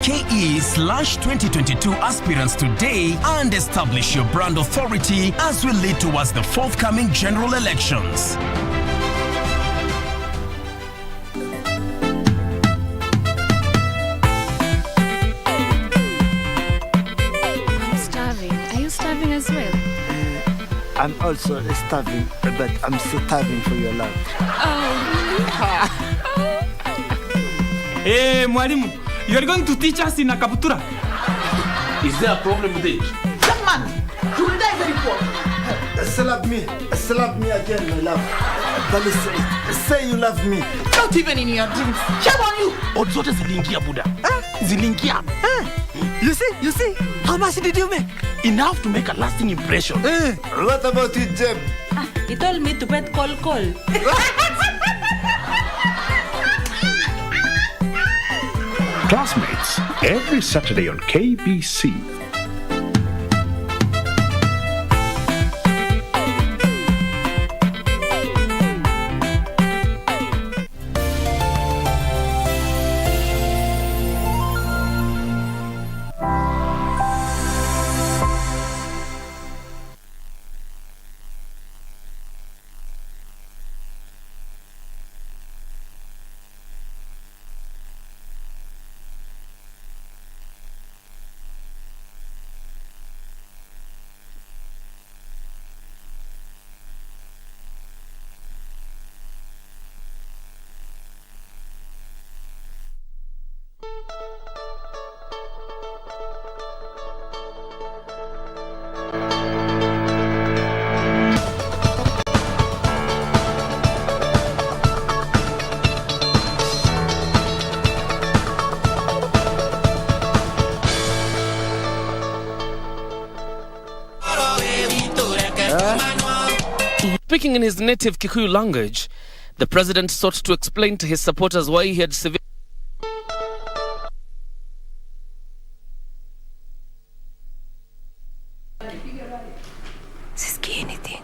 KE/2022 aspirants today and establish your brand authority as we lead towards the forthcoming general elections. As well. I'm also starving, but I'm so starving for your love. Hey, Mwalimu, you're going to teach us in a Kaputura? Is there a problem with it? Young man, you will die very poor. Slap me again, my love. But say you love me. Not even in your dreams. Shame on you. Odzote zilingia, Buddha. Zilingia. You see? How much did you make? Enough to make a lasting impression. What about it, Jeb? He told me to bet call. Classmates, every Saturday on KBC. Speaking in his native Kikuyu language, the president sought to explain to his supporters why he had severe... Siski anything.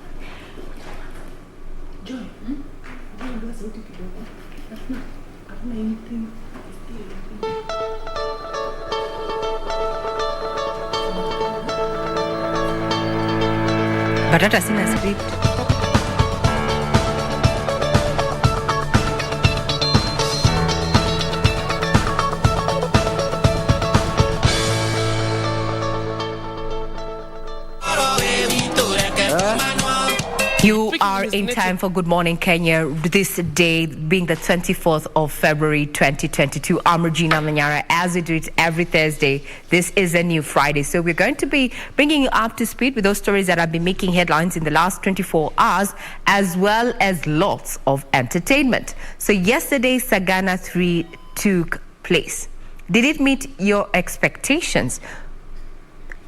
Joy, anything. But hata sina script. You are in time for Good Morning Kenya, this day being the 24th of February 2022. I'm Regina Manyara, as we do it every Thursday. This is a new Friday, so we're going to be bringing you up to speed with those stories that have been making headlines in the last 24 hours, as well as lots of entertainment. So yesterday, Sagana 3 took place. Did it meet your expectations?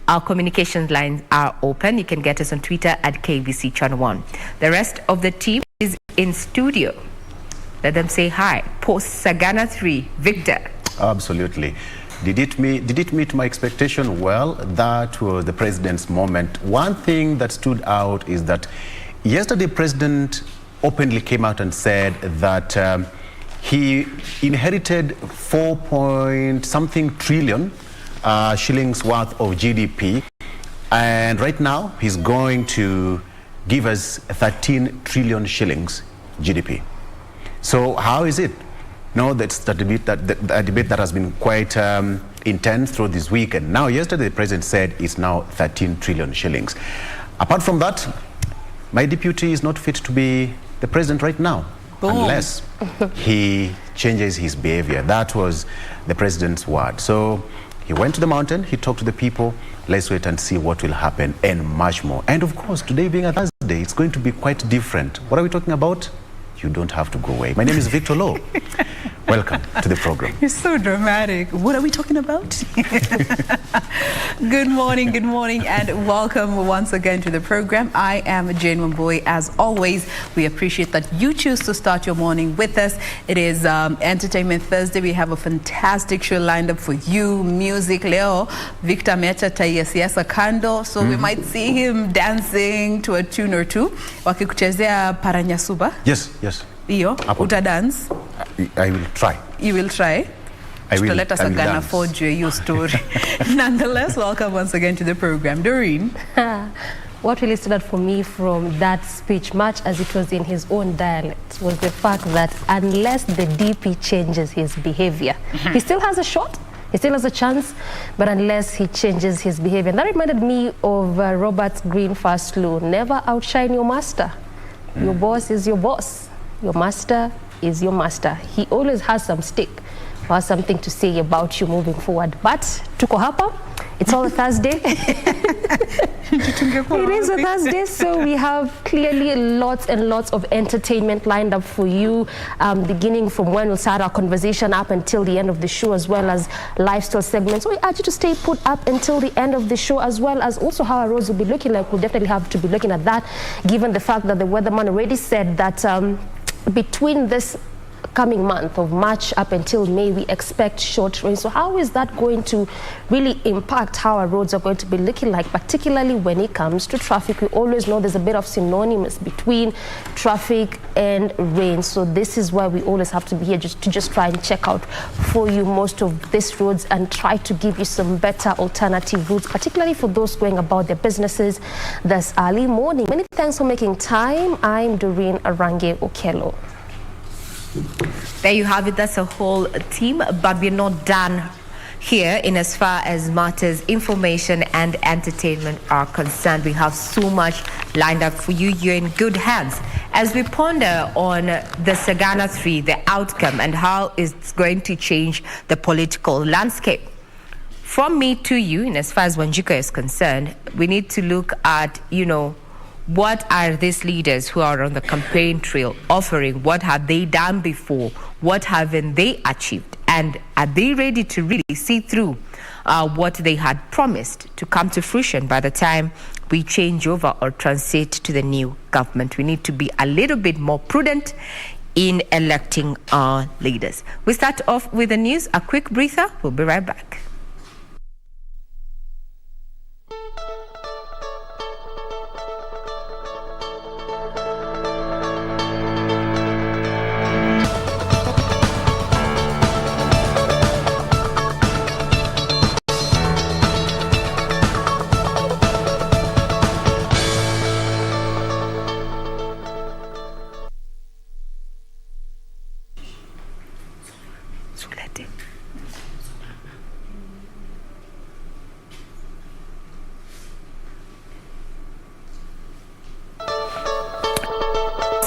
Our communications lines are open. You can get us on Twitter at KBC Channel 1. The rest of the team is in studio. Let them say hi. Post Sagana 3, Victor. Absolutely. Did it meet my expectation? Well, that was the president's moment. One thing that stood out is that yesterday, President openly came out and said that he inherited 4-point-something trillion shillings worth of GDP, and right now he's going to give us 13 trillion shillings GDP. So how is it? No, that's the debate that has been quite intense through this week, and now yesterday the president said it's now 13 trillion shillings. Apart from that, my deputy is not fit to be the president right now. Boom. Unless he changes his behavior. That was the president's word. So he went to the mountain, he talked to the people. Let's wait and see what will happen, and much more. And of course, today being a Thursday, it's going to be quite different. What are we talking about? You don't have to go away. My name is Victor Lowe. Welcome to the program. You're so dramatic. What are we talking about? Good morning, and welcome once again to the program. I am Jane Wambui. As always, we appreciate that you choose to start your morning with us. It is Entertainment Thursday. We have a fantastic show lined up for you. Music, Leo. Victor Meta Siasa Kando. So we might see him dancing to a tune or two. Wakikuchezea Paranyasuba. Yes. Iyo, uta dance? I will try. You will try? I will. Let us I will again dance. afford you your story. Nonetheless, welcome once again to the program. Doreen. What really stood out for me from that speech, much as it was in his own dialect, was the fact that unless the DP changes his behavior, he still has a shot, he still has a chance, but unless he changes his behavior. And that reminded me of Robert Greene first law: never outshine your master. Your boss is your boss. Your master is your master. He always has some stake or has something to say about you moving forward. But tuko hapa, it's all a Thursday. It is a Thursday, so we have clearly lots and lots of entertainment lined up for you, beginning from when we'll start our conversation up until the end of the show, as well as lifestyle segments. So we urge you to stay put up until the end of the show, as well as also how our roads will be looking like. We'll definitely have to be looking at that, given the fact that the weatherman already said that between this coming month of March up until May, we expect short rain. So how is that going to really impact how our roads are going to be looking like, particularly when it comes to traffic? We always know there's a bit of synonymous between traffic and rain. So this is why we always have to be here just to try and check out for you most of these roads and try to give you some better alternative routes, particularly for those going about their businesses this early morning. Many thanks for making time. I'm Doreen Arange Okello. There you have it. That's a whole team, but we're not done here in as far as matters information and entertainment are concerned. We have so much lined up for you. You're in good hands as we ponder on the Sagana 3, the outcome, and how it's going to change the political landscape. From me to you, in as far as Wanjika is concerned, we need to look at, what are these leaders who are on the campaign trail offering? What have they done before? What haven't they achieved? And are they ready to really see through what they had promised to come to fruition by the time we change over or transit to the new government? We need to be a little bit more prudent in electing our leaders. We start off with the news. A quick breather. We'll be right back.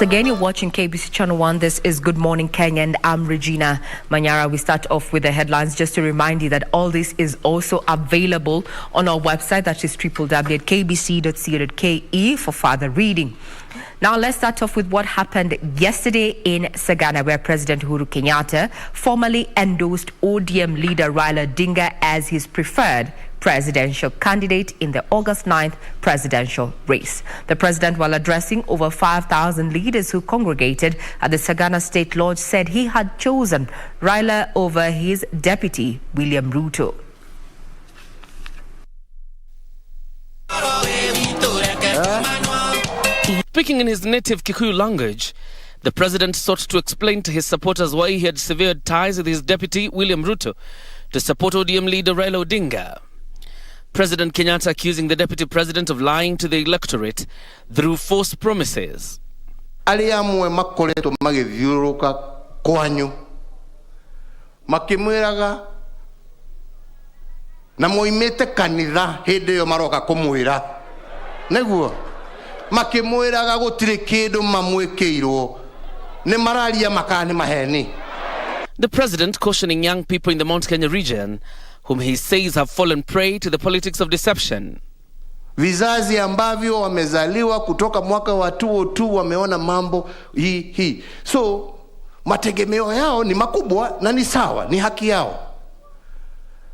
Again, you're watching KBC Channel 1. This is Good Morning Kenya, and I'm Regina Manyara. We start off with the headlines just to remind you that all this is also available on our website, that is www.kbc.co.ke, for further reading. Now, let's start off with what happened yesterday in Sagana, where President Uhuru Kenyatta formally endorsed ODM leader Raila Odinga as his preferred presidential candidate in the August 9th presidential race. The president, while addressing over 5,000 leaders who congregated at the Sagana State Lodge, said he had chosen Raila over his deputy, William Ruto. Speaking in his native Kikuyu language, the president sought to explain to his supporters why he had severed ties with his deputy, William Ruto, to support ODM leader Raila Odinga. President Kenyatta accusing the deputy president of lying to the electorate through false promises. Aliamwe makoleto magithiuruka kwanyu makimwiraga na moimete kanitha hindi yo maroka kumwira neguo makimwiraga gutire kindu mamwikirwo ni mararia makani maheni. The president cautioning young people in the Mount Kenya region whom he says have fallen prey to the politics of deception. Vizazi ambavyo wamezaliwa kutoka mwaka wa 2002 wameona mambo hii. So mategemeo yao ni makubwa na ni sawa, ni haki yao.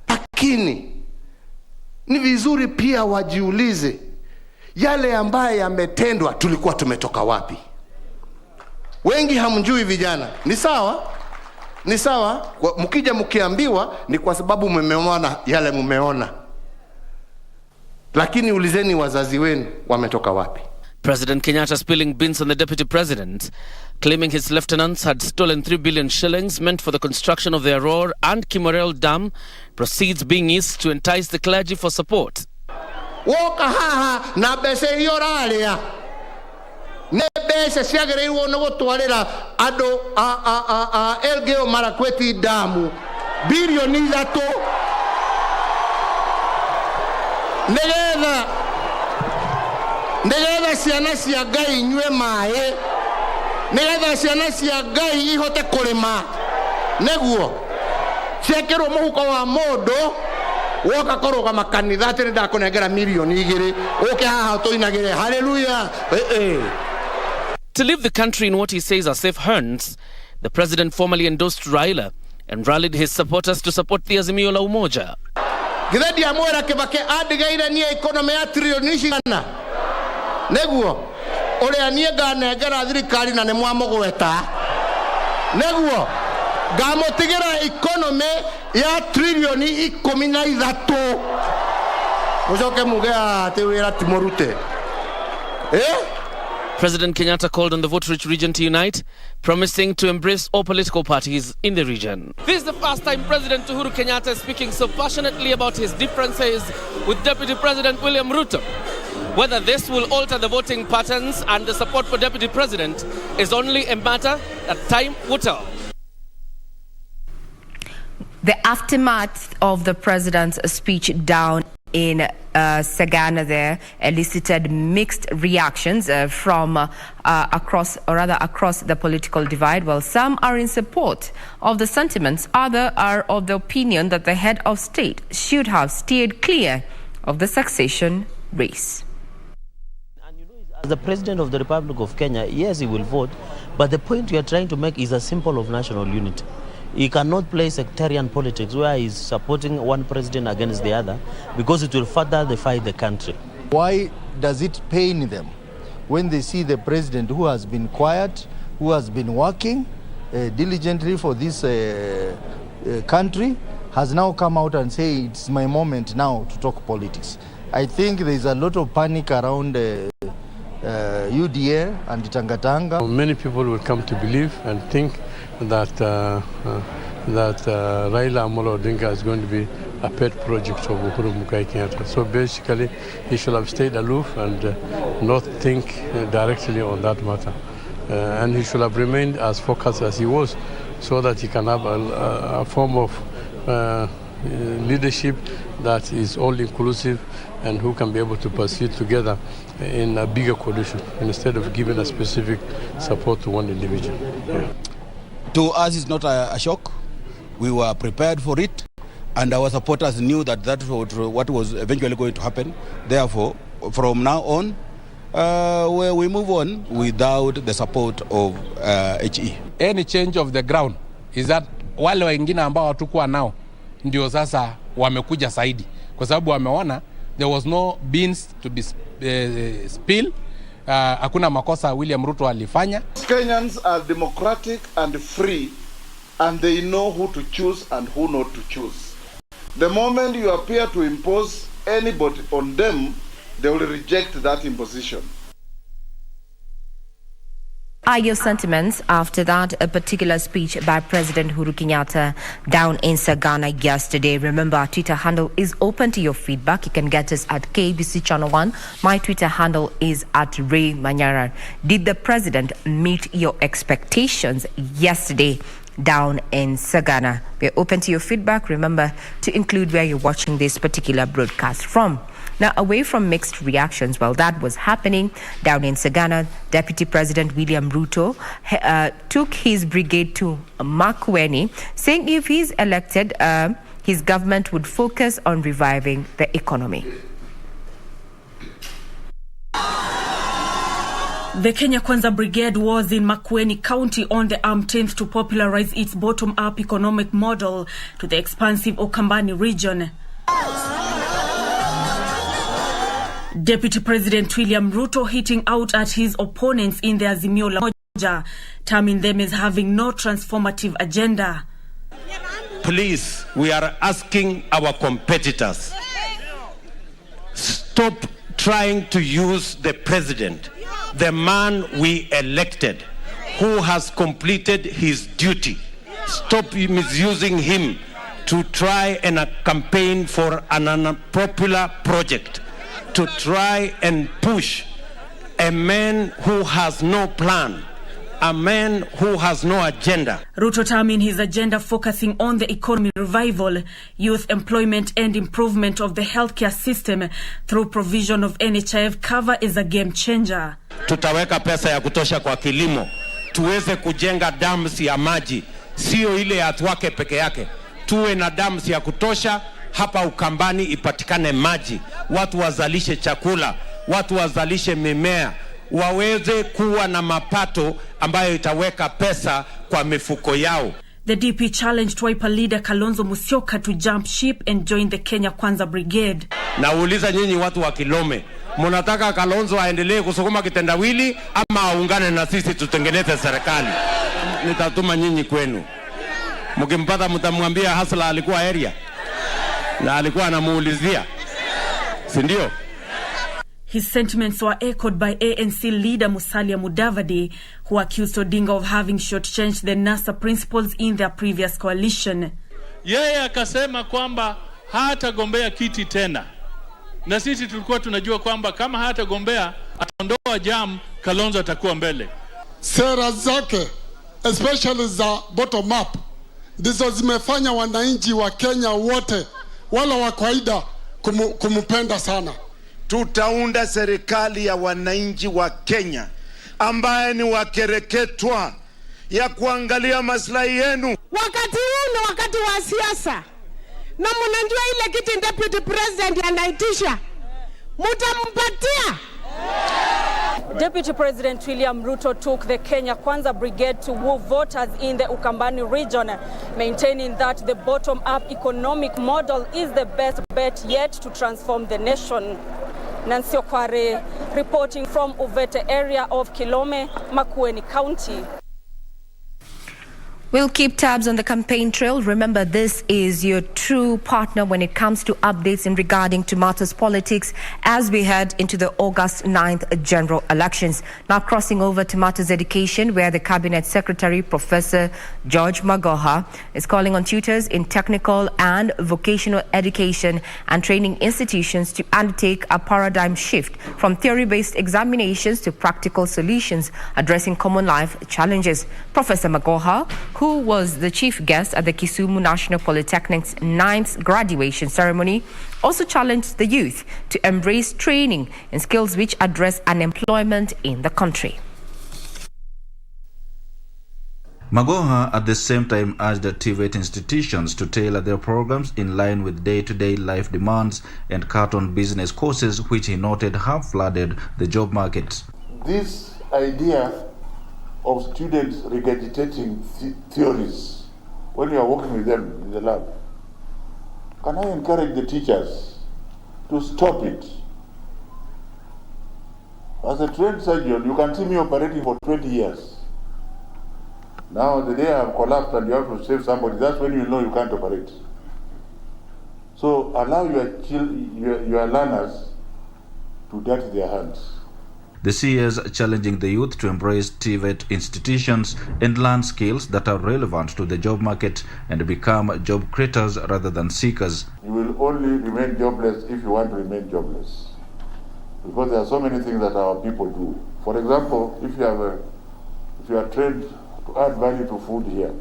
Lakini ni vizuri pia wajiulize yale ambaye yametendwa tulikuwa tumetoka wapi. Wengi hamjui vijana. Ni sawa? Ni sawa, mkija mkiambiwa ni kwa sababu mmeona yale mmeona. Lakini ulizeni wazazi wenu wametoka wapi. President Kenyatta spilling beans on the deputy president, claiming his lieutenants had stolen 3 billion shillings meant for the construction of the Aurora and Kimorel Dam, proceeds being used to entice the clergy for support. Woka haha na bese hiyo ralia ne bese siagereirwo no gutwarira ando Elgeyo Marakweti damu bilioni 3 negetha ciana cia Ngai inyue maaĩ negetha ciana cia Ngai ihote kurima neguo ciekirwo muhuko wa mundu woka koroga makanitha ati ndakunengera milioni 2 uke haha tuinagire hallelujah. To leave the country in what he says are safe hands, the president formally endorsed Raila and rallied his supporters to support the Azimio la Umoja. Githedi amwera Kibaki adigaire nie economy ya trilioni cigana neguo uria nie nganengera thirikari na ne mwamugweta neguo ngamotigira economy ya trilioni 13 mucoke mugea ati wira timorute President Kenyatta called on the vote-rich region to unite, promising to embrace all political parties in the region. This is the first time President Uhuru Kenyatta is speaking so passionately about his differences with Deputy President William Ruto. Whether this will alter the voting patterns and the support for Deputy President is only a matter that time will tell. The aftermath of the president's speech down in Sagana there elicited mixed reactions from across the political divide. Well, some are in support of the sentiments, others are of the opinion that the head of state should have steered clear of the succession race. As the President of the Republic of Kenya, yes, he will vote, but the point we are trying to make is a symbol of national unity. He cannot play sectarian politics where he's supporting one president against the other, because it will further divide the country. Why does it pain them when they see the president who has been quiet, who has been working diligently for this country, has now come out and say it's my moment now to talk politics? I think there's a lot of panic around UDA and Tangatanga. Many people will come to believe and think that Raila Amolo Odinga is going to be a pet project of Uhuru Muigai Kenyatta. So basically, he should have stayed aloof and not think directly on that matter. And he should have remained as focused as he was, so that he can have a form of leadership that is all-inclusive and who can be able to pursue together in a bigger coalition instead of giving a specific support to one individual. Yeah. To us, it's not a shock. We were prepared for it, and our supporters knew that that's what was eventually going to happen. Therefore, from now on, we move on without the support of HE. Any change of the ground is that wale wengine ambao hatukuwa nao ndio sasa wamekuja zaidi, kwa sababu wameona there was no beans to be spilled. Hakuna makosa William Ruto alifanya. Kenyans are democratic and free, and they know who to choose and who not to choose. The moment you appear to impose anybody on them, they will reject that imposition. Are your sentiments after that a particular speech by President Uhuru Kenyatta down in Sagana yesterday? Remember, our Twitter handle is open to your feedback. You can get us at KBC Channel 1. My Twitter handle is at Ray Manyara. Did the president meet your expectations yesterday down in Sagana? We're open to your feedback. Remember to include where you're watching this particular broadcast from. Now, away from mixed reactions, while that was happening down in Sagana, Deputy President William Ruto took his brigade to Makueni, saying if he's elected, his government would focus on reviving the economy. The Kenya Kwanza Brigade was in Makueni County on the 10th to popularize its bottom-up economic model to the expansive Ukambani region. Deputy President William Ruto hitting out at his opponents in the Azimio la Umoja, terming them as having no transformative agenda. Please, we are asking our competitors, stop trying to use the president the man we elected, who has completed his duty. Stop misusing him to try and campaign for an unpopular project, to try and push a man who has no plan, a man who has no agenda. Ruto terming his agenda focusing on the economy revival, youth employment and improvement of the healthcare system through provision of NHIF cover is a game changer. Tutaweka pesa ya kutosha kwa kilimo, tuweze kujenga dams ya maji, sio ile ya Twake peke yake. Tuwe na dams ya kutosha hapa Ukambani, ipatikane maji, watu wazalishe chakula, watu wazalishe mimea, waweze kuwa na mapato ambayo itaweka pesa kwa mifuko yao. The DP challenged Wiper leader Kalonzo Musyoka to jump ship and join the Kenya Kwanza Brigade. Nauliza nyinyi watu wa Kilome, mnataka Kalonzo aendelee kusukuma kitendawili ama aungane na sisi tutengeneze serikali? Nitatuma nyinyi kwenu. Mkimpata mtamwambia Hasla alikuwa area na alikuwa anamuulizia, si ndio? His sentiments were echoed by ANC leader Musalia Mudavadi, who accused Odinga of having shortchanged the NASA principles in their previous coalition. Yeye akasema kwamba hatagombea kiti tena. Na sisi tulikuwa tunajua kwamba kama hatagombea ataondoa jam, Kalonzo atakuwa mbele. Sera zake especially za bottom up ndizo zimefanya wananchi wa Kenya wote wala wa kawaida kumpenda sana. Tutaunda serikali ya wananchi wa Kenya ambaye ni wakereketwa ya kuangalia maslahi yenu. Wakati huu ni wakati wa siasa, na mnajua ile kiti deputy president anaitisha, mutampatia. Deputy President William Ruto took the Kenya Kwanza Brigade to woo voters in the Ukambani region, maintaining that the bottom-up economic model is the best bet yet to transform the nation. Nancy Okware reporting from Uvete area of Kilome, Makueni County. We'll keep tabs on the campaign trail. Remember, this is your true partner when it comes to updates in regarding to matters politics as we head into the August 9th general elections. Now crossing over to matters education, where the Cabinet Secretary, Professor George Magoha, is calling on tutors in technical and vocational education and training institutions to undertake a paradigm shift from theory-based examinations to practical solutions addressing common life challenges. Professor Magoha, who was the chief guest at the Kisumu National Polytechnic's 9th graduation ceremony, also challenged the youth to embrace training in skills which address unemployment in the country. Magoha at the same time urged the TVET institutions to tailor their programs in line with day-to-day life demands and cut on business courses which he noted have flooded the job market. This idea of students regurgitating theories when you are working with them in the lab, can I encourage the teachers to stop it? As a trained surgeon, you can see me operating for 20 years. Now the day I have collapsed and you have to save somebody, that's when you know you can't operate. So allow your learners to dirty their hands. The CS challenging the youth to embrace TVET institutions and learn skills that are relevant to the job market and become job creators rather than seekers. You will only remain jobless if you want to remain jobless. Because there are so many things that our people do. For example, if you are trained to add value to food here,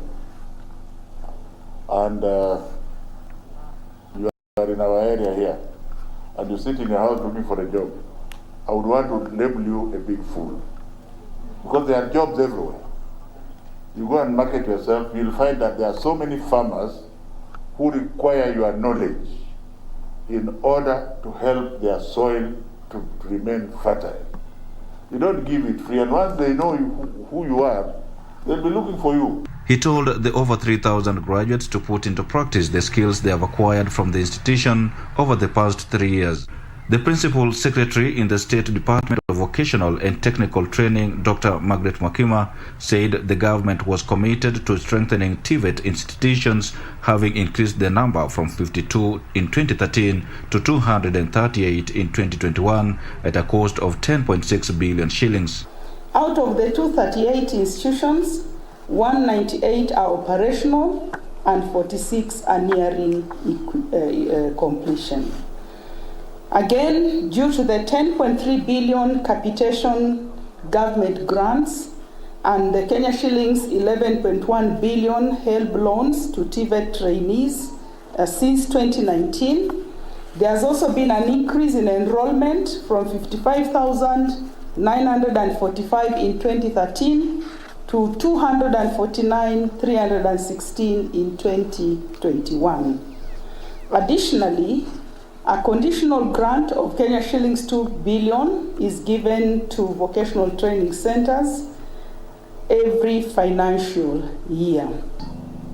and you are in our area here, and you sit in your house looking for a job, I would want to label you a big fool. Because there are jobs everywhere. You go and market yourself, you'll find that there are so many farmers who require your knowledge in order to help their soil to remain fertile. You don't give it free, and once they know who you are, they'll be looking for you. He told the over 3,000 graduates to put into practice the skills they have acquired from the institution over the past 3 years. The Principal Secretary in the State Department of Vocational and Technical Training, Dr. Margaret Mwakima, said the government was committed to strengthening TVET institutions, having increased the number from 52 in 2013 to 238 in 2021 at a cost of 10.6 billion shillings. Out of the 238 institutions, 198 are operational and 46 are nearing completion. Again, due to the 10.3 billion capitation government grants and the Kenya shillings 11.1 billion HELB loans to TVET trainees since 2019, there has also been an increase in enrollment from 55,945 in 2013 to 249,316 in 2021. Additionally, a conditional grant of Kenya shillings 2 billion is given to vocational training centers every financial year.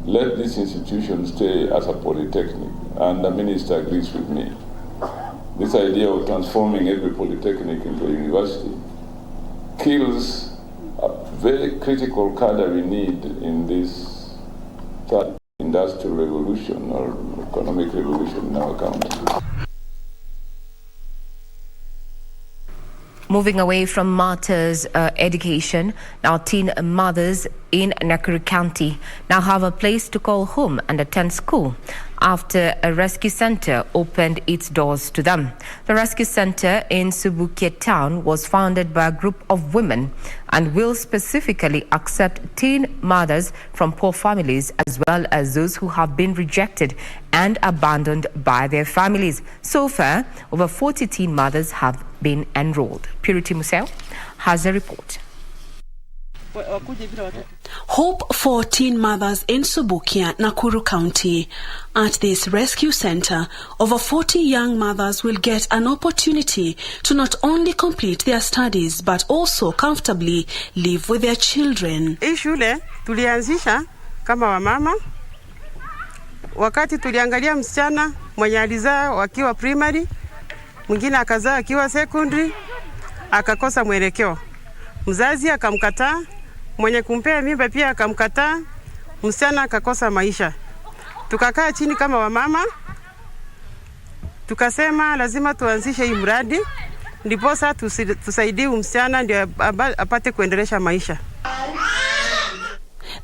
Let this institution stay as a polytechnic, and the minister agrees with me. This idea of transforming every polytechnic into a university kills a very critical cadre we need in this third industrial revolution or economic revolution in our country. Moving away from matters education, now teen mothers in Nakuru County now have a place to call home and attend school after a rescue center opened its doors to them. The rescue center in Subukia town was founded by a group of women and will specifically accept teen mothers from poor families as well as those who have been rejected and abandoned by their families. So far, over 40 teen mothers have been enrolled. Purity Musel has a report. Hope for teen mothers in Subukia, Nakuru County. At this rescue center, over 40 young mothers will get an opportunity to not only complete their studies but also comfortably live with their children. Hii shule tulianzisha kama wamama wakati tuliangalia msichana mwenye alizaa wakiwa primary, mwingine akazaa akiwa secondary, akakosa mwelekeo. Mzazi akamkataa, mwenye kumpea mimba pia akamkataa, msichana akakosa maisha. Tukakaa chini kama wamama, tukasema lazima tuanzishe hii mradi, ndiposa tusaidie msichana ndio apate kuendelesha maisha.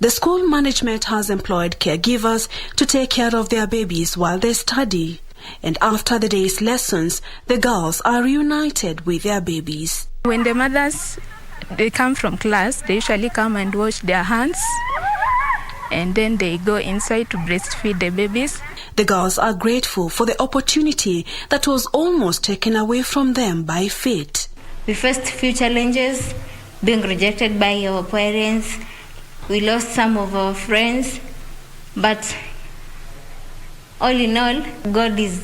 The school management has employed caregivers to take care of their babies while they study. And after the day's lessons, the girls are reunited with their babies. When the mothers, they come from class, they usually come and wash their hands, and then they go inside to breastfeed the babies. The girls are grateful for the opportunity that was almost taken away from them by fate. We faced few challenges, being rejected by our parents. We lost some of our friends, but all in all, God is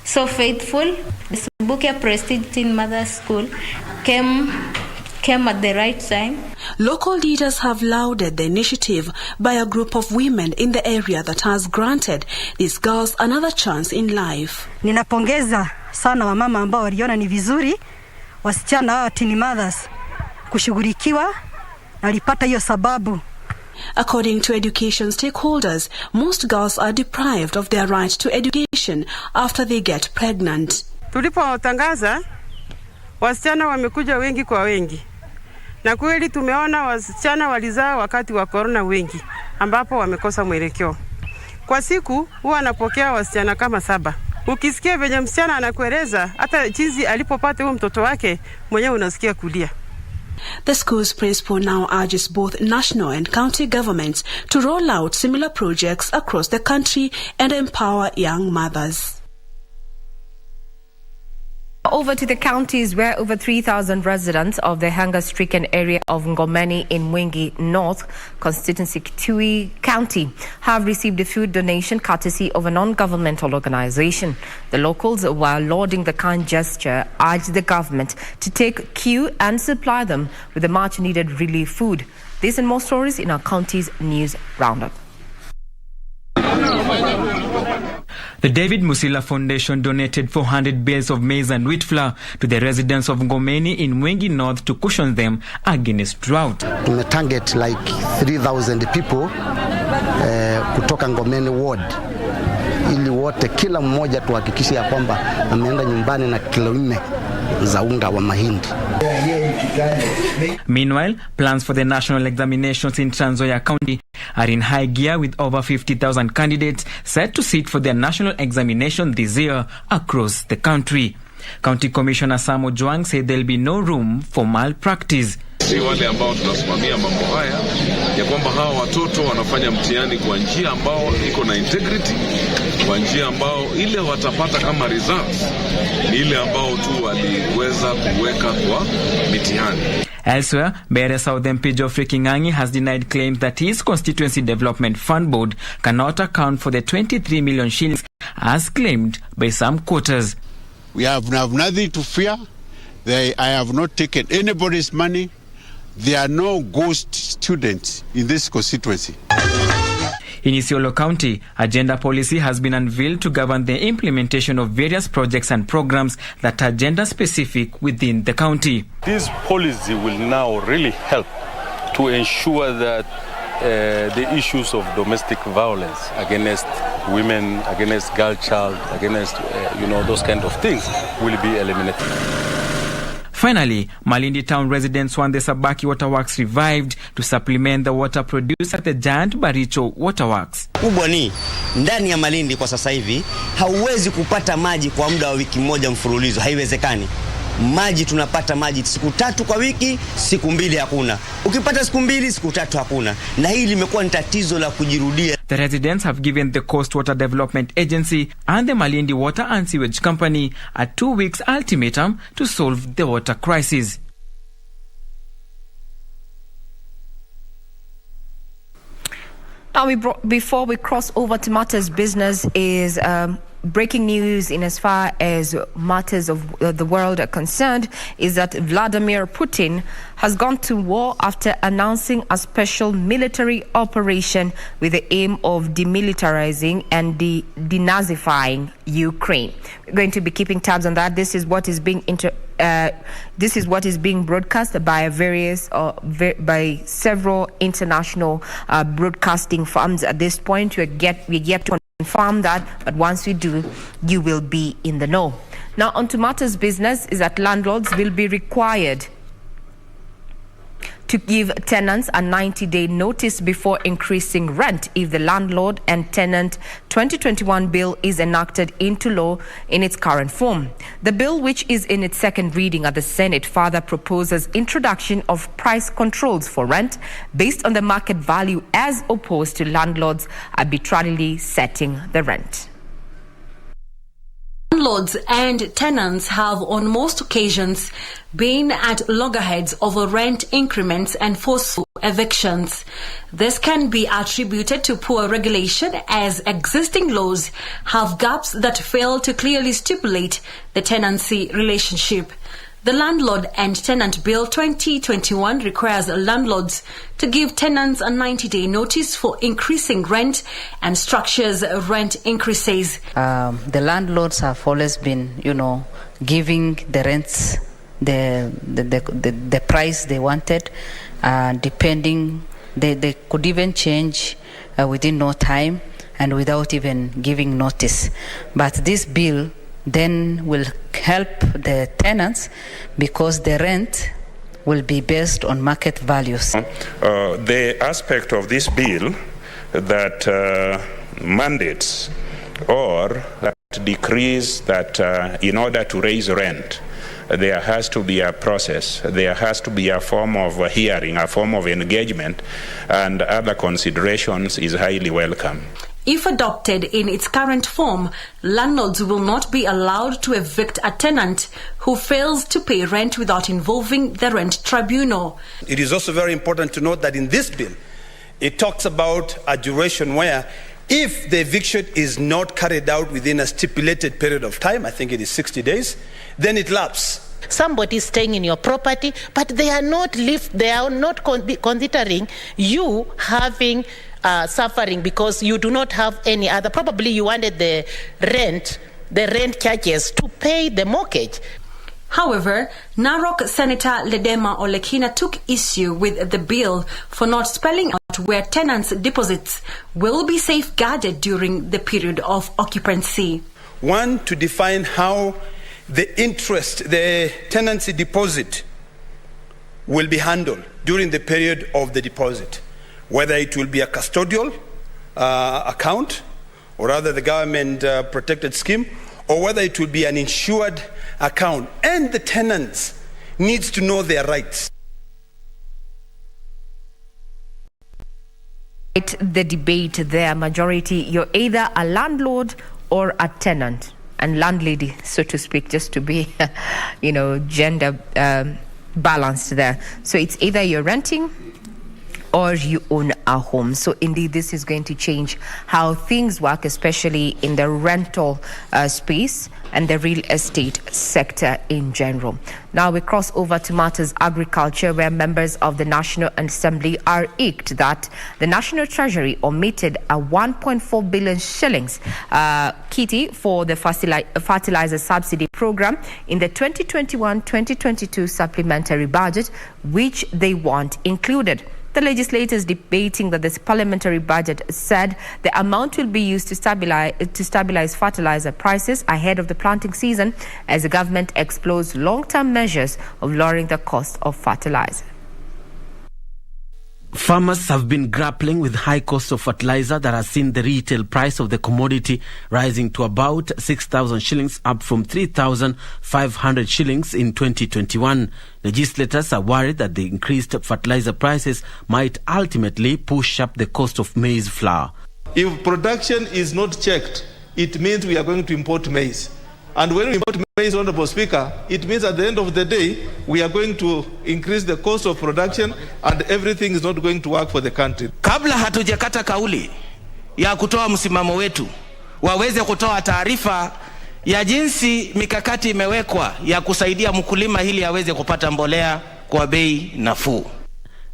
so faithful. The Subukia Prestige Teen Mother School came at the right time. Local leaders have lauded the initiative by a group of women in the area that has granted these girls another chance in life. Ninapongeza sana wamama ambao waliona ni vizuri wasichana hawa teen mothers kushughulikiwa na walipata hiyo sababu. According to education stakeholders, most girls are deprived of their right to education after they get pregnant. Tulipotangaza, wasichana wamekuja wengi kwa wengi. Na kweli tumeona wasichana walizaa wakati wa corona wengi, ambapo wamekosa mwelekeo. Kwa siku huwa anapokea wasichana kama 7. Ukisikia venye msichana anakueleza hata jinsi alipopata huyo mtoto wake, mwenyewe unasikia kulia. The school's principal now urges both national and county governments to roll out similar projects across the country and empower young mothers. Over to the counties where over 3,000 residents of the hunger-stricken area of Ngomeni in Mwingi North constituency Kitui County have received a food donation courtesy of a non-governmental organization. The locals, while lauding the kind gesture, urged the government to take cue and supply them with the much-needed relief food. This and more stories in our county's news roundup. The David Musila Foundation donated 400 bales of maize and wheat flour to the residents of Ngomeni in Mwengi North to cushion them against drought. Tumetarget like 3,000 people kutoka Ngomeni ward, ili wote kila mmoja tuhakikishe ya kwamba ameenda nyumbani na kilo 4 za unga wa mahindi. Meanwhile, plans for the national examinations in Trans Nzoia County are in high gear, with over 50,000 candidates set to sit for their national examination this year across the country. County Commissioner Sam Ojwang said there will be no room for malpractice. Si wale ambao tunasimamia mambo haya ya kwamba hawa watoto wanafanya mtihani kwa njia ambao iko na integrity, kwa njia ambao ile watapata kama results ni ile ambao tu waliweza kuweka kwa mitihani. Elsewhere, Bere Southern Geoffrey Kingangi has denied claims that his Constituency Development Fund Board cannot account for the 23 million shillings as claimed by some quarters. We have nothing to fear. I have not taken anybody's money. There are no ghost students in this constituency. In Isiolo County, a gender policy has been unveiled to govern the implementation of various projects and programs that are gender-specific within the county. This policy will now really help to ensure that the issues of domestic violence against women, against girl child, against those kind of things will be eliminated. Finally, Malindi town residents want the Sabaki Waterworks revived to supplement the water produced at the giant Baricho Waterworks. Kubwa ni ndani ya Malindi kwa sasa hivi hauwezi kupata maji kwa muda wa wiki moja mfululizo, haiwezekani. Maji tunapata maji siku 3 kwa wiki, siku 2 hakuna. Ukipata siku 2, siku 3 hakuna. Na hili limekuwa ni tatizo la kujirudia. The residents have given the Coast Water Development Agency and the Malindi Water and Sewage Company a 2 weeks ultimatum to solve the water crisis. Now, before we cross over to matters business, is breaking news in as far as matters of the world are concerned, is that Vladimir Putin has gone to war after announcing a special military operation with the aim of demilitarizing and denazifying Ukraine. We're going to be keeping tabs on that. This is what is being broadcast by by several international broadcasting firms. At this point, we get to confirm that, but once we do, you will be in the know. Now, on to matters business is that landlords will be required to give tenants a 90-day notice before increasing rent if the Landlord and Tenant 2021 bill is enacted into law in its current form. The bill, which is in its second reading at the Senate, further proposes introduction of price controls for rent based on the market value as opposed to landlords arbitrarily setting the rent. Landlords and tenants have on most occasions been at loggerheads over rent increments and forceful evictions. This can be attributed to poor regulation, as existing laws have gaps that fail to clearly stipulate the tenancy relationship. The Landlord and Tenant Bill 2021 requires landlords to give tenants a 90-day notice for increasing rent and structures rent increases. The landlords have always been, giving the rents the price they wanted, depending. They could even change within no time and without even giving notice. But this bill then will help the tenants because the rent will be based on market values. The aspect of this bill that mandates or that decrees that in order to raise rent, there has to be a process, there has to be a form of hearing, a form of engagement, and other considerations is highly welcome. If adopted in its current form, landlords will not be allowed to evict a tenant who fails to pay rent without involving the rent tribunal. It is also very important to note that in this bill, it talks about a duration where if the eviction is not carried out within a stipulated period of time, I think it is 60 days, then it lapses. Somebody is staying in your property, but they are not considering you having suffering because you do not have any other. Probably you wanted the rent charges to pay the mortgage. However, Narok Senator Ledema Olekina took issue with the bill for not spelling out where tenants' deposits will be safeguarded during the period of occupancy. One, to define how the tenancy deposit will be handled during the period of the deposit, whether it will be a custodial account, or rather the government protected scheme, or whether it will be an insured account. And the tenants needs to know their rights. The debate there, majority, you're either a landlord or a tenant, and landlady, so to speak, just to be, gender balanced there. So it's either you're renting or you own a home. So indeed, this is going to change how things work, especially in the rental space and the real estate sector in general. Now we cross over to matters agriculture, where members of the National Assembly are irked that the National Treasury omitted a 1.4 billion shillings kitty for the fertilizer subsidy program in the 2021-2022 supplementary budget, which they want included. The legislators debating that this parliamentary budget said the amount will be used to stabilize fertilizer prices ahead of the planting season as the government explores long-term measures of lowering the cost of fertilizer. Farmers have been grappling with high cost of fertilizer that has seen the retail price of the commodity rising to about 6,000 shillings, up from 3,500 shillings in 2021. Legislators are worried that the increased fertilizer prices might ultimately push up the cost of maize flour. If production is not checked, it means we are going to import maize. And when we import maize, Honorable Speaker, it means at the end of the day, we are going to increase the cost of production and everything is not going to work for the country. Kabla hatujakata kauli ya kutoa msimamo wetu, waweze kutoa taarifa ya jinsi mikakati imewekwa ya kusaidia mkulima ili aweze kupata mbolea kwa bei nafuu.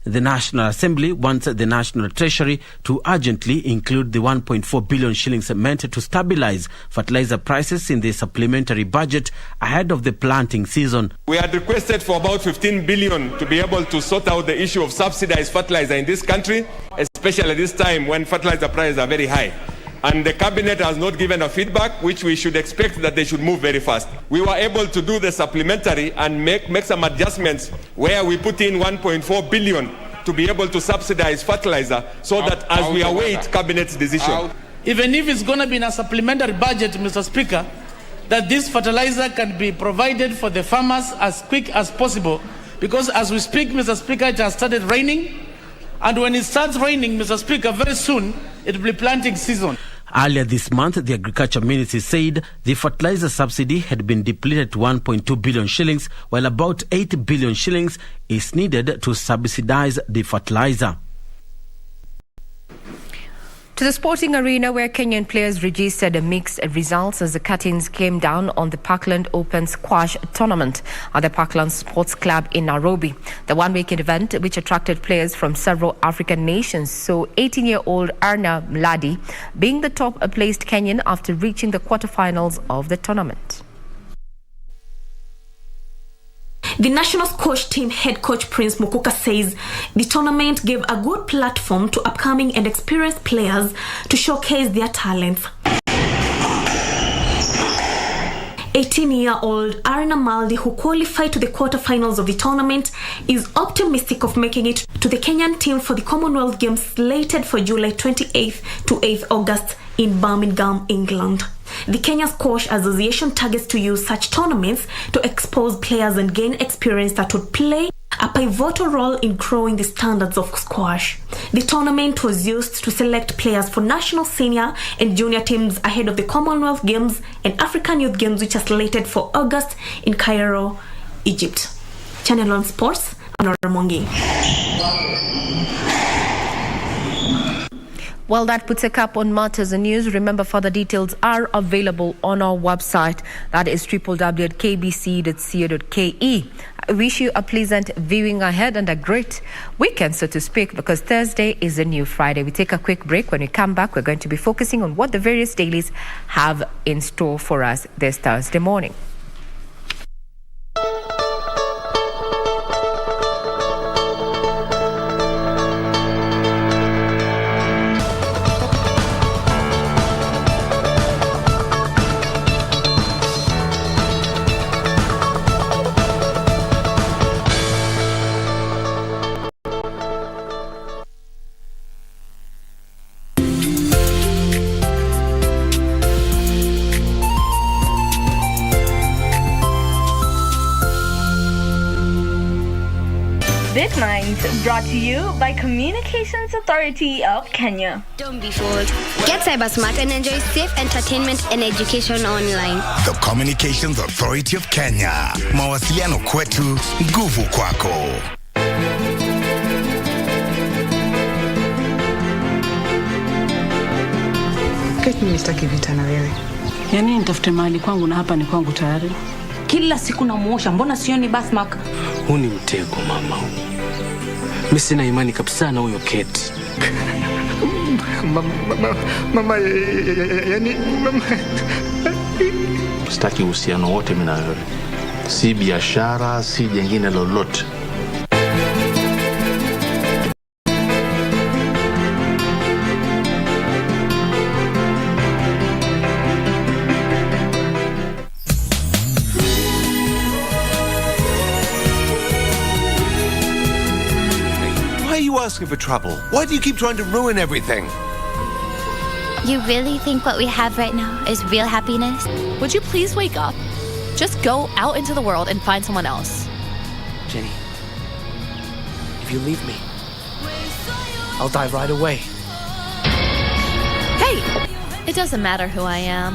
The National Assembly wants the National Treasury to urgently include the 1.4 billion shillings meant to stabilize fertilizer prices in the supplementary budget ahead of the planting season. We had requested for about 15 billion to be able to sort out the issue of subsidized fertilizer in this country, especially this time when fertilizer prices are very high. And the cabinet has not given a feedback, which we should expect that they should move very fast. We were able to do the supplementary and make some adjustments where we put in 1.4 billion to be able to subsidize fertilizer so that as we await cabinet's decision. Even if it's going to be in a supplementary budget, Mr. Speaker, that this fertilizer can be provided for the farmers as quick as possible, because as we speak, Mr. Speaker, it has started raining. And when it starts raining, Mr. Speaker, very soon it will be planting season. Earlier this month, the Agriculture Ministry said the fertilizer subsidy had been depleted to 1.2 billion shillings, while about 8 billion shillings is needed to subsidize the fertilizer. To the sporting arena, where Kenyan players registered mixed results as the curtains came down on the Parkland Open Squash Tournament at the Parkland Sports Club in Nairobi. The one-weekend event, which attracted players from several African nations, saw 18-year-old Arna Mladi being the top-placed Kenyan after reaching the quarterfinals of the tournament. The national squash team head coach Prince Mukuka says the tournament gave a good platform to upcoming and experienced players to showcase their talents. 18-year-old Arna Maldi, who qualified to the quarterfinals of the tournament, is optimistic of making it to the Kenyan team for the Commonwealth Games slated for July 28th to 8th August in Birmingham, England. The Kenya Squash Association targets to use such tournaments to expose players and gain experience that would play a pivotal role in growing the standards of squash. The tournament was used to select players for national senior and junior teams ahead of the Commonwealth Games and African Youth Games, which are slated for August in Cairo, Egypt. Channel on Sports, I'm Nora Mongi. Well, that puts a cap on matters and news. Remember, further details are available on our website. That is www.kbc.co.ke. wish you a pleasant viewing ahead and a great weekend, so to speak, because Thursday is a new Friday. We take a quick break. When we come back, we're going to be focusing on what the various dailies have in store for us this Thursday morning. Big Minds, brought to you by Communications Authority of Kenya. Don't be fooled. Get cyber smart and enjoy safe entertainment and education online. The Communications Authority of Kenya. Mawasiliano kwetu, nguvu kwako. Mimi sitaki vita na wewe. Yaani nitafute mahali kwangu na hapa ni kwangu tayari. Kila siku namuosha, mbona sioni birthmark? Huu ni mtego mama. Mimi sina imani kabisa na huyo Kate. Mama, yani mama. Sitaki uhusiano wote mimi na wewe. Si biashara, si jingine lolote. Asking for trouble. Why do you keep trying to ruin everything? You really think what we have right now is real happiness? Would you please wake up? Just go out into the world and find someone else. Jenny, if you leave me, I'll die right away. Hey! It doesn't matter who I am.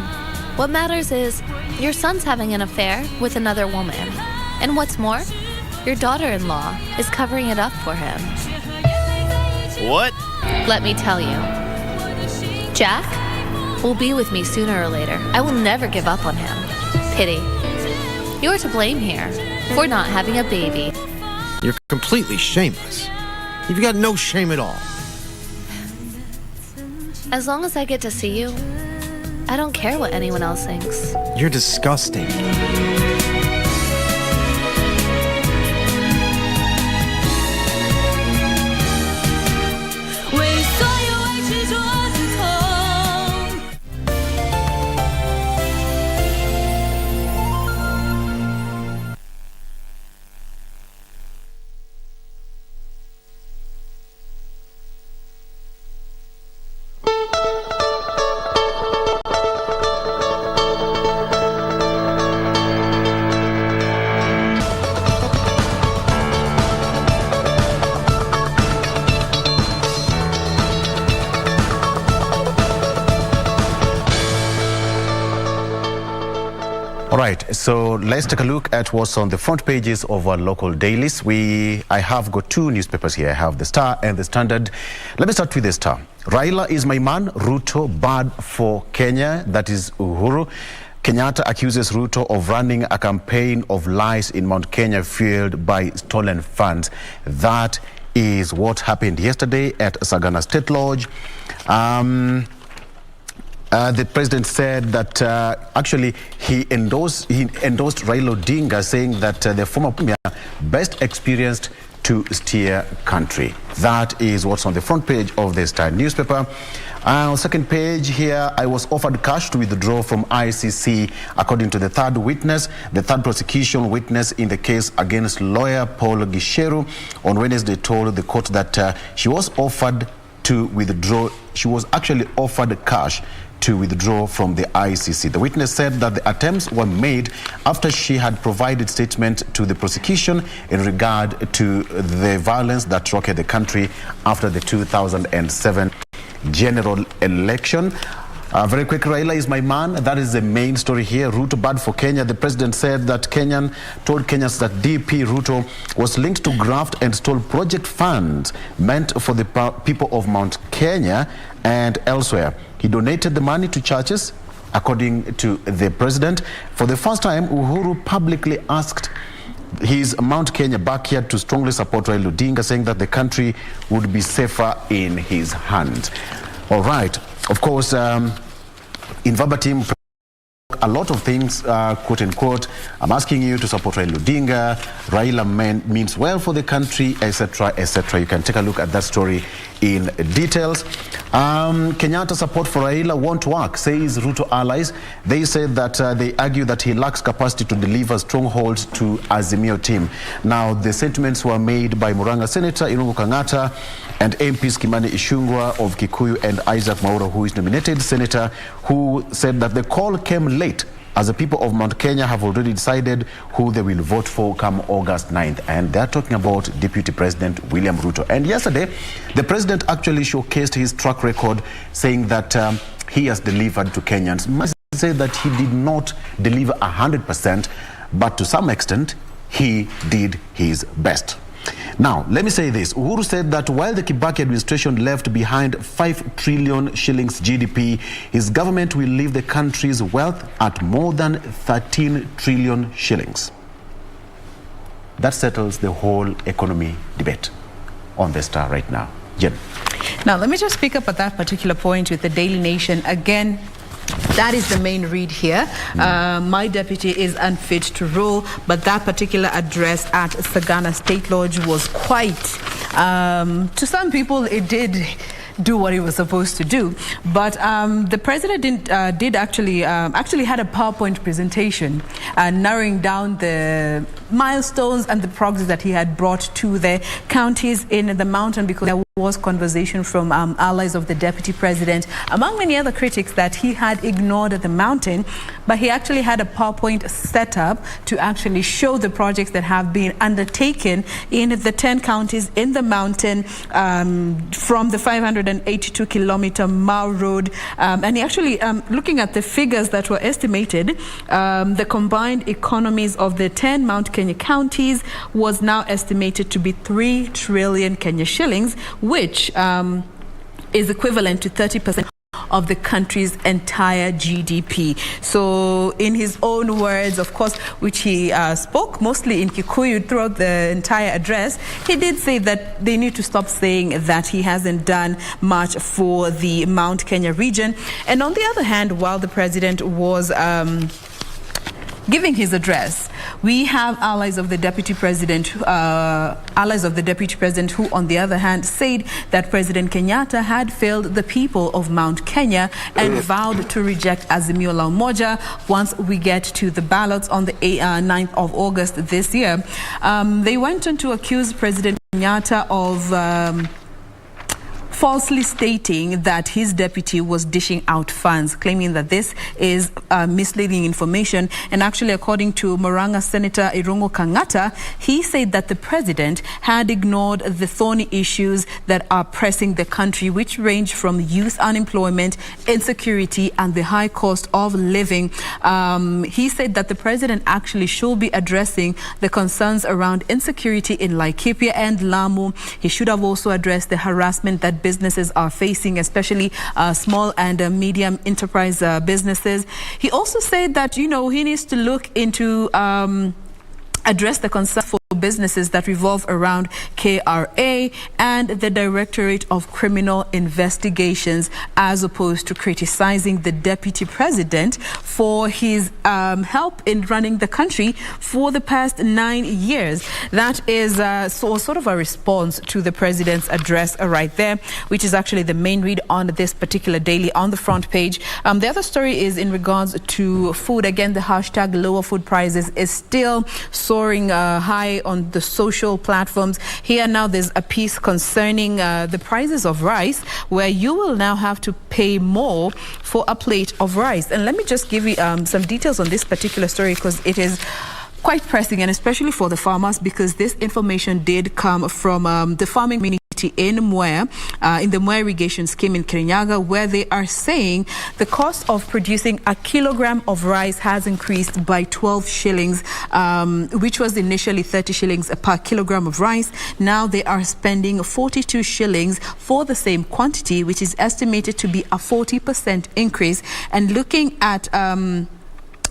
What matters is your son's having an affair with another woman. And what's more, your daughter-in-law is covering it up for him. What? Let me tell you. Jack will be with me sooner or later. I will never give up on him. Pity. You're to blame here for not having a baby. You're completely shameless. You've got no shame at all. As long as I get to see you, I don't care what anyone else thinks. You're disgusting. All right, so let's take a look at what's on the front pages of our local dailies. I have got two newspapers here. I have the Star and the Standard. Let me start with the Star. Raila is my man, Ruto bad for Kenya. That is Uhuru. Kenyatta accuses Ruto of running a campaign of lies in Mount Kenya fueled by stolen funds. That is what happened yesterday at Sagana State Lodge. The president said that actually he endorsed Raila Odinga, saying that the former premier best experienced to steer country. That is what's on the front page of the Star newspaper. On second page here, I was offered cash to withdraw from ICC, according to the third witness, the third prosecution witness in the case against lawyer Paul Gisheru. On Wednesday, told the court that she was offered to withdraw. She was actually offered cash to withdraw from the ICC. The witness said that the attempts were made after she had provided statement to the prosecution in regard to the violence that rocked the country after the 2007 general election. Very quick, Raila is my man. That is the main story here. Ruto bad for Kenya. The president said that told Kenyans that DP Ruto was linked to graft and stole project funds meant for the people of Mount Kenya and elsewhere. He donated the money to churches, according to the president. For the first time, Uhuru publicly asked his Mount Kenya backyard to strongly support Raila Odinga, saying that the country would be safer in his hands. All right. Of course, in verbatim, a lot of things, quote unquote, I'm asking you to support Raila Odinga, Raila means well for the country, etc., etc. You can take a look at that story in details. Kenyatta support for Raila won't work, says Ruto allies. They said that they argue that he lacks capacity to deliver strongholds to Azimio team. Now, the sentiments were made by Murang'a Senator Irungu Kang'ata and MPs Kimani Ichung'wah of Kikuyu and Isaac Mwaura, who is nominated senator, who said that the call came late as the people of Mount Kenya have already decided who they will vote for come August 9th. And they're talking about Deputy President William Ruto. And yesterday, the president actually showcased his track record, saying that he has delivered to Kenyans. Must say that he did not deliver 100%, but to some extent, he did his best. Now, let me say this. Uhuru said that while the Kibaki administration left behind 5 trillion shillings GDP, his government will leave the country's wealth at more than 13 trillion shillings. That settles the whole economy debate on the Star right now. Jen. Now, let me just pick up at that particular point with the Daily Nation. Again, that is the main read here. My deputy is unfit to rule, but that particular address at Sagana State Lodge was quite, to some people, it did do what he was supposed to do. But the president did actually had a PowerPoint presentation narrowing down the milestones and the progress that he had brought to the counties in the mountain, because there was conversation from allies of the deputy president, among many other critics, that he had ignored the mountain. But he actually had a PowerPoint set up to actually show the projects that have been undertaken in the 10 counties in the mountain, from the 582-kilometer Mao Road. And he actually, looking at the figures that were estimated, the combined economies of the 10 Mount Kenya counties was now estimated to be 3 trillion Kenya shillings, which is equivalent to 30% of the country's entire GDP. So in his own words, of course, which he spoke mostly in Kikuyu throughout the entire address, he did say that they need to stop saying that he hasn't done much for the Mount Kenya region. And on the other hand, while the president was giving his address, we have allies of the deputy president who, on the other hand, said that President Kenyatta had failed the people of Mount Kenya and vowed to reject Azimio la Umoja once we get to the ballots on the 9th of August this year. They went on to accuse President Kenyatta of falsely stating that his deputy was dishing out funds, claiming that this is misleading information. And actually, according to Murang'a Senator Irungu Kang'ata, he said that the president had ignored the thorny issues that are pressing the country, which range from youth unemployment, insecurity, and the high cost of living. He said that the president actually should be addressing the concerns around insecurity in Laikipia and Lamu. He should have also addressed the harassment that businesses are facing, especially small and medium enterprise businesses. He also said that, he needs to look into address the concern for businesses that revolve around KRA and the Directorate of Criminal Investigations, as opposed to criticizing the deputy president for his help in running the country for the past 9 years. That is sort of a response to the president's address right there, which is actually the main read on this particular daily on the front page. The other story is in regards to food. Again, the hashtag lower food prices is still soaring high on the social platforms. Here now there's a piece concerning the prices of rice, where you will now have to pay more for a plate of rice. And let me just give you some details on this particular story, because it is quite pressing, and especially for the farmers, because this information did come from the farming community in Mwea, in the Mwea irrigation scheme in Kirinyaga, where they are saying the cost of producing a kilogram of rice has increased by 12 shillings, which was initially 30 shillings per kilogram of rice. Now they are spending 42 shillings for the same quantity, which is estimated to be a 40% increase. And looking at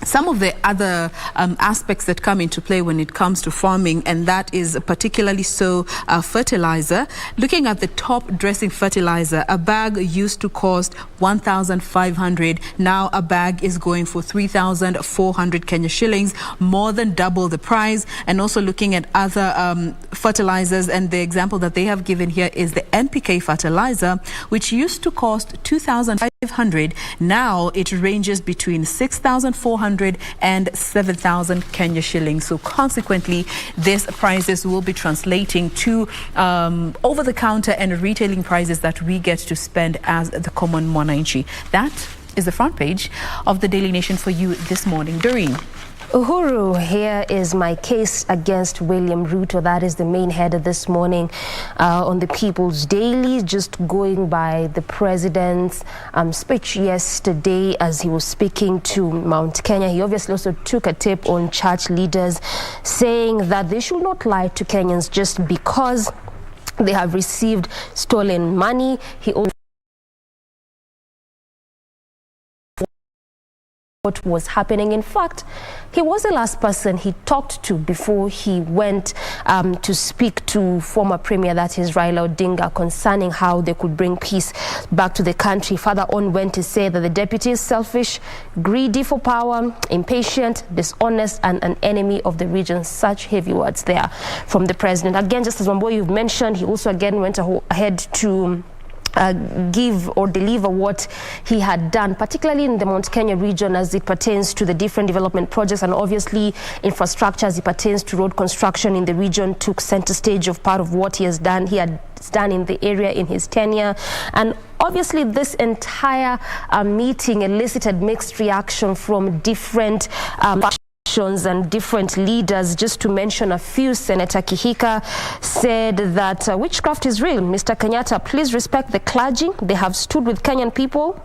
some of the other aspects that come into play when it comes to farming, and that is particularly so fertilizer. Looking at the top dressing fertilizer, a bag used to cost 1,500. Now a bag is going for 3,400 Kenya shillings, more than double the price. And also looking at other fertilizers, and the example that they have given here is the NPK fertilizer, which used to cost 2,500. Now it ranges between 6,400 and 7,000 Kenya shillings. So consequently, these prices will be translating to over-the-counter and retailing prices that we get to spend as the common mwananchi. That is the front page of the Daily Nation for you this morning. Doreen. Uhuru, here is my case against William Ruto. That is the main header this morning on the People's Daily, just going by the president's speech yesterday as he was speaking to Mount Kenya. He obviously also took a tip on church leaders, saying that they should not lie to Kenyans just because they have received stolen money. He also what was happening. In fact, he was the last person he talked to before he went to speak to former Premier, that is Raila Odinga, concerning how they could bring peace back to the country. Further on went to say that the deputy is selfish, greedy for power, impatient, dishonest, and an enemy of the region. Such heavy words there from the president. Again, just as Wambo, you've mentioned, he also again went ahead to give or deliver what he had done, particularly in the Mount Kenya region as it pertains to the different development projects, and obviously infrastructure as it pertains to road construction in the region took center stage of part of what he has done. He had done in the area in his tenure, and obviously this entire meeting elicited mixed reaction from different and different leaders. Just to mention a few, Senator Kihika said that witchcraft is real. Mr. Kenyatta, please respect the clergy. They have stood with Kenyan people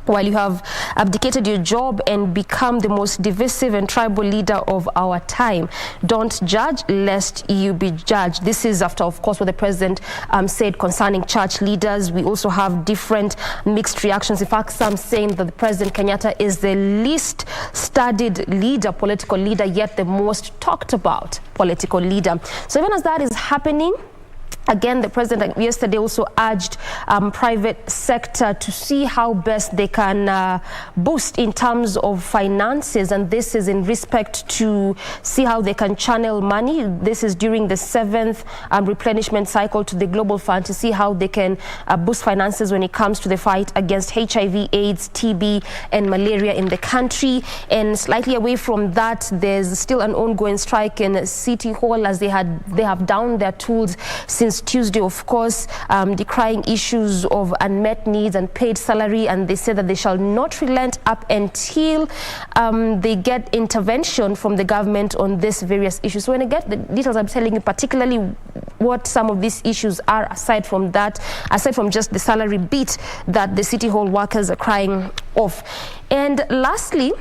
while you have abdicated your job and become the most divisive and tribal leader of our time. Don't judge lest you be judged. This is after, of course, what the president said concerning church leaders. We also have different mixed reactions. In fact, some saying that the President Kenyatta is the least studied leader, political leader, yet the most talked about political leader. So even as that is happening, again, the president yesterday also urged private sector to see how best they can boost in terms of finances, and this is in respect to see how they can channel money. This is during the 7th replenishment cycle to the Global Fund, to see how they can boost finances when it comes to the fight against HIV, AIDS, TB, and malaria in the country. And slightly away from that, there's still an ongoing strike in City Hall as they have downed their tools since Tuesday, of course, decrying issues of unmet needs and paid salary, and they say that they shall not relent up until they get intervention from the government on these various issues. So when I get the details, I'm telling you particularly what some of these issues are, aside from just the salary beat that the City Hall workers are crying off. And lastly,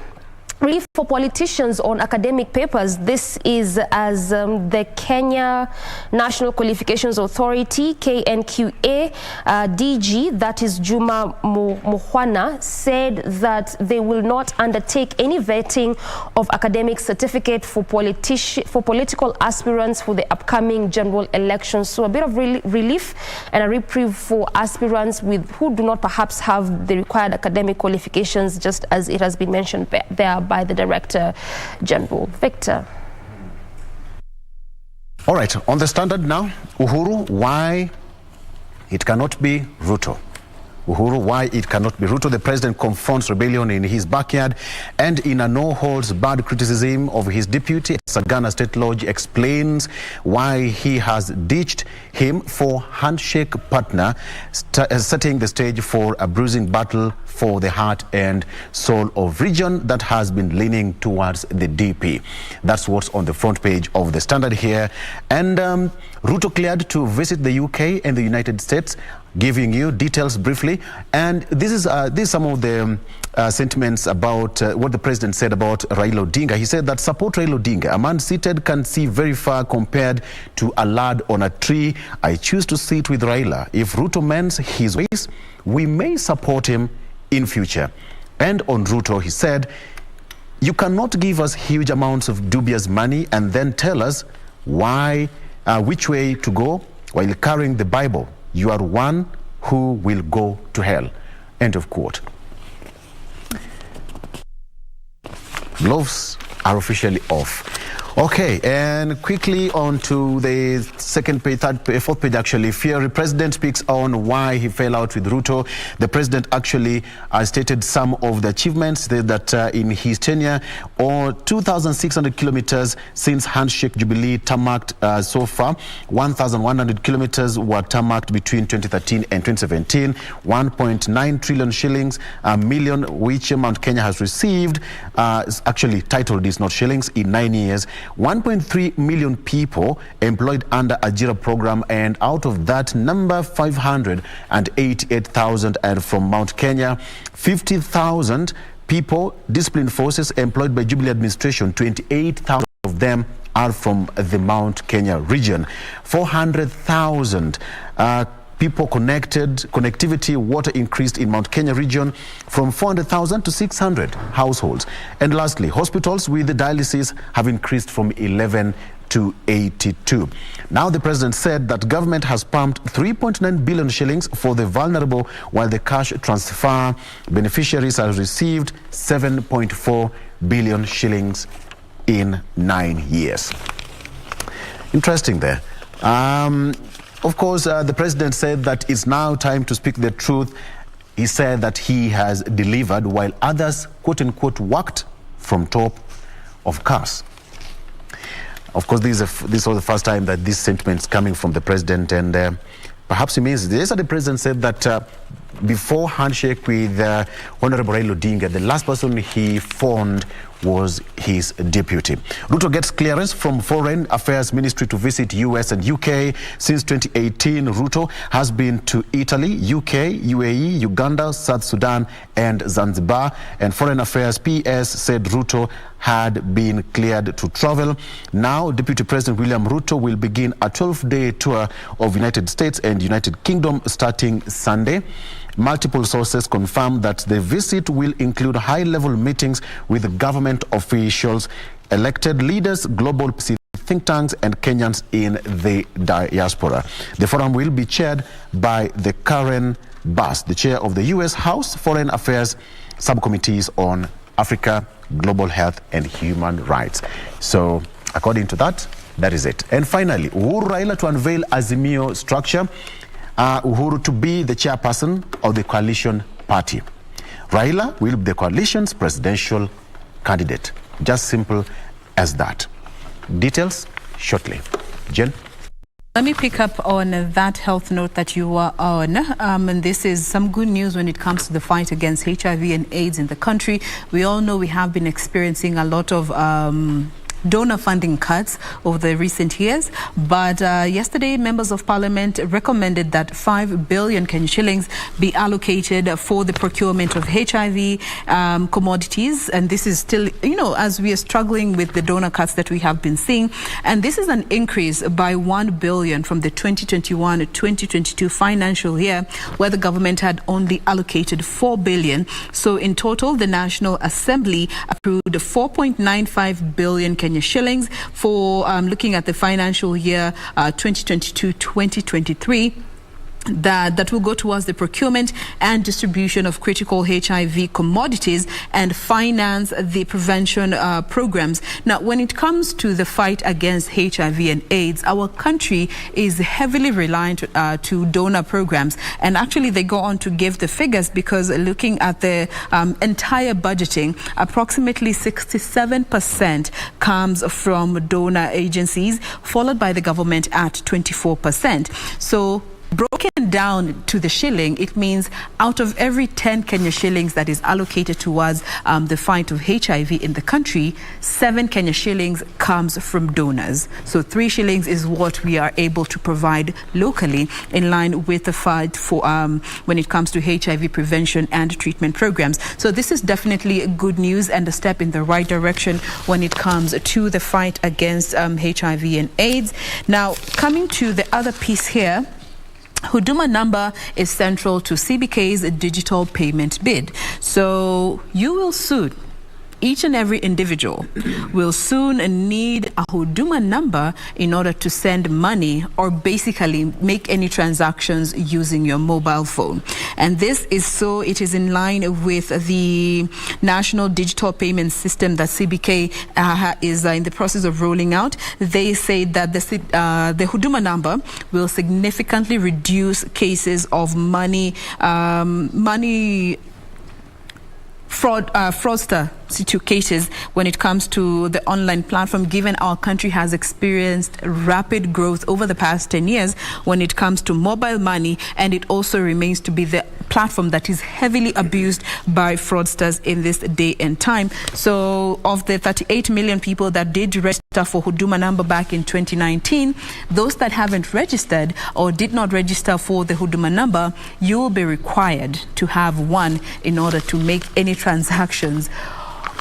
relief for politicians on academic papers. This is as the Kenya National Qualifications Authority, KNQA, DG, that is Juma Muhwana, said that they will not undertake any vetting of academic certificate for political aspirants for the upcoming general elections. So a bit of relief and a reprieve for aspirants who do not perhaps have the required academic qualifications, just as it has been mentioned there by the Director General. Victor. All right, on the Standard now, Uhuru, why it cannot be Ruto. Uhuru, why it cannot be Ruto. The president confronts rebellion in his backyard, and in a no-holds-barred criticism of his deputy, Sagana State Lodge explains why he has ditched him for handshake partner, setting the stage for a bruising battle for the heart and soul of region that has been leaning towards the DP. That's what's on the front page of the Standard here. And Ruto cleared to visit the UK and the United States, giving you details briefly. And this is some of the sentiments about what the president said about Raila Odinga. He said that support Raila Odinga. A man seated can see very far compared to a lad on a tree. I choose to sit with Raila. If Ruto mends his ways, we may support him in future. And on Ruto, he said, You cannot give us huge amounts of dubious money and then tell us which way to go while carrying the Bible. You are one who will go to hell. End of quote. Gloves are officially off. Okay, and quickly on to the second page, fourth page actually. Fiery president speaks on why he fell out with Ruto. The president actually stated some of the achievements that in his tenure, or 2,600 kilometers since handshake Jubilee tarmacked so far. 1,100 kilometers were tarmacked between 2013 and 2017. 1.9 trillion shillings, a million, which Mount Kenya has received, actually title is not shillings, in 9 years. 1.3 million people employed under Ajira program, and out of that number, 588,000 and from Mount Kenya. 50,000 people, disciplined forces employed by Jubilee administration. 28,000 of them are from the Mount Kenya region. 400,000 people connectivity, water increased in Mount Kenya region from 400,000 to 600 households. And lastly, hospitals with dialysis have increased from 11 to 82. Now the president said that government has pumped 3.9 billion shillings for the vulnerable, while the cash transfer beneficiaries have received 7.4 billion shillings in 9 years. Interesting there. Of course, the president said that it's now time to speak the truth. He said that he has delivered, while others, quote unquote, worked from top of cars. Of course, this was the first time that this sentiment is coming from the president, and perhaps it means this. The president said that before handshake with Honorable Raila Odinga, the last person he phoned was his deputy. Ruto gets clearance from Foreign Affairs Ministry to visit US and UK. Since 2018, Ruto has been to Italy, UK, UAE, Uganda, South Sudan, and Zanzibar. And Foreign Affairs PS said Ruto had been cleared to travel. Now, Deputy President William Ruto will begin a 12-day tour of United States and United Kingdom starting Sunday. Multiple sources confirm that the visit will include high-level meetings with government officials, elected leaders, global think tanks, and Kenyans in the diaspora. The forum will be chaired by the Karen Bass, the chair of the U.S. House Foreign Affairs Subcommittees on Africa, Global Health, and Human Rights. So, according to that, that is it. And finally, Uhuru Raila to unveil Azimio structure. Uhuru to be the chairperson of the coalition party. Raila will be the coalition's presidential candidate. Just simple as that. Details shortly. Jen? Let me pick up on that health note that you were on. And this is some good news when it comes to the fight against HIV and AIDS in the country. We all know we have been experiencing a lot of donor funding cuts over the recent years, but yesterday members of parliament recommended that 5 billion Kenya shillings be allocated for the procurement of HIV commodities, and this is still, as we are struggling with the donor cuts that we have been seeing, and this is an increase by 1 billion from the 2021-2022 financial year, where the government had only allocated 4 billion. So in total, the National Assembly approved 4.95 billion Kenya shillings for looking at the financial year 2022-2023. That will go towards the procurement and distribution of critical HIV commodities and finance the prevention programs. Now, when it comes to the fight against HIV and AIDS, our country is heavily reliant to donor programs. And actually, they go on to give the figures, because looking at the entire budgeting, approximately 67% comes from donor agencies, followed by the government at 24%. So, broken down to the shilling, it means out of every 10 Kenya shillings that is allocated towards the fight of HIV in the country, 7 Kenya shillings comes from donors. So 3 shillings is what we are able to provide locally, in line with the fight for when it comes to HIV prevention and treatment programs. So this is definitely good news and a step in the right direction when it comes to the fight against HIV and AIDS. Now, coming to the other piece here, Huduma number is central to CBK's digital payment bid. So you will soon each and every individual will soon need a Huduma number in order to send money or basically make any transactions using your mobile phone. And this is so it is in line with the National Digital Payment System that CBK is in the process of rolling out. They say that the Huduma number will significantly reduce cases of money fraudster cases when it comes to the online platform, given our country has experienced rapid growth over the past 10 years when it comes to mobile money, and it also remains to be the platform that is heavily abused by fraudsters in this day and time. So of the 38 million people that did register for Huduma number back in 2019, those that haven't registered or did not register for the Huduma number, you will be required to have one in order to make any transactions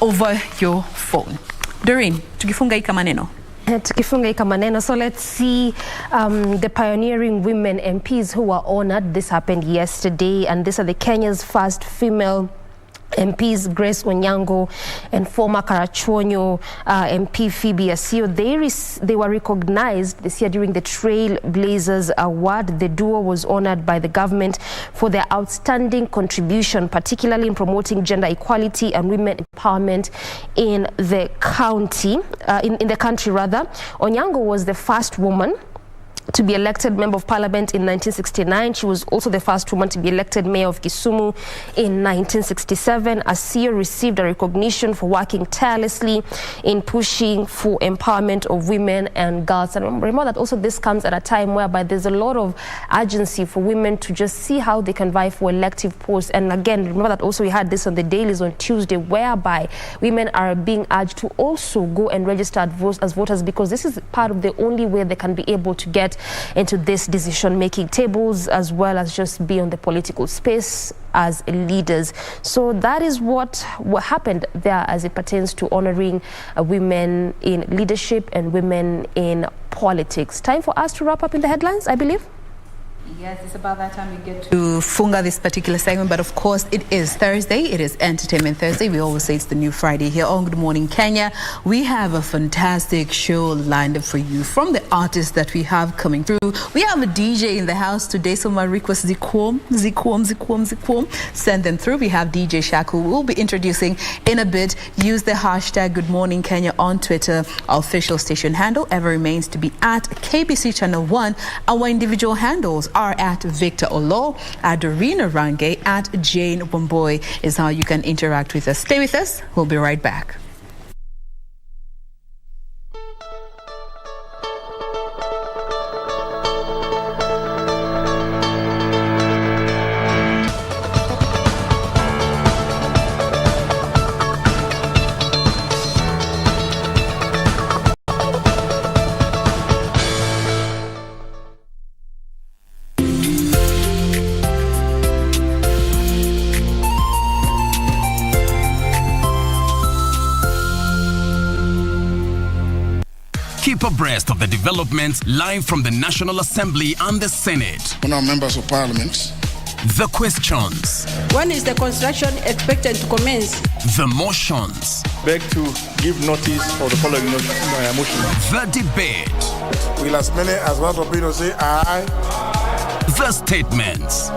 over your phone. Doreen, tukifunga hii maneno. Tukifunga hii maneno, so let's see the pioneering women MPs who were honored. This happened yesterday, and these are the Kenya's first female MPs, Grace Onyango and former Karachuonyo MP Phoebe Asio. They were recognized this year during the Trailblazers Award. The duo was honored by the government for their outstanding contribution, particularly in promoting gender equality and women empowerment in the county, in the country rather. Onyango was the first woman to be elected Member of Parliament in 1969. She was also the first woman to be elected Mayor of Kisumu in 1967. Asio received a recognition for working tirelessly in pushing for empowerment of women and girls. And remember that also this comes at a time whereby there's a lot of urgency for women to just see how they can vie for elective posts. And again, remember that also we had this on the dailies on Tuesday, whereby women are being urged to also go and register as voters, because this is part of the only way they can be able to get into this decision-making tables, as well as just be on the political space as leaders. So that is what happened there as it pertains to honoring women in leadership and women in politics. Time for us to wrap up in the headlines, I believe. Yes, it's about that time we get to funga this particular segment, but of course it is Thursday. It is Entertainment Thursday. We always say it's the new Friday here on Good Morning Kenya. We have a fantastic show lined up for you from the artists that we have coming through. We have a DJ in the house today, so my request Zikwom. Send them through. We have DJ Shaku. We'll be introducing in a bit. Use the hashtag Good Morning Kenya on Twitter. Our official station handle ever remains to be at KBC Channel 1. Our individual handles are at Victor Olo, at Dorina Range, at Jane Womboy is how you can interact with us. Stay with us. We'll be right back. Keep abreast of the developments live from the National Assembly and the Senate. On our members of parliament. The questions. When is the construction expected to commence? The motions. Beg to give notice of the following motion. The debate. Will as many as want to say aye. The statements.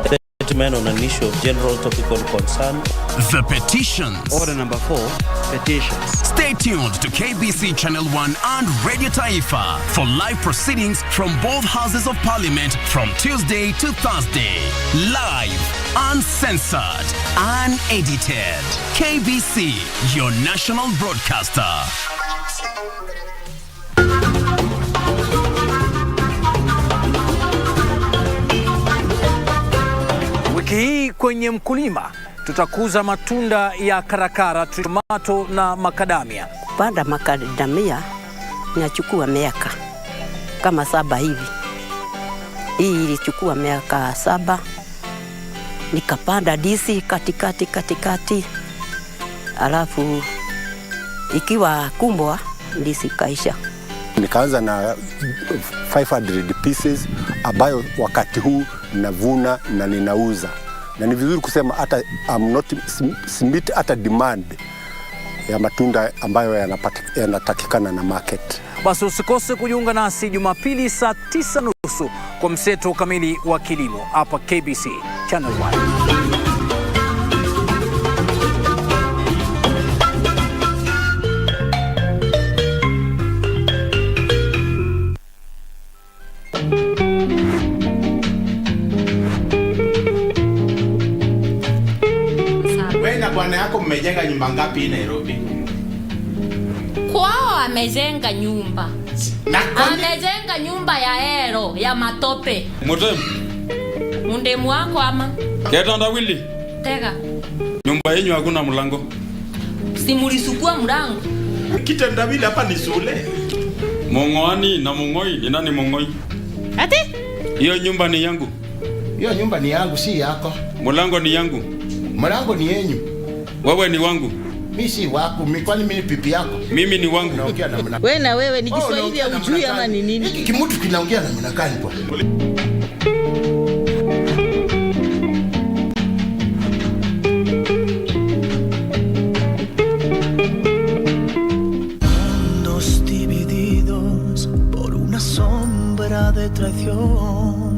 On an issue of general topical concern. The petitions. Order number 4, petitions. Stay tuned to KBC Channel 1 and Radio Taifa for live proceedings from both houses of parliament from Tuesday to Thursday. Live, uncensored, unedited. KBC, your national broadcaster. Wiki hii kwenye mkulima tutakuza matunda ya karakara, tomato na makadamia. Kupanda makadamia inachukua miaka kama 7 hivi. Hii ilichukua miaka 7. Nikapanda disi katikati. Alafu ikiwa kumbwa disi kaisha. Nikaanza na 500 pieces ambayo wakati huu navuna na ninauza. Na ni vizuri kusema hata I'm not meet hata demand ya matunda ambayo yanatakikana na market. Basi usikose kujiunga nasi Jumapili saa 9:30 kwa mseto kamili wa kilimo hapa KBC Channel 1. Bwana yako mmejenga nyumba ngapi Nairobi? Kwao amejenga nyumba. Amejenga nyumba ya ero, ya matope. Mundemu wako ama? Keta ndawili. Tega. Nyumba yenyu hakuna mlango. Simulisukua mlango. Kita ndawili hapa ni shule. Mongoani na Mongoi, ni nani Mongoi? Ati? Hiyo nyumba ni yangu. Hiyo nyumba ni yangu, si yako. Mlango ni yangu. Mlango ni yenyu. Wewe ni wangu. Mimi si wako, kwani mimi ni pipi yako? Mimi ni wangu. Wewe na wewe ni Kiswahili ya ujui ama ni nini? Hiki kimutu kinaongea na mnakani kwa. Mundos divididos por una sombra de traición.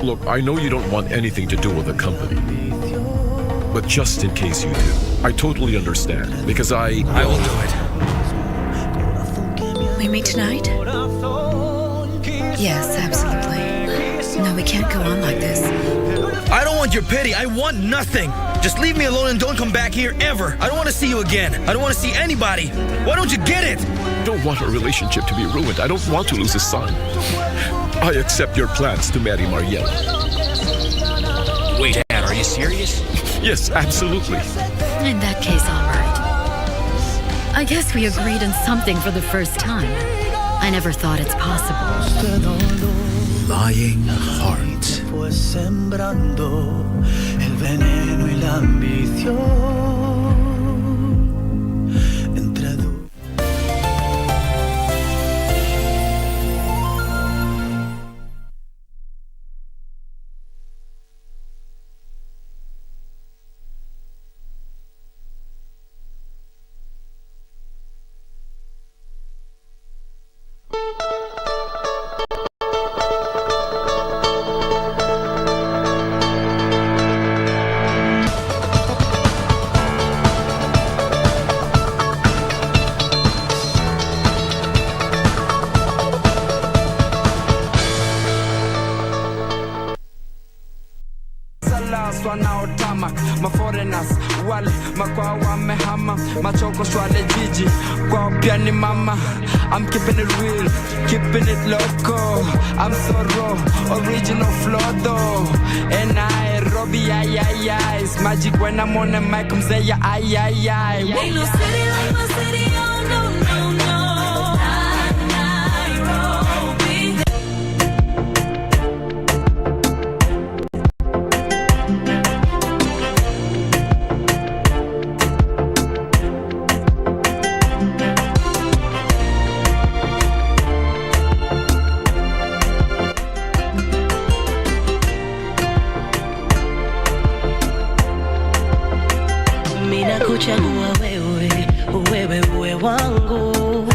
Look, I know you don't want anything to do with the company. But just in case you do, I totally understand, because I will do it. We meet tonight? Yes, absolutely. No, we can't go on like this. I don't want your pity. I want nothing. Just leave me alone and don't come back here ever. I don't want to see you again. I don't want to see anybody. Why don't you get it? I don't want our relationship to be ruined. I don't want to lose a son. I accept your plans to marry Mariella. Wait, Dad, are you serious? Yes, absolutely. In that case, all right. I guess we agreed on something for the first time. I never thought it's possible. Lying heart. Pues sembrando el veneno y la ambición. Wanaotamak, maforeigners, wale makwa wamehama, machoko swale jiji, kwa pia ni mama. I'm keeping it real, keeping it loco. I'm so raw, original flow though. And Nairobi, ay. It's magic when I'm on the mic, I'm saying ay. Ain't no city like my city, oh no. Mina kuchagua wewe, wewe wangu.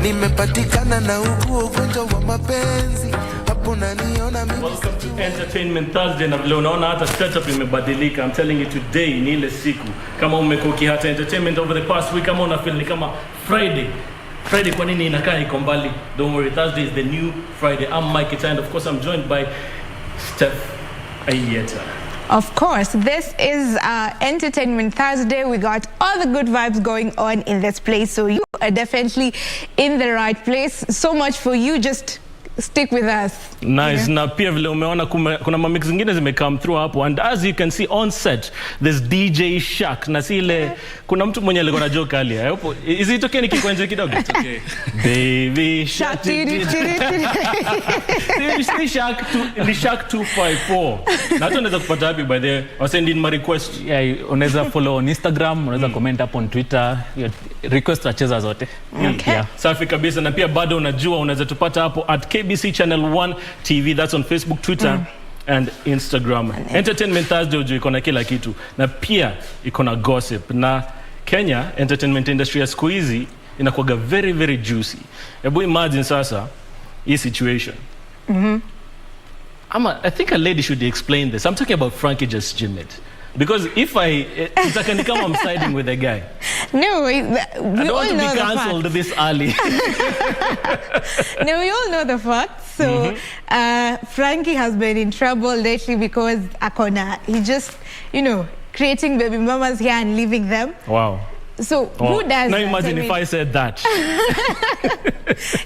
nimepatikana na ugonjwa wa mapenzi. Hapo naniona mimi. Welcome to Entertainment Thursday, na vile unaona hata setup imebadilika. I'm telling you today ni ile siku. Kama umekuwa hata entertainment over the past week, kama una feel ni kama Friday kwa nini inakaa iko mbali? Don't worry, Thursday is the new Friday. I'm Mike Ita, and of course I'm joined by Steph Ayeta. Of course, this is Entertainment Thursday. We got all the good vibes going on in this place, so you are definitely in the right place. So much for you, just stick with us. Nice. Na pia vile umeona kuna mamix zingine zime come through hapo, and as you can see on set there's DJ Shak na sile kuna mtu mwenye alikuwa na joke earlier. I hope is it okay nikikwenje kidogo? It's okay. Baby Shak. Ni Shak 254. Na hata unaweza kupata happy by the way. Send in my request. Yeah, unaweza follow on Instagram, unaweza comment hapo on Twitter. Request acheza zote. Okay. Yeah. Safi kabisa, na pia bado unajua unaweza tupata hapo at KBC Channel 1 TV. That's on Facebook, Twitter and Instagram. Entertainment Thursday ujue iko na kila kitu, na pia iko na gossip. Na Kenya entertainment industry ya siku hizi inakuwa very very juicy. Hebu imagine sasa hii situation. I think a lady should explain this. I'm talking about Frankie just Jimmet. Because if it's like I'm siding with a guy. No, we I don't want to be cancelled this early. No, we all know the facts. So Frankie has been in trouble lately because he just, creating baby mamas here and leaving them. Wow. So who does now that? Imagine if I said that.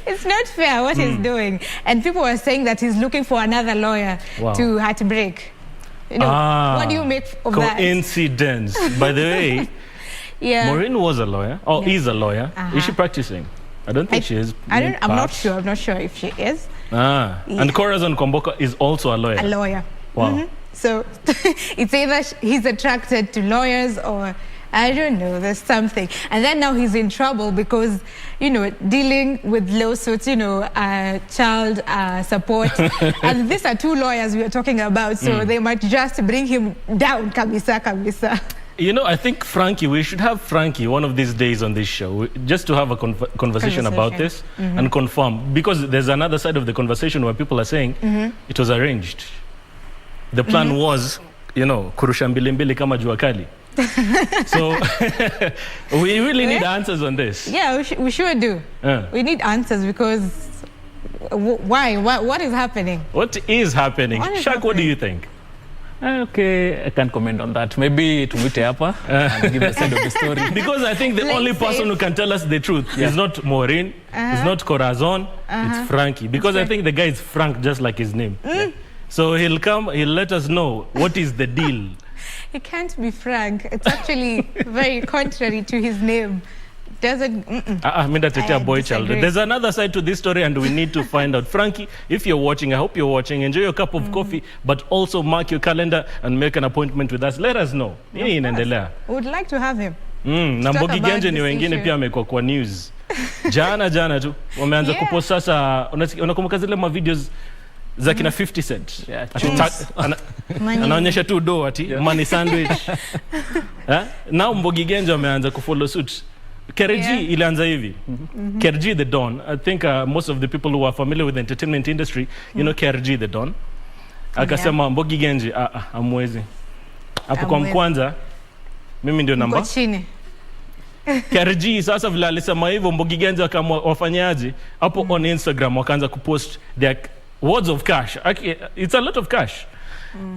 It's not fair what he's doing. And people were saying that he's looking for another lawyer to heartbreak. What do you make of that? Coincidence. By the way, Maureen was a lawyer, or is a lawyer. Is she practicing? I don't think she is. I'm not sure. I'm not sure if she is. And Corazon Komboka is also a lawyer. A lawyer. Wow. So it's either he's attracted to lawyers or I don't know, there's something. And then now he's in trouble because, dealing with lawsuits, child support. And these are two lawyers we are talking about, so they might just bring him down, kabisa. I think Frankie, we should have Frankie one of these days on this show, just to have a conversation about this and confirm. Because there's another side of the conversation where people are saying it was arranged. The plan was, kurusha mbili kama jua kali. So we really need answers on this. Yeah, we sure do. We need answers because why? What is happening? What is happening? Shak, what do you think? Okay, I can't comment on that. Maybe tumwite hapa and give the side of the story. Because I think the only person who can tell us the truth is not Maureen, it's not Corazon, it's Frankie. Because I think the guy is Frank just like his name. So he'll let us know what is the deal. He can't be Frank. It's actually very contrary to his name. Doesn't. That's a boy child. There's another side to this story, and we need to find out. Frankie, if you're watching, I hope you're watching. Enjoy your cup of coffee, but also mark your calendar and make an appointment with us. Let us know. We would like to have him. Na Mbogi Genje ni wengine pia amekuwa kwa news. Jana tu wameanza kupost sasa. Unakumbuka zile ma videos za kina 50 Cent. Anaonyesha tu do ati money sandwich. Now Mbogi Genje wameanza kufollow suit. KRG ilianza hivi. KRG the Don. I think most of the people who are familiar with the entertainment industry, KRG the Don. Akasema Mbogi Genje amwezi. Hapo kwa mkwanza mimi ndio namba. KRG sasa vile alisema hivyo Mbogi Genje wafanyaje? Hapo on Instagram wakaanza kupost their words of cash. It's a lot of cash.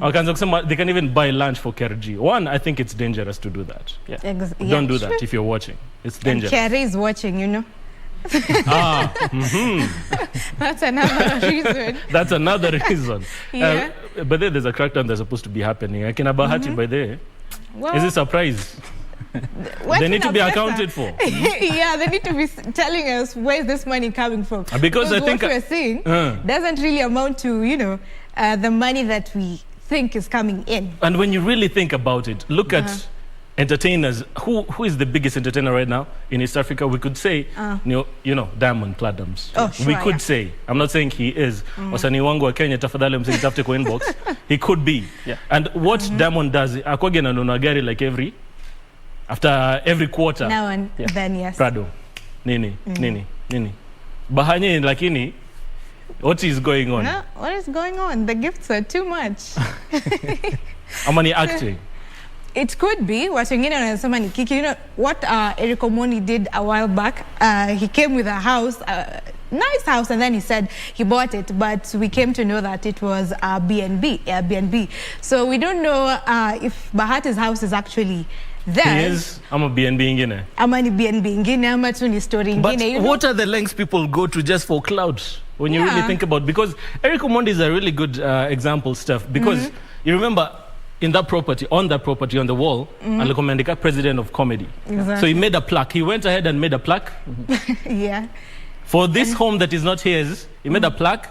Wakaanza kusema they can even buy lunch for KRG. One, I think it's dangerous to do that. Don't do that if you're watching. It's dangerous. And KRG is watching, That's another reason. That's another reason. But then there's a crackdown that's supposed to be happening. I can Bahati by there. Is it a surprise? They need to be accounted for. Yeah, they need to be telling us where's this money coming from. Because I think what we're seeing doesn't really amount to, the money that we think is coming in. And when you really think about it, look at entertainers. Who is the biggest entertainer right now in East Africa? We could say, Diamond Platnumz. Oh, sure, we could say. I'm not saying he is. Wasanii wangu wa Kenya tafadhali msitafute kwa inbox. He could be. And what Diamond does, akwage ananunua gari like after every quarter. Now and then, yes. Prado. Nini. Bahanye lakini, what is going on? No, what is going on? The gifts are too much. Amani acting. It could be. Watu wengine wanasema ni kiki. You know what Eric Omoni did a while back? He came with a house, nice house, and then he said he bought it, but we came to know that it was a Airbnb. So we don't know if Bahati's house is actually there. Yes, I'm a BNB ingine. Ama ni BNB ingine, ama tu ni story ingine. But You know? what are the lengths people go to just for clouds? When you really think about, because Eric Omondi is a really good example stuff, because you remember on that property on the wall, alikomendika president of comedy. Exactly. So he made a plaque. He went ahead and made a plaque. Yeah. For this home that is not his, he made a plaque.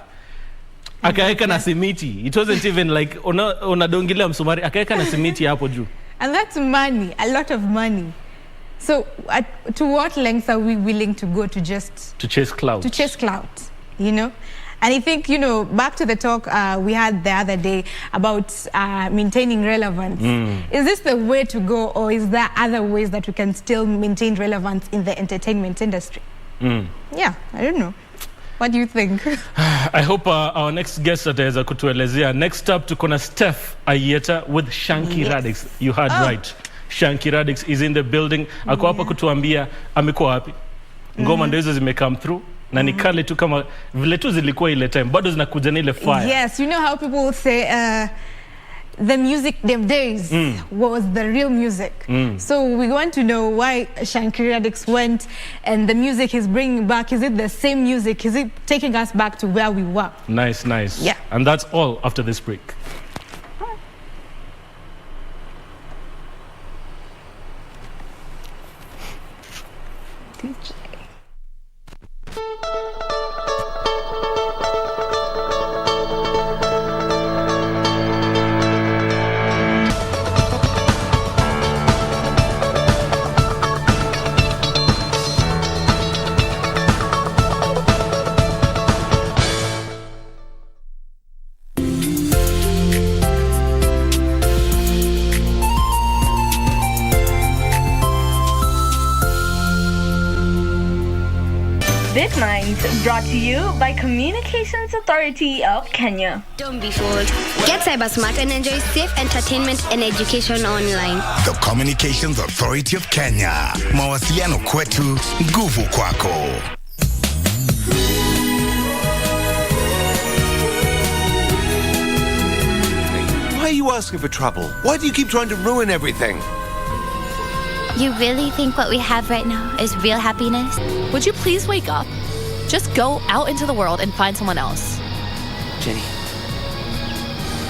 Akaeka na simiti. It wasn't even like unadongile msumari. Akaeka na simiti hapo juu. And that's money, a lot of money. So to what lengths are we willing to go to just... To chase clout. To chase clout, you know? And I think, you know, back to the talk we had the other day about maintaining relevance. Is this the way to go, or is there other ways that we can still maintain relevance in the entertainment industry? Yeah, I don't know. What do you think? I hope our next guest ataweza kutuelezea. Next up, tukona Steph Ayeta with Shanky Radix. You heard right. Shanky Radix is in the building. Ako hapa kutuambia amekuwa wapi. Ngoma ndo hizo zimecome through. Na ni kale tu kama vile tu zilikuwa ile time. Bado zinakuja na ile fire. Yes, you know how people say the music them days was the real music. So we want to know why Shanky Radix went, and the music he's bringing back. Is it the same music? Is it taking us back to where we were? Nice, nice. Yeah. And that's all after this break. DJ. This Minds brought to you by Communications Authority of Kenya. Don't be fooled. Get cyber smart and enjoy safe entertainment and education online. The Communications Authority of Kenya. Mawasiliano kwetu, nguvu kwako. Why are you asking for trouble? Why do you keep trying to ruin everything? You really think what we have right now is real happiness? Would you please wake up? Just go out into the world and find someone else. Jenny,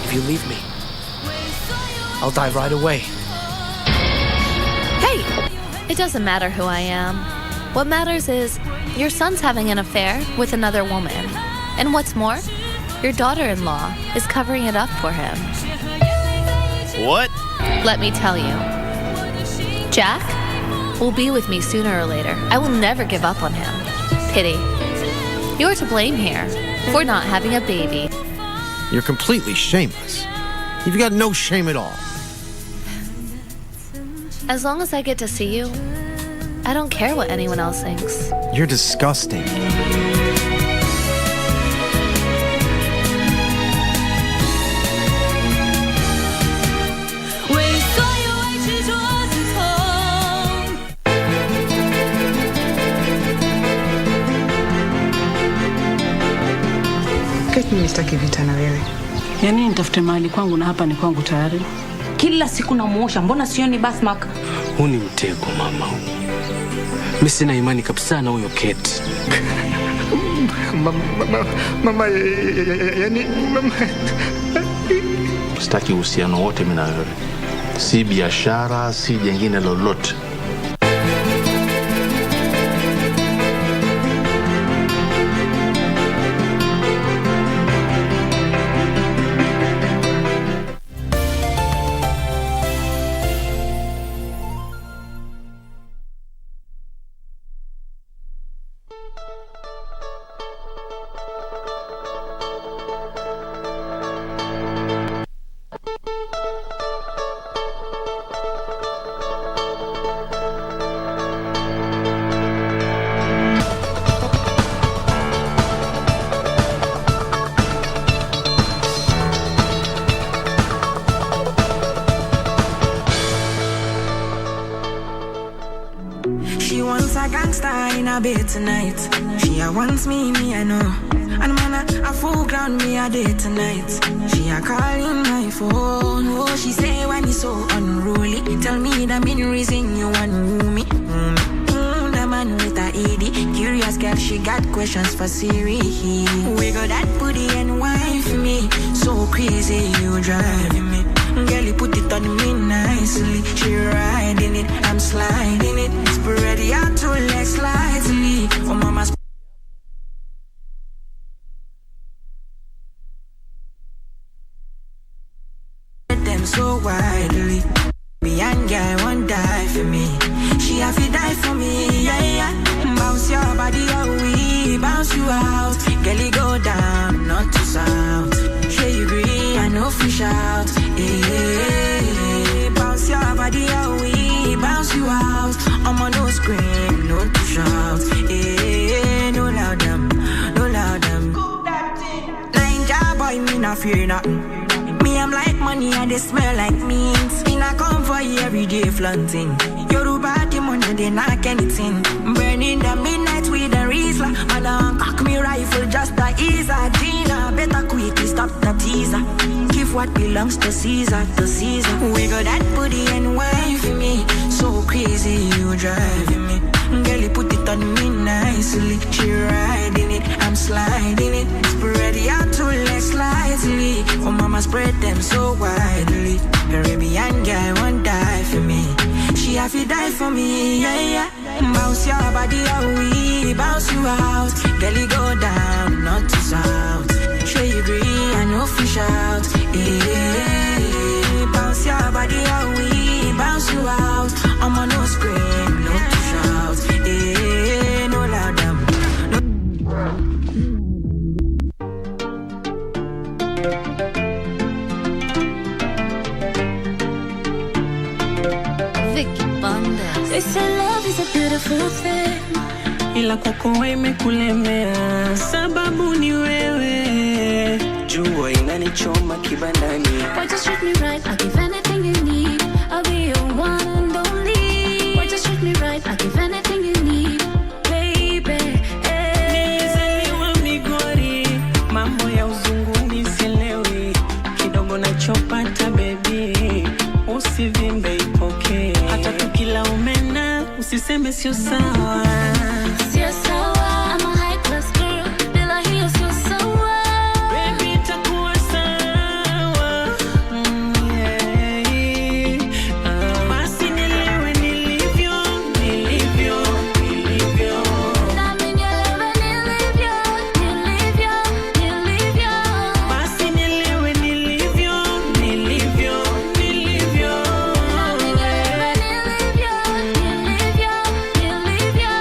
if you leave me, I'll die right away. Hey! It doesn't matter who I am. What matters is your son's having an affair with another woman. And what's more, your daughter-in-law is covering it up for him. What? Let me tell you. Jack will be with me sooner or later. I will never give up on him. Pity. You're to blame here for not having a baby. You're completely shameless. You've got no shame at all. As long as I get to see you, I don't care what anyone else thinks. You're disgusting. Mimi sitaki vita na wewe. Yaani nitafute mahali kwangu na hapa ni kwangu tayari. Kila siku namuosha, mbona sioni basmak? Huu ni mtego mama. Mimi sina imani kabisa na huyo Kate. Mama, yani mama. Sitaki uhusiano wote mimi na wewe. Si biashara, si jingine lolote. a bed tonight. She a wants me, I know. And man, a full ground me a day tonight. She a calling my phone. Oh, she say why me so unruly. Tell me the main reason you want me. The man with a ED. Curious girl, she got questions for Siri. We got that booty and wine for me. So crazy, you driving me. Girl, you put it on me nicely. She riding it, I'm sliding it. Spread out two legs slightly. Oh, mama's them so widely. Beyond guy won't die for me. She have to die for me, yeah, yeah. Bounce your body away, bounce you out. Girl, you go down, not to south. Sure you agree, I know fish out. Yeah. Bounce your body away, bounce you out. I'm on no scream, no to shout. Yeah. No loud them, no loud them. Ninja boy, me not fear nothing. Me, I'm like money and they smell like meat. Me not come for you every day flaunting. Yoruba, the money, they knock anything. Burning the midnight with a Riesler. Man, cock me rifle just to ease a Gina. Better quickly stop the teaser. Give what belongs to Caesar, to Caesar. We got that booty and wine for me. So crazy, you driving me. Girl, you put it on me nicely. She riding it, I'm sliding it. Spread out two legs slightly. Oh, mama, spread them so widely. Caribbean guy won't die for me. She have to die for me, yeah, yeah. Bounce your body away, bounce you out. Girl, you go down, not to south. Sure you agree, I know fish out. Yeah. Bounce your body away, bounce you out. I'm on no scream, no to shout. Yeah, no loud them. They say love is a beautiful thing, ila kwako imekulemea, sababu ni wewe. Jua inanichoma kibandani. Why just treat me right, I'll give anything you need. I'll be your one and only. Why just treat me right, I'll give anything you need, baby. Nilizaliwa Migori, mambo ya uzunguni sielewi. Kidogo nachopata baby, usivimbe ipokee. Hata tukila umena, usiseme sio sawa. Sio sawa, I'm a high class girl. Bila hiyo sio sawa. Baby, itakuwa sawa. Yeah. Basi nielewe nilivyo, nilivyo, nilivyo. Nami nielewe nilivyo, nilivyo, nilivyo. Basi nielewe nilivyo, nilivyo, nilivyo. Nami nielewe nilivyo, nilivyo, nilivyo.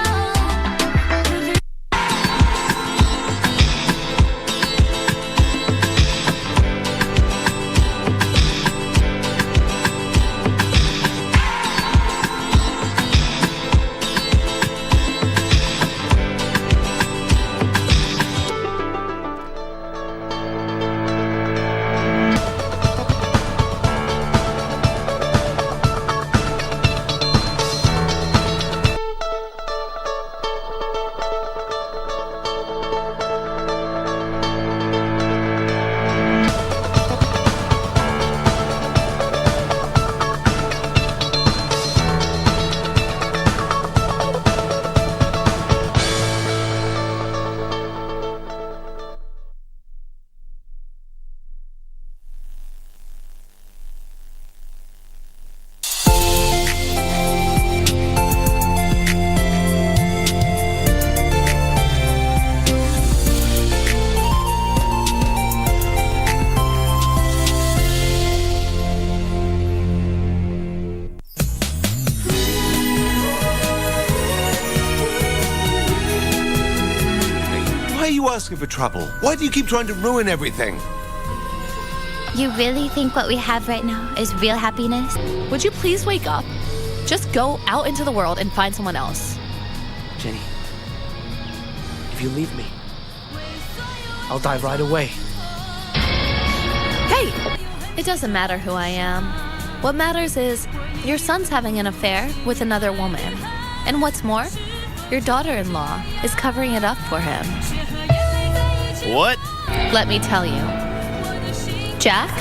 Why are you asking for trouble? Why do you keep trying to ruin everything? You really think what we have right now is real happiness? Would you please wake up? Just go out into the world and find someone else. Jenny, if you leave me, I'll die right away. Hey! It doesn't matter who I am. What matters is your son's having an affair with another woman. And what's more, Your daughter-in-law is covering it up for him. What? Let me tell you. Jack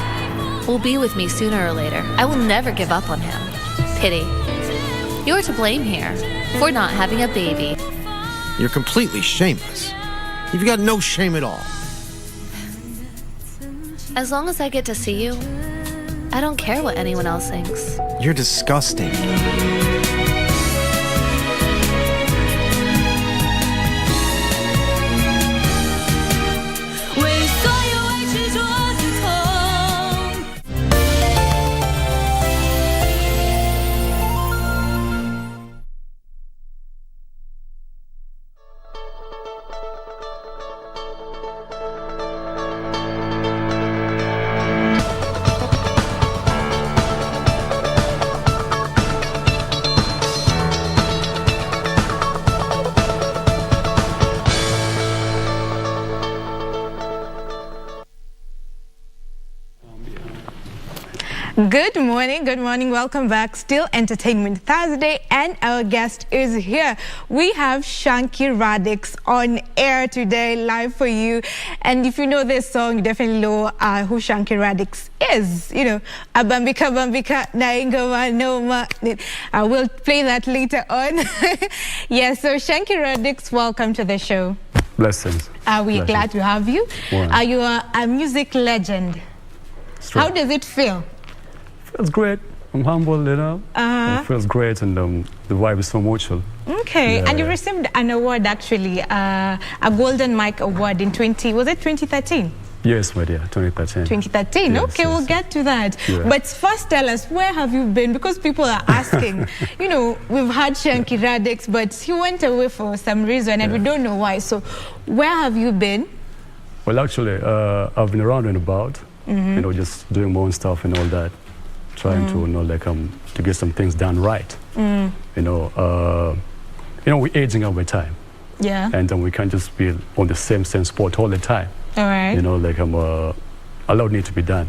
will be with me sooner or later. I will never give up on him. Pity. You're to blame here for not having a baby. You're completely shameless. You've got no shame at all. As long as I get to see you, I don't care what anyone else thinks. You're disgusting. Good morning, welcome back. Still Entertainment Thursday, and our guest is here. We have Shanky Radix on air today, live for you. And if you know this song, you definitely know who Shanky Radix is. You know, Bambika Bambika Naingoma Noma. We'll play that later on. Yes, so Shanky Radix, welcome to the show. Blessings. We're glad to have you. Wow. You are a music legend. Straight. How does it feel? Feels great. I'm humble, you know. It feels great, and the vibe is so mutual. Okay, Yeah, and you yeah. received an award actually, a Golden Mic Award in was it 2013? Yes, my dear, 2013. 2013, Yes, okay, yes, we'll get to that. Yeah. But first tell us, where have you been? Because people are asking, you know, we've had Shanky Radix, but he went away for some reason and we don't know why. So where have you been? Well, actually, I've been around and about, you know, just doing my own stuff and all that. Trying to, you know, like, to get some things done right. You know, we're aging up with time. Yeah. And we can't just be on the same spot all the time. All right. You know, like, a lot needs to be done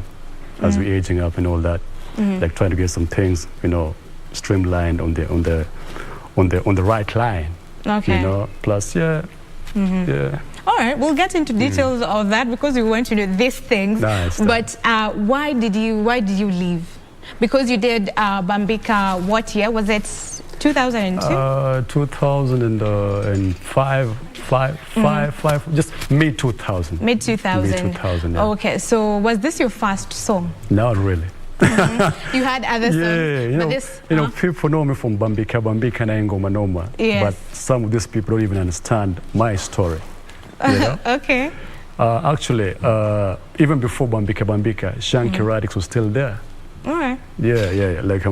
as we're aging up and all that. Like trying to get some things, you know, streamlined on the right line. Okay. You know, plus, yeah. All right, we'll get into details of that because we want to know these things. Nice. But why did you leave? Because you did Bambika, what year? Was it 2002? 2005, just mid-2000. Mid-2000. Mid-2000, yeah. Okay, so was this your first song? Not really. You had other songs? Yeah, you know, people know me from Bambika na Ingoma Noma. Yes. But some of these people don't even understand my story. You know? Okay. Actually, even before Bambika, Shanky Radix was still there. All right. Yeah. Like,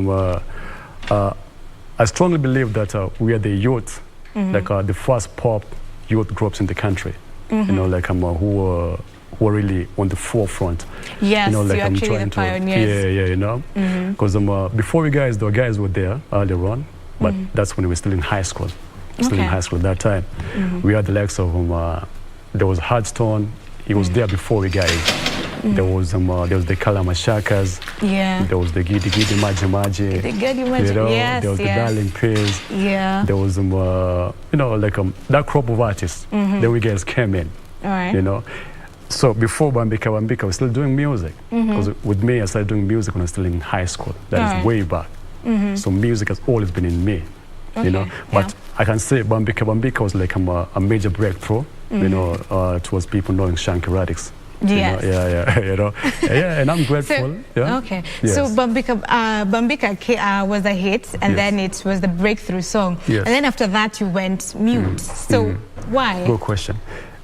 I strongly believe that we are the youth, like the first pop youth groups in the country. You know, like, who are really on the forefront. Yes, you know, like, you're actually the pioneers. Yeah, you know. Because before we guys, the guys were there earlier on, but that's when we were still in high school. Still in high school at that time. We had the likes of, there was Hardstone, he was there before we guys. There was the Kalamashakas. Yeah. There was the Gidi Maji. The Gidi Maji, you know, yes, there was the Darling Pears. Yeah. There was, you know, like that crop of artists. Then we guys came in. All right. You know. So before Bambika, I was still doing music. Because with me, I started doing music when I was still in high school. That is way back. So music has always been in me. You know. But I can say Bambika was like a major breakthrough, you know, towards people knowing Shanky Radix. Yes. You know? Yeah, you know. Yeah, and I'm grateful. So, yeah. Okay. Yes. So Bambika was a hit, and then it was the breakthrough song. Yes. And then after that, you went mute. So why? Good question.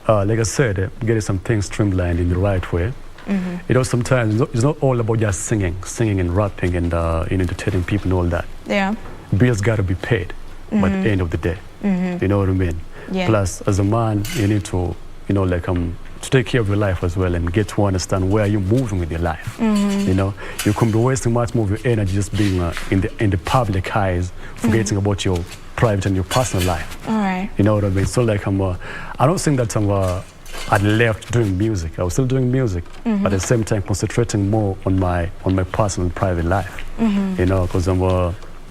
Like I said, getting some things streamlined in the right way. You know, sometimes it's not all about just singing and rapping and entertaining people and all that. Yeah. Bills got to be paid by the end of the day. You know what I mean? Yeah. Plus, as a man, you need to, you know, like, to take care of your life as well and get to understand where you're moving with your life. You know, you can be wasting much more of your energy just being in the public eyes, forgetting about your private and your personal life. All right. You know what I mean? So, like, I don't think that I'd left doing music. I was still doing music, but at the same time concentrating more on my personal private life. You know, because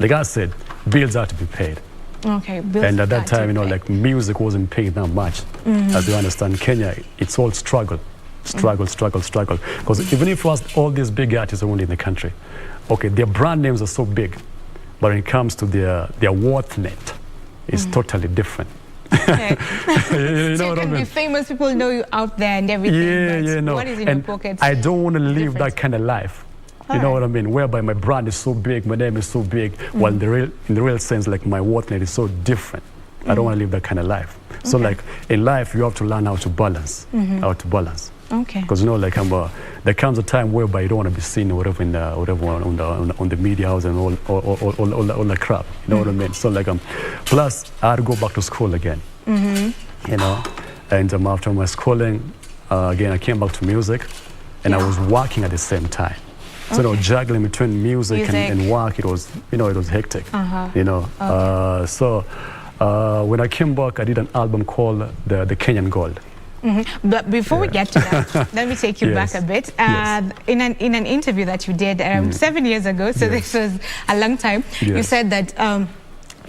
like I said, bills are to be paid. Okay. And at that time, you know, like music wasn't paying that much. As you understand, Kenya, it's all struggle. Because even if it was all these big artists around in the country, okay, their brand names are so big, but when it comes to their worth net, it's totally different. Okay. You know so you what I can mean? be famous, people know you out there and everything. Yeah, no. What is in your pockets? I don't want to live that kind of life. You know what I mean? Whereby my brand is so big, my name is so big, while in the real sense, like my worth net is so different. I don't want to live that kind of life. So like in life, you have to learn how to balance. Okay. Because you know, like there comes a time whereby you don't want to be seen or whatever on the media house and all the crap. You know what I mean? So like plus I had to go back to school again. You know, and after my schooling, again I came back to music, and I was working at the same time. So you know, juggling between music. And work, it was hectic. You know, so when I came back, I did an album called the Kenyan Gold. But before we get to that, let me take you back a bit. In an interview that you did around 7 years ago, so this was a long time, you said that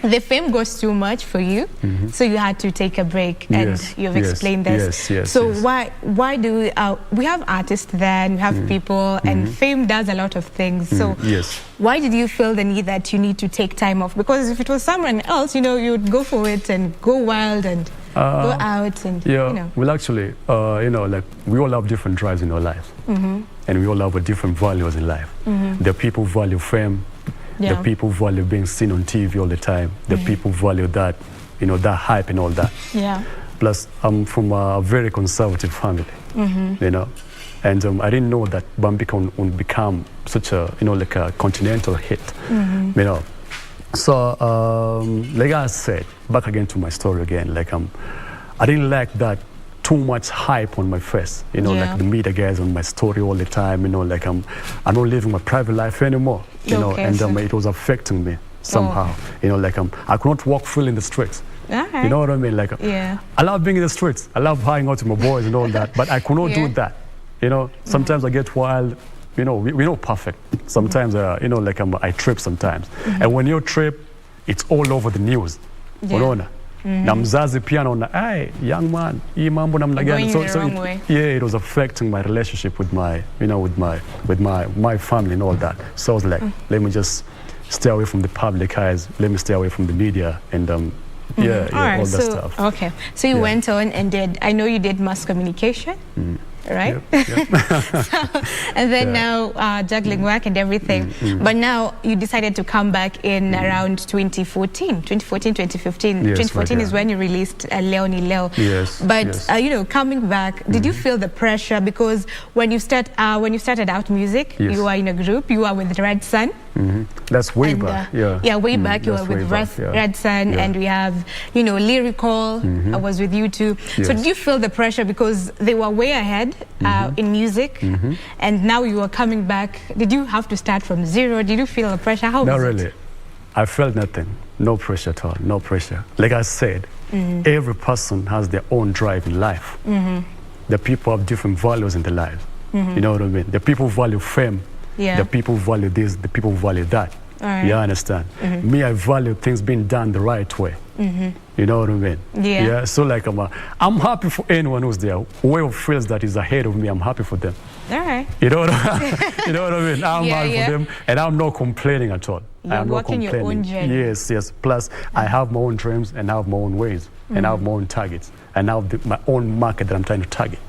the fame goes too much for you, so you had to take a break, and you've explained this. So why do we have artists then, we have people, and fame does a lot of things. So why did you feel the need that you need to take time off? Because if it was someone else, you know, you'd go for it and go wild and go out and, you know. Well, actually, you know, like we all have different drives in our lives, and we all have different values in life. The people value fame. The people value being seen on TV all the time. The people value that, you know, that hype and all that. Plus, I'm from a very conservative family, you know, and I didn't know that Bambika would become such a, you know, like a continental hit, you know. So, like I said, back again to my story again, like I didn't like that too much hype on my face, you know, like the media guys on my story all the time, you know, like I'm not living my private life anymore, you know, and it was affecting me somehow, you know, like I could not walk freely in the streets. You know what I mean? Like, I love being in the streets. I love hanging out with my boys and all that, but I could not do that. You know, sometimes I get wild. You know, we're not perfect. Sometimes, you know, like I trip sometimes. And when you trip, it's all over the news. Unaona? Na mzazi pia naona, hey, young man, hii mambo namna gani? So it was affecting my relationship with my, you know, with my family and all that. So I was like, let me just stay away from the public eyes. Let me stay away from the media and all that stuff. Okay, so you went on and did. I know you did mass communication. Right? And then now juggling work and everything. But now you decided to come back in around 2014, 2015. 2014 is when you released Leo Ni Leo. But you know, coming back, did you feel the pressure? Because when you started out music, you were in a group, you were with Red Sun. That's way back. Way back. You were with Red Sun, and we have, you know, Lyrical. I was with you too. So did you feel the pressure because they were way ahead in music, and now you are coming back? Did you have to start from zero? Did you feel the pressure? How was it? Not really. I felt nothing. No pressure at all. No pressure. Like I said, every person has their own drive in life. The people have different values in their lives. You know what I mean? The people value fame. The people value this. The people value that. You understand? Me, I value things being done the right way. You know what I mean? So like I'm happy for anyone who's there. Whoever feels that is ahead of me, I'm happy for them. You know what you know what I mean? I'm happy for them, and I'm not complaining at all. You're walking your own journey. Yes. Plus, I have my own dreams, and I have my own ways, and I have my own targets, and I have my own market that I'm trying to target.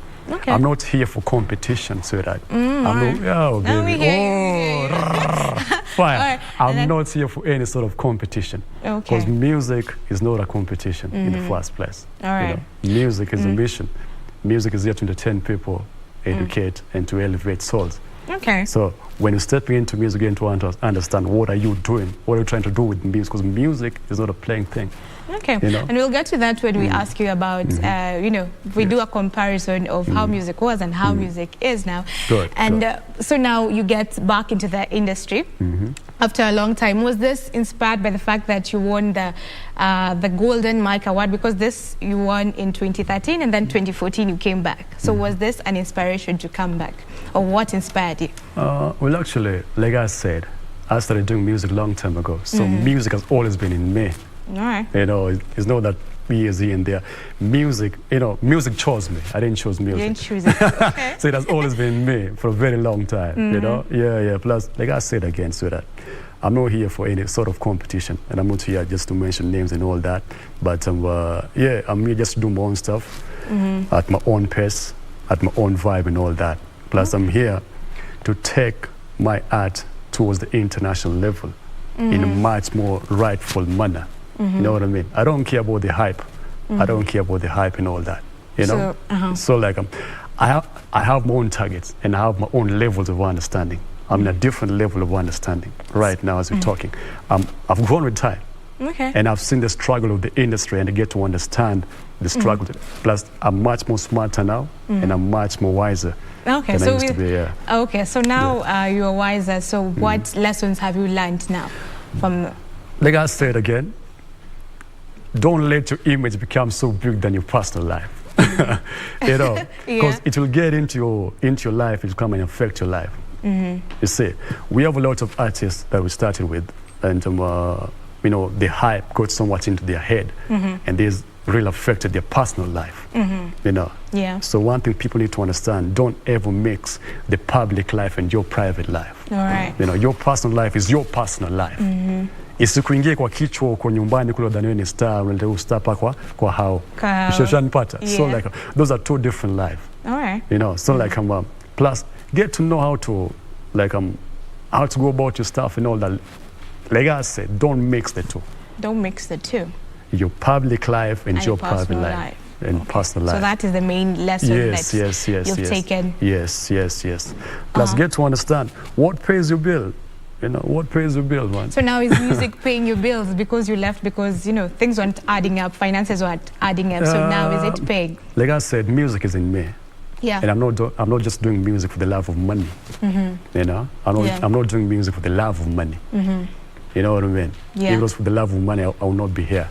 I'm not here for competition, sweetheart. I'm not here for any sort of competition. Because music is not a competition in the first place. You know, music is a mission. Music is here to entertain people, educate, and to elevate souls. So when you step into music, you want to understand what are you doing, what are you trying to do with music, because music is not a playing thing. You know? And we'll get to that when we ask you about, you know, we do a comparison of how music was and how music is now. So now you get back into the industry after a long time. Was this inspired by the fact that you won the Golden Mic Award? Because this you won in 2013 and then 2014 you came back. So was this an inspiration to come back, or what inspired you? Well, actually, like I said, I started doing music a long time ago. So music has always been in me. All right. You know, it's not that years here and there. Music, you know, music chose me. I didn't choose music. You didn't choose it. Okay. So it has always been me for a very long time, you know? Yeah. Plus, like I said again, so that I'm not here for any sort of competition, and I'm not here just to mention names and all that. But yeah, I'm here just to do my own stuff at my own pace, at my own vibe and all that. Plus, I'm here to take my art towards the international level in a much more rightful manner. You know what I mean? I don't care about the hype. I don't care about the hype and all that. You know? So like, I have my own targets and I have my own levels of understanding. I'm in a different level of understanding right now as we're talking. I've grown with time. Okay. And I've seen the struggle of the industry and I get to understand the struggle. Plus, I'm much more smarter now and I'm much more wiser okay, than I used to be. Yeah. Okay, so now you're wiser. So what lessons have you learned now from... Like I said again, don't let your image become so big than your personal life. You know, because it will get into your life, it will come and affect your life. You see, we have a lot of artists that we started with, and you know, the hype got somewhat into their head, and this really affected their personal life. You know, so one thing people need to understand: don't ever mix the public life and your private life. All right. You know, your personal life is your personal life. Isikuingie kwa kichwa uko nyumbani kule udhaniwe ni star, unataka ustar pa kwa hao. Ushanipata. So like those are two different lives. All right. You know, so like plus get to know how to like how to go about your stuff and all that. Like I said, don't mix the two. Don't mix the two. Your public life and your private life. And personal life. So that is the main lesson you've taken. Yes. Plus get to understand what pays your bill. You know, what pays your bill, man? So now is music paying your bills because you left because, you know, things weren't adding up, finances weren't adding up, so now is it paying? Like I said, music is in me. Yeah. And I'm not just doing music for the love of money. You know? I'm not doing music for the love of money. You know what I mean? Yeah. If it was for the love of money, I will not be here.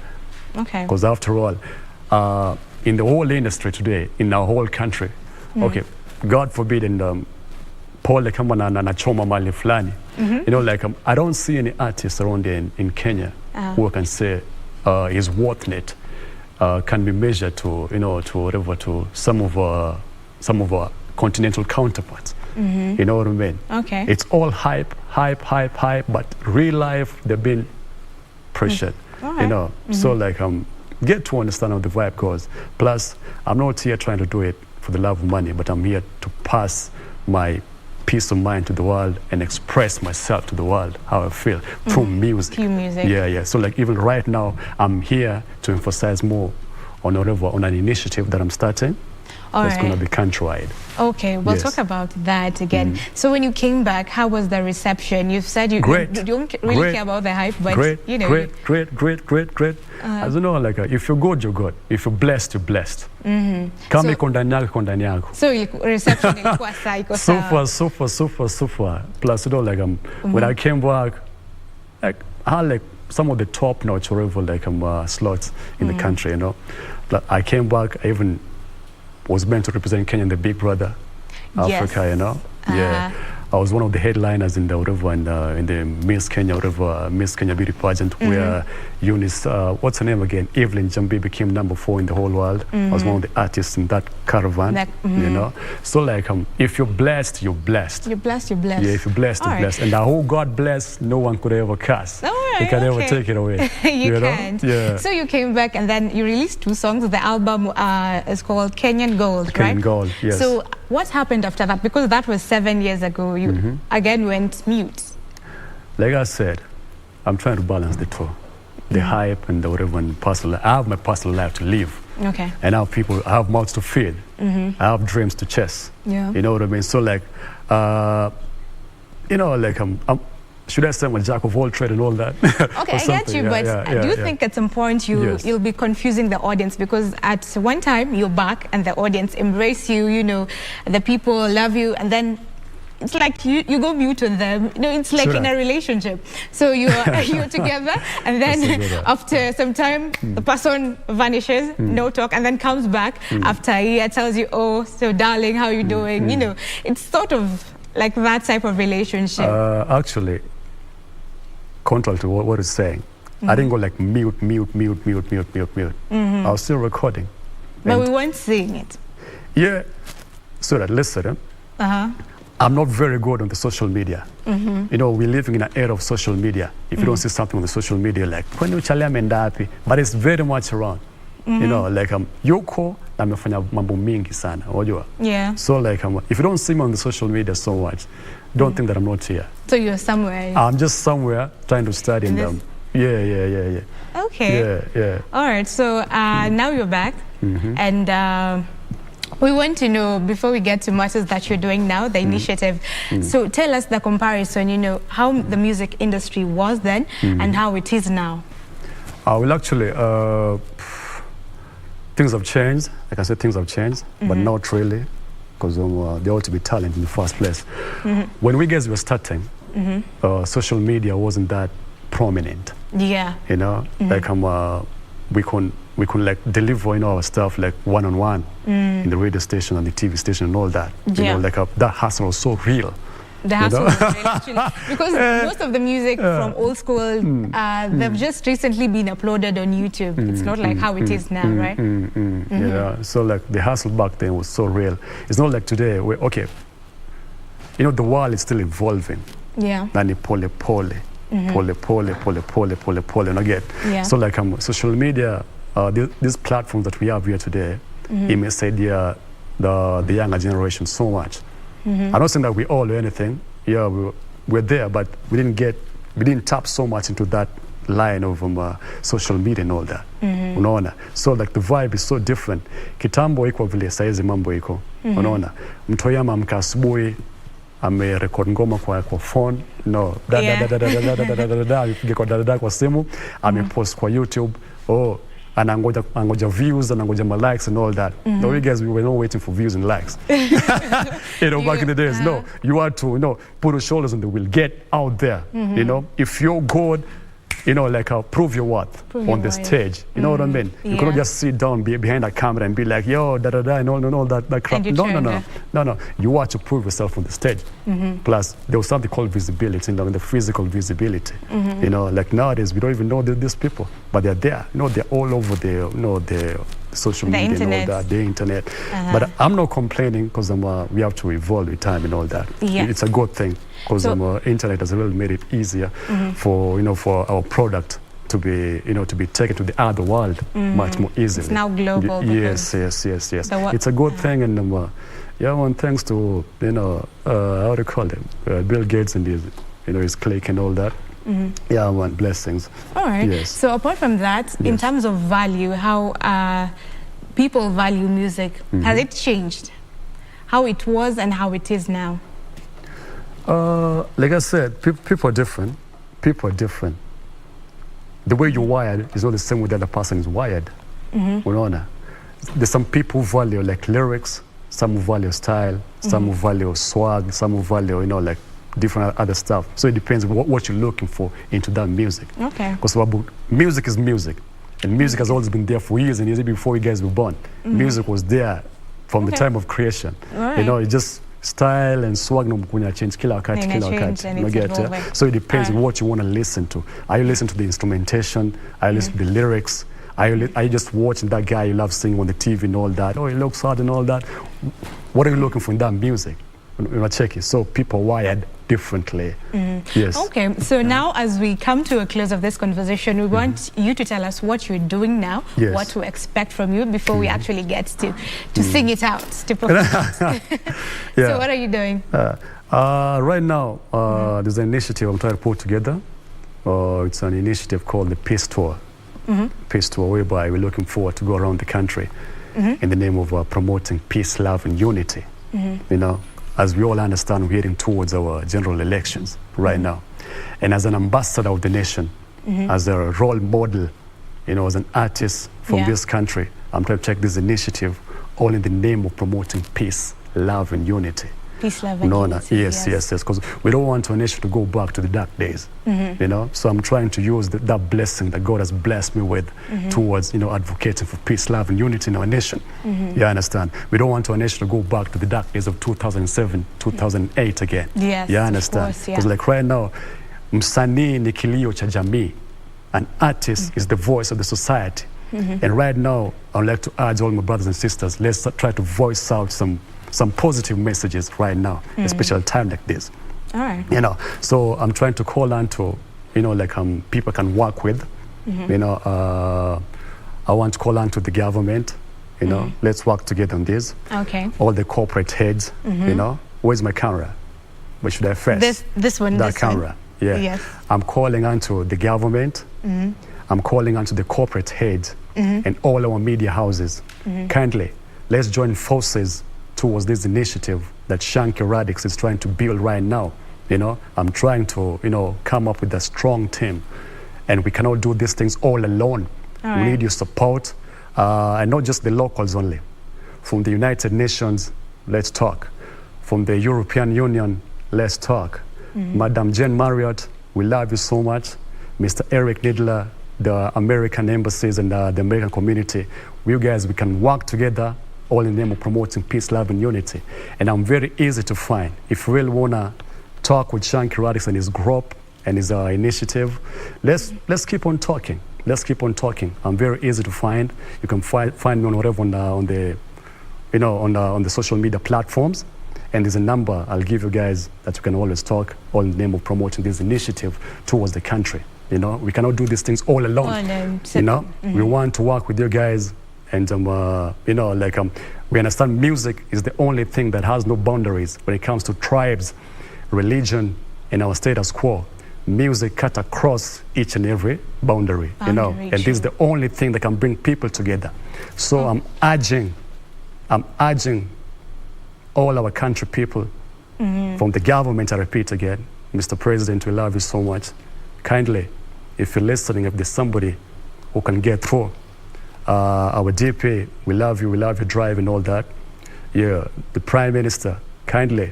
Okay. Because after all, in the whole industry today, in our whole country, okay, God forbid, and Paul kama na choma mali fulani. You know, like I don't see any artist around there in Kenya who can say his worth net can be measured to, you know, to whatever, to some of our continental counterparts. You know what I mean? Okay. It's all hype, but real life they've been pressured. You know, so like get to understand how the vibe goes. Plus, I'm not here trying to do it for the love of money, but I'm here to pass my peace of mind to the world and express myself to the world how I feel through music. Through music. Yeah. So like even right now, I'm here to emphasize more on an initiative that I'm starting. That's going to be countrywide. Okay, we'll talk about that again. So when you came back, how was the reception? You've said you don't really care about the hype, but you know. Great. As you know, like if you're good, you're good. If you're blessed, you're blessed. Kama iko ndani yako. So reception ilikuwa sawa. Super. Plus, you know, like when I came back, like I had like some of the top-notch like slots in the country, you know. But I came back, I even was meant to represent Kenya in the Big Brother Africa, you know. Yeah, I was one of the headliners in the in the Miss Kenya Miss Kenya beauty pageant where Eunice, what's her name again? Evelyn Jambi became #4 in the whole world. I was one of the artists in that caravan, you know. So like if you're blessed, you're blessed. You're blessed. Yeah, if you're blessed, you're blessed. And who God bless, no one could ever curse. You can never take it away. you know? can't. Yeah. So you came back and then you released 2 songs. The album is called Kenyan Gold, right? Kenyan Gold, yes. So what happened after that? Because that was 7 years ago. You again went mute. Like I said, I'm trying to balance the two. The hype and the whatever and personal. I have my personal life to live. Okay. And I have mouths to feed. I have dreams to chase. Yeah. You know what I mean? So like, you know, like should I say I'm a jack of all trade and all that? Okay, I get you, but do you think at some point you'll be confusing the audience? Because at one time you're back and the audience embrace you, you know, the people love you, and then it's like you go mute on them. You know, it's like in a relationship. So you're together, and then after some time, the person vanishes, no talk, and then comes back after a year, tells you, "Oh, so darling, how you doing?" You know, it's sort of like that type of relationship. Actually, contrary to what it's saying, I didn't go like mute. I was still recording. But we weren't seeing it. Yeah. So that listen, I'm not very good on the social media. You know, we're living in an era of social media. If you don't see something on the social media, like, but it's very much around. You know, like Yoko, amefanya mambo mingi sana, unajua? Yeah. So like, if you don't see me on the social media so much, don't think that I'm not here. So you're somewhere. I'm just somewhere trying to study in them. Yeah. Okay. Yeah. All right. So now you're back, and we want to know, before we get to matters that you're doing now, the initiative. So tell us the comparison. You know, how the music industry was then and how it is now. Well, actually, things have changed. Like I said, things have changed, but not really, because there ought to be talent in the first place. When we guys were starting, social media wasn't that prominent. Yeah. You know, like we can like deliver, you know, our stuff like one-on-one in the radio station and the TV station and all that. You know, like that hustle was so real. The hustle was real, actually. Because most of the music from old school, they've just recently been uploaded on YouTube. It's not like how it is now, right? Yeah, so like the hustle back then was so real. It's not like today, where, okay, you know, the world is still evolving. Yeah. Nani pole, and I get. Yeah. So like social media, these platforms that we have here today, it may say the younger generation so much. I'm not saying that we all do anything. Yeah, we're there, but we didn't tap so much into that line of social media and all that. Unaona? So like the vibe is so different. Kitambo iko vile saizi mambo iko. Unaona? Mtoyama amka asubuhi amerekodi ngoma kwa phone, no, da kwa simu, amepost kwa YouTube, anangoja views, anangoja likes and all that. No, you guys, we were not waiting for views and likes. You know, back in the days, no, you had to, you know, put your shoulders on the wheel, get out there. You know, if you're good, you know, like prove your worth on the stage. You know what I mean? You cannot just sit down behind a camera and be like, yo, and all that crap. No. You want to prove yourself on the stage. Plus, there was something called visibility, you know, the physical visibility. You know, like nowadays, we don't even know these people, but they're there. You know, they're all over the, you know, the social media and all that, the internet. But I'm not complaining because we have to evolve with time and all that. It's a good thing because internet has really made it easier for, you know, for our product to be, you know, to be taken to the other world much more easily. It's now global. Yes. It's a good thing, and thanks to, you know, how do you call them, Bill Gates and his, you know, his clique and all that. Yeah, man, blessings. All right. Yes. So apart from that, in terms of value, how people value music, has it changed? How it was and how it is now? Like I said, people are different. The way you're wired is not the same way the other person is wired. There's some people who value like lyrics, some who value style, some who value swag, some who value, you know, like different other stuff. So it depends what you're looking for into that music. Okay. Because music is music. And music has always been there for years and years before you guys were born. Music was there from the time of creation. Right. You know, it just style and swag no mkunya change kila wakati. So it depends on what you want to listen to. Are you listening to the instrumentation? Are you listening to the lyrics? Are you just watching that guy you love singing on the TV and all that? Oh, he looks hard and all that. What are you looking for in that music? Check it. So people wired differently. Yes. Okay. So now, as we come to a close of this conversation, we want you to tell us what you're doing now, what to expect from you before we actually get to sing it out, to perform. So what are you doing? Right now, there's an initiative I'm trying to put together. It's an initiative called the Peace Tour. Peace Tour, whereby we're looking forward to go around the country in the name of promoting peace, love, and unity. You know, as we all understand, we're heading towards our general elections right now. And as an ambassador of the nation, as a role model, you know, as an artist from this country, I'm trying to take this initiative all in the name of promoting peace, love, and unity. Peace, love, and unity. Yes, because we don't want our nation to go back to the dark days, you know. So I'm trying to use that blessing that God has blessed me with towards, you know, advocating for peace, love, and unity in our nation. You understand? We don't want our nation to go back to the dark days of 2007, 2008 again. Yes, you understand? Because like right now, msanii ni kilio cha jamii. An artist is the voice of the society. And right now, I'd like to urge all my brothers and sisters, let's try to voice out some positive messages right now, especially at a time like this. All right. You know, so I'm trying to call on to, you know, like people can work with. You know, I want to call on to the government. You know, let's work together on this. Okay. All the corporate heads. You know, where's my camera? Where should I face? This one. That this camera. One. Yeah. Yes. I'm calling on to the government. I'm calling on to the corporate heads and all our media houses. Kindly, let's join forces towards this initiative that Shanky Radix is trying to build right now. You know, I'm trying to, you know, come up with a strong team, and we cannot do these things all alone. All we right. need your support, and not just the locals only. From the United Nations, let's talk. From the European Union, let's talk. Madam Jane Marriott, we love you so much. Mr. Eric Nidler, the American embassies and the American community, we guys, we can work together all in the name of promoting peace, love, and unity. And I'm very easy to find. If you really want to talk with Shanky Radix and his group and his initiative, let's keep on talking. Let's keep on talking. I'm very easy to find. You can find me on whatever on the social media platforms. And there's a number I'll give you guys that you can always talk, all in the name of promoting this initiative towards the country. You know, we cannot do these things all alone. You know, we want to work with you guys, and you know, like we understand music is the only thing that has no boundaries when it comes to tribes, religion, and our status quo. Music cut across each and every boundary, you know, and this is the only thing that can bring people together. So I'm urging all our country people, from the government, I repeat again, Mr. President, we love you so much. Kindly, if you're listening, if there's somebody who can get through, our DP, we love you drive and all that. Yeah, the Prime Minister, kindly,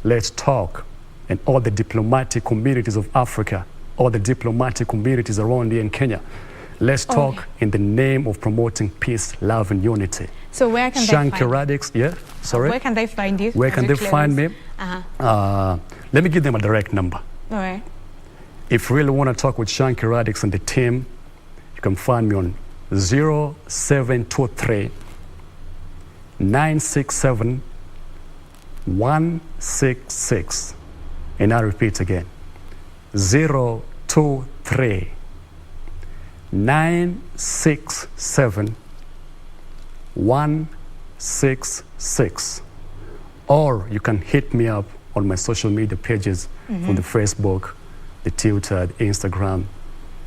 let's talk. And all the diplomatic communities of Africa, all the diplomatic communities around here in Kenya, let's talk in the name of promoting peace, love, and unity. So where can they find Shanky Radix, yeah, sorry? Where can they find you? Where can they find me? Let me give them a direct number. All right. If you really want to talk with Shanky Radix and the team, you can find me on 0723 967 166. And I repeat again, 023 967 166. Or you can hit me up on my social media pages from the Facebook, the Twitter, the Instagram.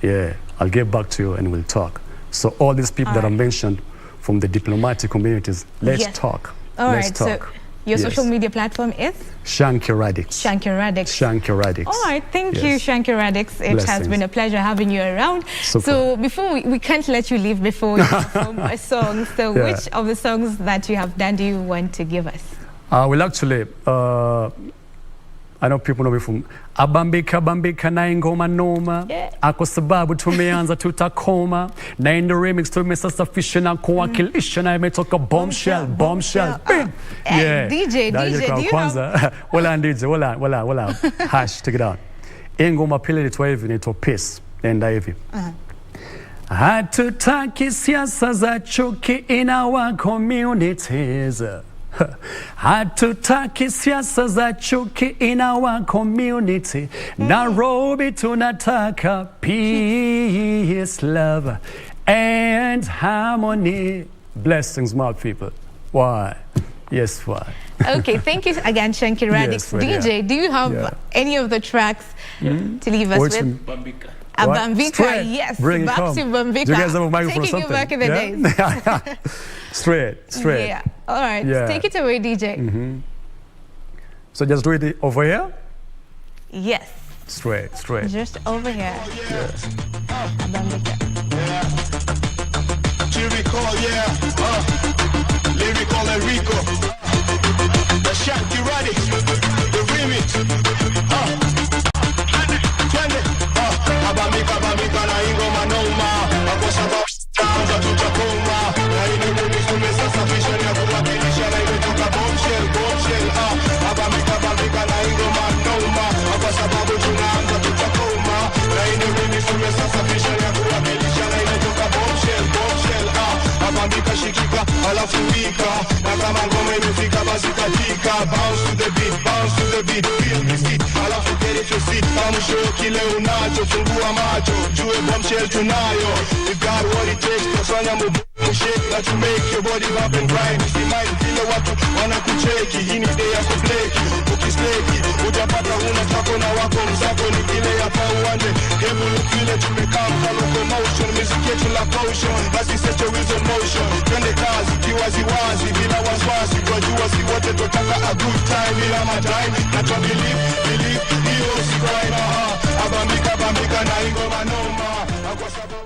Yeah, I'll get back to you and we'll talk. So all these people that I mentioned from the diplomatic communities, let's talk. Let's talk. So your social media platform is? Shanky Radix. Shanky Radix. Shanky Radix. All right, thank you, Shanky Radix. It has been a pleasure having you around. Super. So before we can't let you leave before you perform a song. So which of the songs that you have done do you want to give us? Well, actually, I know people know me from Abambika na ingoma noma ako sababu tumeanza tutakoma na in the remix tumesasafisha na kuwakilisha na imetoka bombshell yeah DJ do you have wala DJ wala hash take it out ingoma pili litwa hivi inaitwa peace nenda hivi hatutaki siasa za chuki in our communities. Hatutaki siasa za chuki in our community. Nairobi tunataka peace, love, and harmony. Blessings, my people. Why? Yes, why? Okay, thank you again, Shanky Radix. Yes, DJ, do you have any of the tracks to leave us with? Bambika. Bambika, yes. Bring back it to Bambika. Do you guys have a microphone or Taking something? you back in the days. Straight. Yeah. All right. Yeah. Take it away, DJ. So just do it over here? Yes. Straight. Just over here. Bambika. Lyrical Enrico. The Shanky Radix. The remix. Abamika na ingoma noma. Akosa baanza tutakoma. Na ile remix tumesasafisha na kuwakilisha na imetoka bombshell. Abamika na ingoma noma. Kwa sababu tunaanza tutakoma. Na ile remix tumesasafisha na sit kama show kile unacho, fungua macho, jue bombshell tunayo. We got what it takes, kusanya mbubu shake that to make your body bump and grind. Si mind kile watu wanakucheki, hii ni day ya kubleki. Ukisleki, utapata unataka na wako mzako ni kile ya pa uwanje. Hebu kile tumekaa mfano commotion, music yetu la potion, basi set your wheels in motion. Twende kazi kiwaziwazi bila wasiwasi, kwa jua si wote tutaka a good time bila matime. Na tu believe, hiyo si crime. Abambika na ingoma noma. Kwa sababu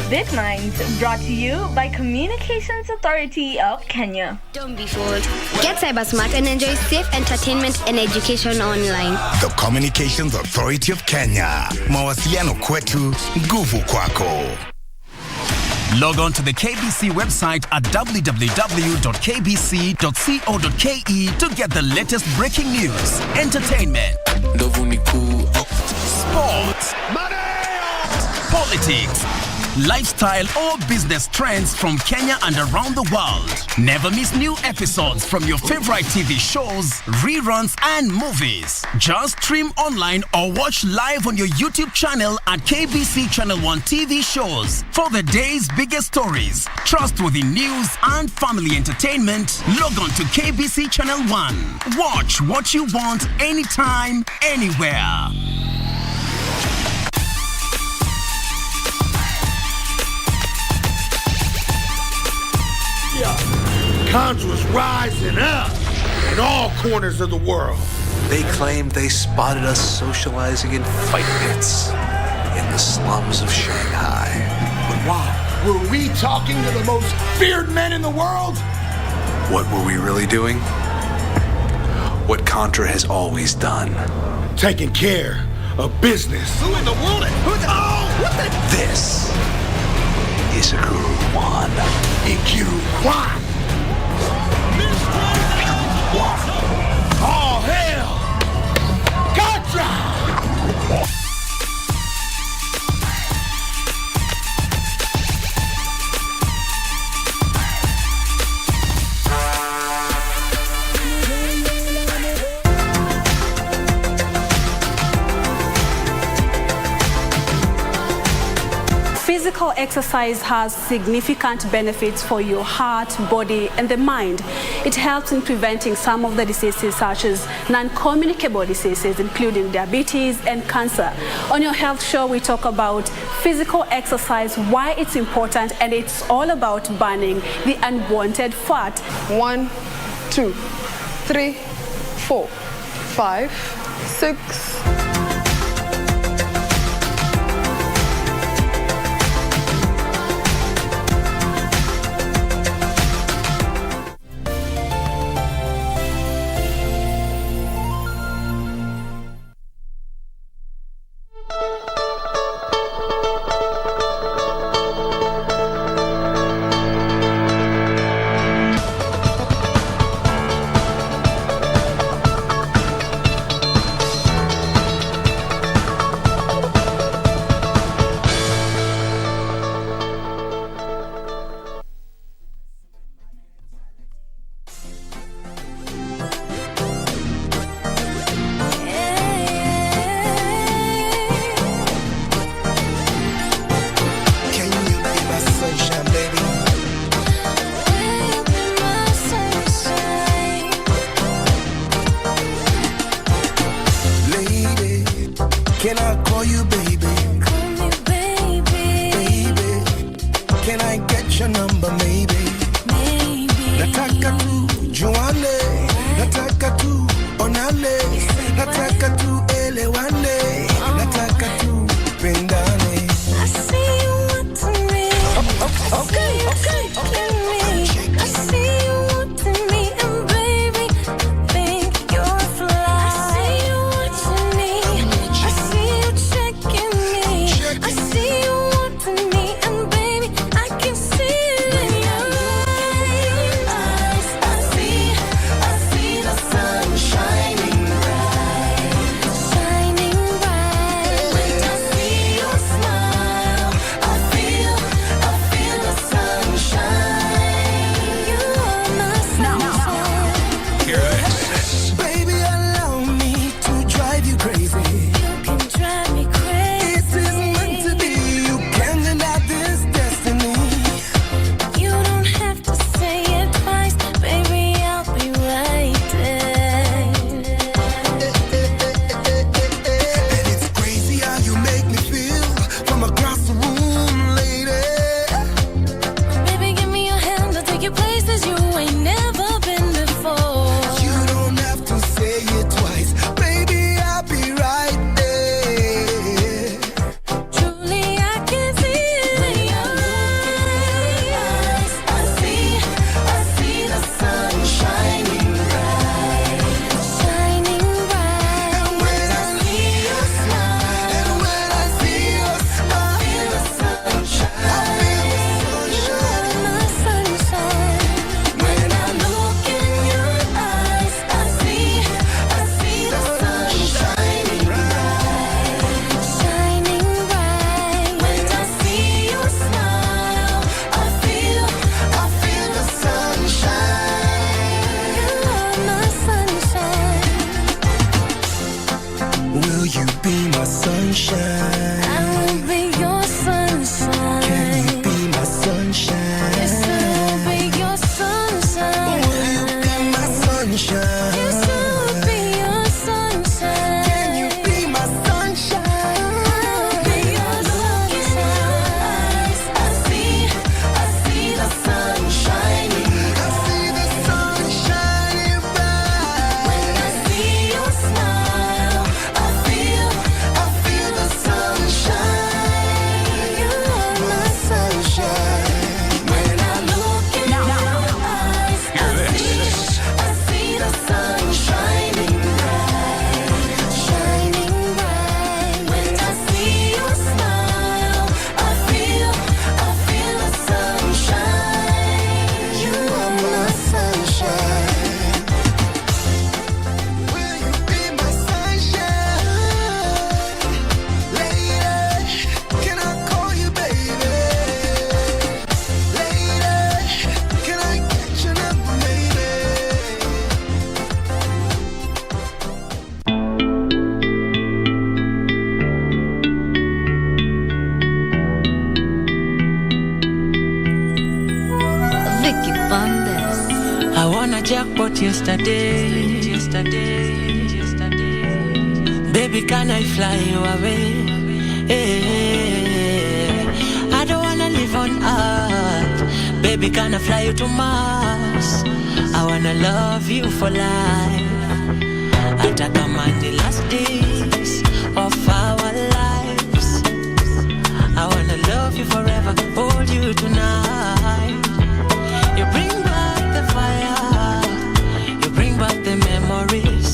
Bit Minds, brought to you by Communications Authority of Kenya. Don't be fooled. Get cyber smart and enjoy safe entertainment and education online. The Communications Authority of Kenya. Mawasiliano kwetu, nguvu kwako. Log on to the KBC website at www.kbc.co.ke to get the latest breaking news, entertainment, sports, politics, lifestyle or business trends from Kenya and around the world. Never miss new episodes from your favorite TV shows, reruns and movies. Just stream online or watch live on your YouTube channel at KBC Channel 1 TV shows. For the day's biggest stories, trustworthy news and family entertainment, log on to KBC Channel 1. Watch what you want anytime, anywhere. Conjurers rising up in all corners of the world. They claimed they spotted us socializing in fight pits in the slums of Shanghai. But why? Were we talking to the most feared men in the world? What were we really doing? What Contra has always done. Taking care of business. Who in the world? This is Ikuru Kwan. Ikuru Kwan. All hail! Contra! Physical exercise has significant benefits for your heart, body, and the mind. It helps in preventing some of the diseases such as non-communicable diseases, including diabetes and cancer. On your health show, we talk about physical exercise, why it's important, and it's all about burning the unwanted fat. 1, 2, 3, 4, 5, 6. Can I call you baby? Call me baby. Baby, can I get your number maybe? Maybe. Nataka tu juane, nataka tu onane, nataka tu elewane, nataka tu pendane. I see you want to me. Okay. I see you want to me, and baby, think you're fly. I see you want to me. sunshine. I will be your sunshine. Can you be my sunshine? Yes, I will be your sunshine. Will you be my sunshine? Yes, I will be your sunshine. Can you be my sunshine? I'll be your sunshine. I see the sun shining. I see the sun shining bright. When I see your smile, I feel the sunshine. You are my sunshine. When I look in your eyes, I see the sun shining bright, shining bright. When I see your smile, I feel the sunshine. You are my sunshine. Will you be my sunshine? Lady, can I call you baby? Lady, can I get your number, baby? Vicky Bandes. I won a jackpot yesterday. Baby, can I fly you away? Hey, I don't wanna live on Earth. Baby, can I fly you to Mars? I wanna love you for life. Atakamani the last days of our lives. I wanna love you forever, hold you tonight. You bring back the fire, you bring back the memories.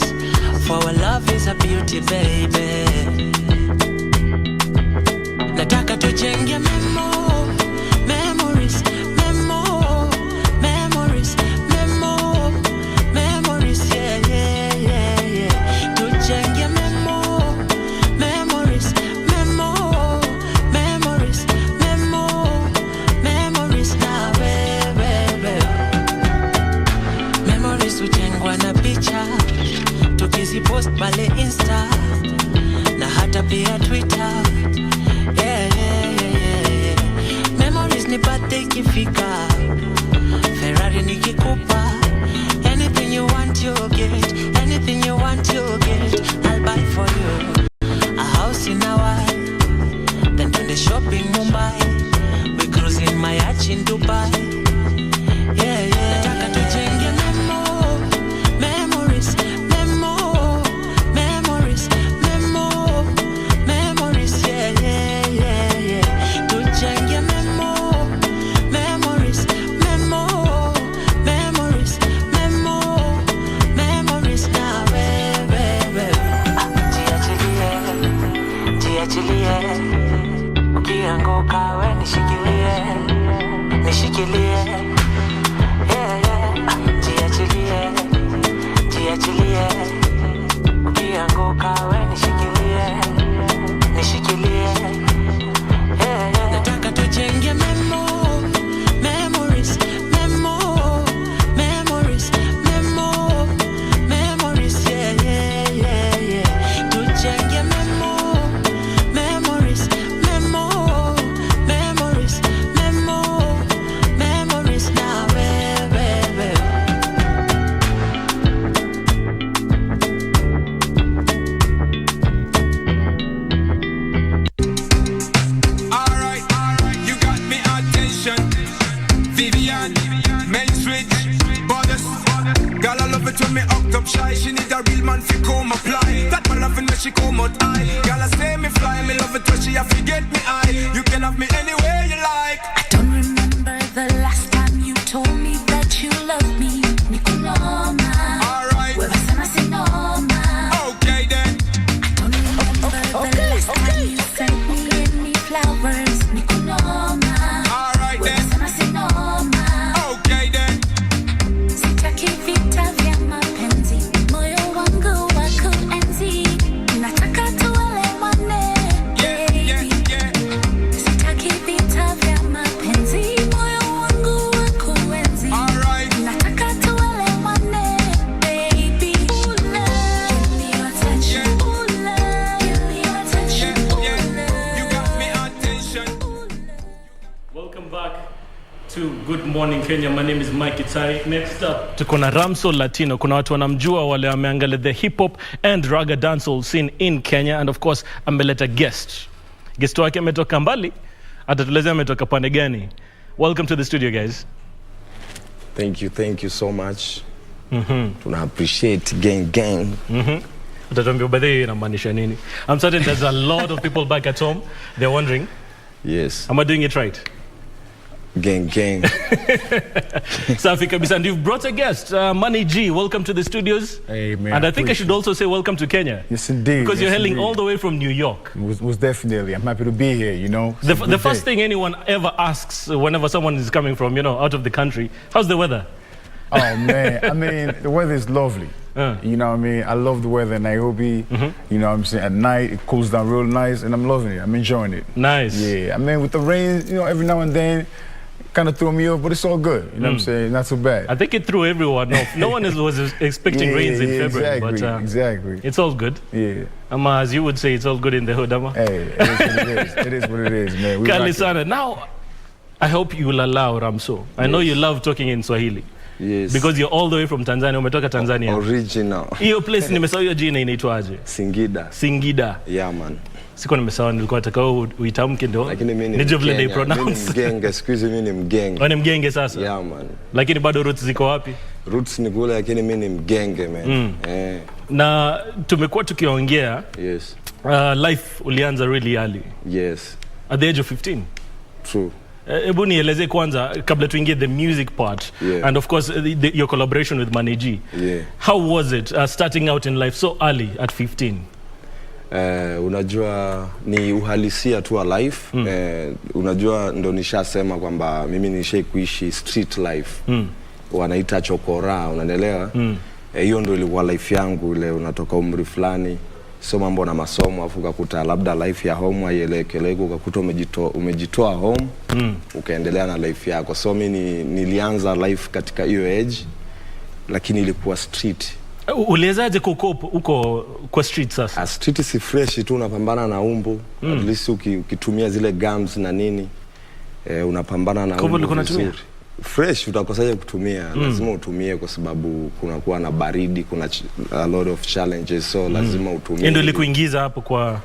For our love is a beauty, baby. Nataka tujenge memories, yeah, yeah, yeah, yeah. Tujenge memories, now, baby. Memories hujengwa na picha, tukizipost pale Insta na hata pia Twitter. Yeah, yeah, yeah, yeah. Memories ni birthday ikifika, Ferrari nikikupa. Anything you want you get, anything you want you get, I'll buy for you. A house in Hawaii, then twende shopping Mumbai. We cruising my yacht in Dubai. Yeah, yeah. Nataka tujenge memories, yeah, yeah, yeah, yeah. Tujenge memories, now, baby. Jiachilie, ukianguka we nishikilie. Yeah, yeah. Jiachilie, ukianguka we nishikilie. Yeah, yeah. Nataka tujenge memories, yeah, yeah, yeah, yeah. Tujenge memories, now, baby. Alright, you got me attention. Vivian, Main Street, Borders. Girl, I love it when me up top shy. She need a real man fi come apply. That my loving when she come out high. Girl, I say me fly. Me love it when she a forget me high. You can have me anywhere you like. I don't remember the last time you told me that you love me. Nicoloma. Alright. Wewe sana sinoma. Okay then. I don't remember the last time you sent me any flowers. Nicoloma. Alright Wewe then. sana sinoma. Okay then. Sitaki vita vya mapenzi. Moyo wangu wa kuenzi. Nataka tuelewane, baby. morning Kenya. My name is Mike Itai. Next up, tuko na Ramso Latino. Kuna watu wanamjua wale wameangalia the hip hop and raga dancehall scene in Kenya, and of course ameleta guest wake ametoka mbali, atatuelezea ametoka pande gani. Welcome to the studio, guys. Thank you so much. Tuna appreciate gang. Utatuambia baadaye inamaanisha nini. I'm certain there's a lot of people back at home, they're wondering. Yes. Am I doing it right? Gang. Safi kabisa. And you've brought a guest, Money G. Welcome to the studios. Hey, man. And I think I should also say welcome to Kenya. Yes, indeed. Because you're hailing indeed. all the way from New York. Was definitely. I'm happy to be here, you know. The first thing anyone ever asks whenever someone is coming from, out of the country, how's the weather? Oh, man. I mean, the weather is lovely. You know what I mean? I love the weather in Nairobi. You know what I'm saying? At night, it cools down real nice, and I'm loving it. I'm enjoying it. Nice. Yeah. I mean, with the rain, every now and then, kind of threw me off, but it's all good. You know what I'm saying? Not so bad. I think it threw everyone off. No one was expecting rains in February. Exactly. It's all good. Yeah. As you would say, it's all good in the hood, Ama. Hey, it is what it is. It is what it is, man. Kalisana. Now, I hope you will allow Ramso. I know you love talking in Swahili. Yes. Because you're all the way from Tanzania. Umetoka Tanzania. Original. Hiyo place nimesahau hiyo jina inaitwaje? Singida. Yeah, man. Siko nimesahau, nilikuwa nataka uitamke ndio. Lakini mimi ni vile they pronounce. Mimi ni mgenge, siku hizi mimi ni mgenge. Ni mgenge sasa? Yeah, man. Lakini bado roots ziko wapi? Roots ni kule, lakini mimi ni mgenge, man. Na tumekuwa tukiongea. Yes. Life ulianza really early. Yes. At the age of 15. True. Hebu nieleze kwanza kabla tuingie the music part, and of course your collaboration with Money G. Yeah. How was it starting out in life so early at 15? Unajua ni uhalisia tu wa life. Unajua ndo nishasema kwamba mimi nishai kuishi street life. Wanaita chokora, unanielewa? Hiyo ndo ilikuwa life yangu ile, unatoka umri fulani, so mambo na masomo, afu ukakuta labda life ya home haielekeleki, ukakuta umejitoa home, ukaendelea na life yako. So mimi nilianza life katika hiyo age, lakini ilikuwa street. Uliwezaje uko kwa street sasa? Street si fresh tu, unapambana na umbu. At least ukitumia zile gums na nini, unapambana na umbu. Fresh utakosaje kutumia? Lazima utumie kwa sababu kunakuwa na baridi, kuna a lot of challenges, so lazima utumie. Ndio ilikuingiza hapo kwa...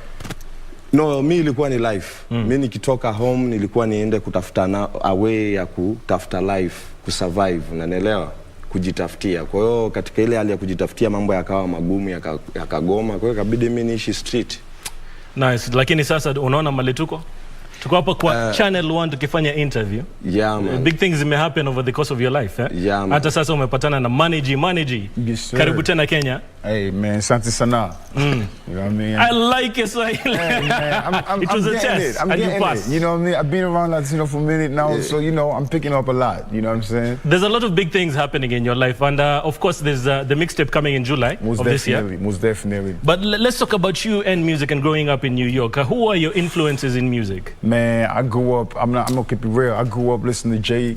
No, mimi ilikuwa ni life. Mimi nikitoka home nilikuwa niende kutafuta a way ya kutafuta life, kusurvive, unanielewa? Kujitafutia. Kwa hiyo katika ile hali ya kujitafutia mambo yakawa magumu, yakagoma. Kwa hiyo ikabidi mimi niishi street. Nice. Lakini sasa unaona maletuko? Tuko hapa kwa Channel 1 tukifanya interview. Yeah, man. Big things may happen over the course of your life, eh? Yeah, man. Hata sasa umepatana na Money G. Yes, karibu tena Kenya. Hey, man, asante sana. You know what I mean? I like it, Swahili. Hey, man, it was a test, and you passed. You know what I mean? I've been around Latino for a minute now, so, I'm picking up a lot. You know what I'm saying? There's a lot of big things happening in your life, and of course, there's the mixtape coming in July of this year. Most definitely. But let's talk about you and music and growing up in New York. Who are your influences in music? Man, I grew up, I'm gonna keep it real. I grew up listening to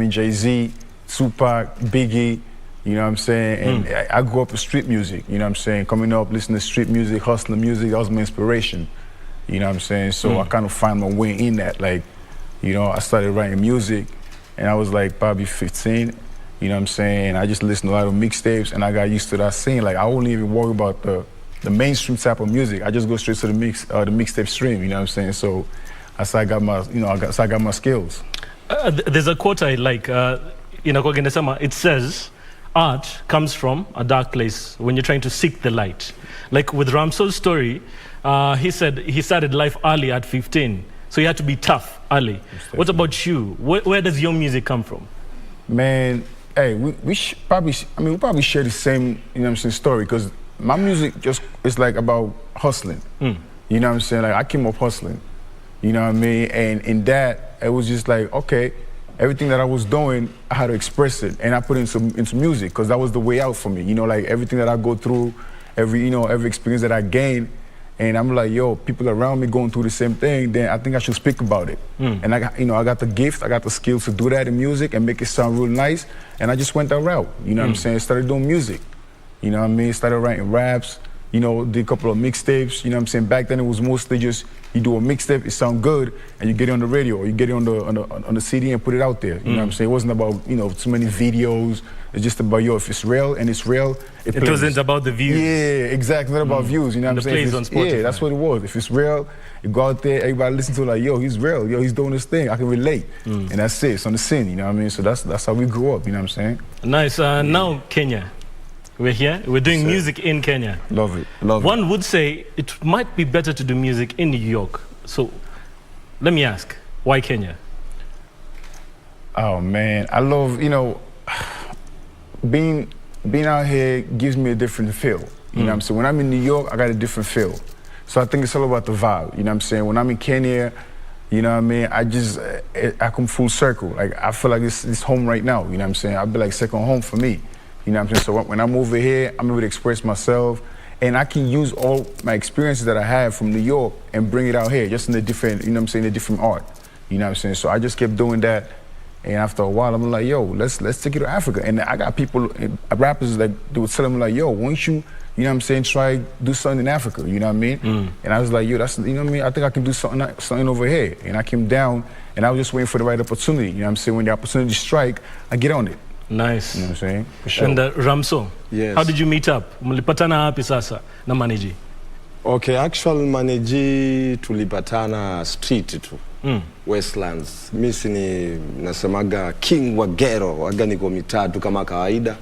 Jay-Z, Tupac, Biggie, you know what I'm saying? And I grew up with street music, you know what I'm saying? Coming up, listening to street music, hustler music, that was my inspiration, you know what I'm saying? So I kind of find my way in that. Like, I started writing music, and I was like probably 15, you know what I'm saying? I just listened to a lot of mixtapes, and I got used to that scene. Like, I wouldn't even worry about the mainstream type of music. I just go straight to the mixtape stream, you know what I'm saying? So that's how I got my, I got my skills. There's a quote I like, it says, art comes from a dark place when you're trying to seek the light. Like with Ramso's story, he said he started life early at 15, so you had to be tough early. What about you? Where does your music come from? Man, hey, we probably share the same, story, because my music is like about hustling. You know what I'm saying? Like, I came up hustling. You know what I mean? And in that, it was just like, okay, everything that I was doing, I had to express it, and I put it into music, because that was the way out for me. Like everything that I go through, every experience that I gain, and I'm like, yo, people around me going through the same thing, then I think I should speak about it. And I got the gift, I got the skills to do that in music and make it sound real nice, and I just went that route. You know what I'm saying? Started doing music. You know what I mean? Started writing raps, you know, did a couple of mixtapes, you know what I'm saying? Back then it was mostly just, you do a mixtape, it sound good, and you get it on the radio, or you get it on the CD and put it out there, you know what I'm saying? It wasn't about, you know, too many videos, it's just about, yo, if it's real and it's real, it plays. Wasn't about the views. Yeah, exactly, not about views, you know what I'm saying? Plays on Spotify. Yeah, that's what it was. If it's real, you go out there, everybody listen to it like, yo, he's real, yo, he's doing this thing, I can relate. And that's it, it's on the scene, you know what I mean? So that's how we grew up, you know what I'm saying? Nice. Now, Kenya. We're here, we're doing music in Kenya. Love it, love it. One would say it might be better to do music in New York. So, let me ask, why Kenya? Oh man, I love, you know, being out here gives me a different feel. You know what I'm saying? When I'm in New York, I got a different feel. So I think it's all about the vibe, you know what I'm saying? When I'm in Kenya, you know what I mean, I come full circle. Like, I feel like this home right now, you know what I'm saying? I'll be like second home for me. You know what I'm saying? So when I'm over here, I'm able to express myself, and I can use all my experiences that I have from New York and bring it out here, just in a different, you know what I'm saying, a different art. You know what I'm saying? So I just kept doing that, and after a while, I'm like, yo, let's take it to Africa. And I got people, rappers, like, they would tell them like, yo, won't you know what I'm saying, try do something in Africa, you know what I mean? And I was like, yo, that's, you know what I mean? I think I can do something over here. And I came down, and I was just waiting for the right opportunity. You know what I'm saying? When the opportunity strike, I get on it. Nice. You know what I'm saying? For sure. And Ramso, Yes. how did you meet up? Mlipatana hapi sasa na Maneji? Okay, actual Maneji tulipatana street tu. Westlands. Mimi ni nasemaga king wa ghetto, waga niko mitatu kama kawaida.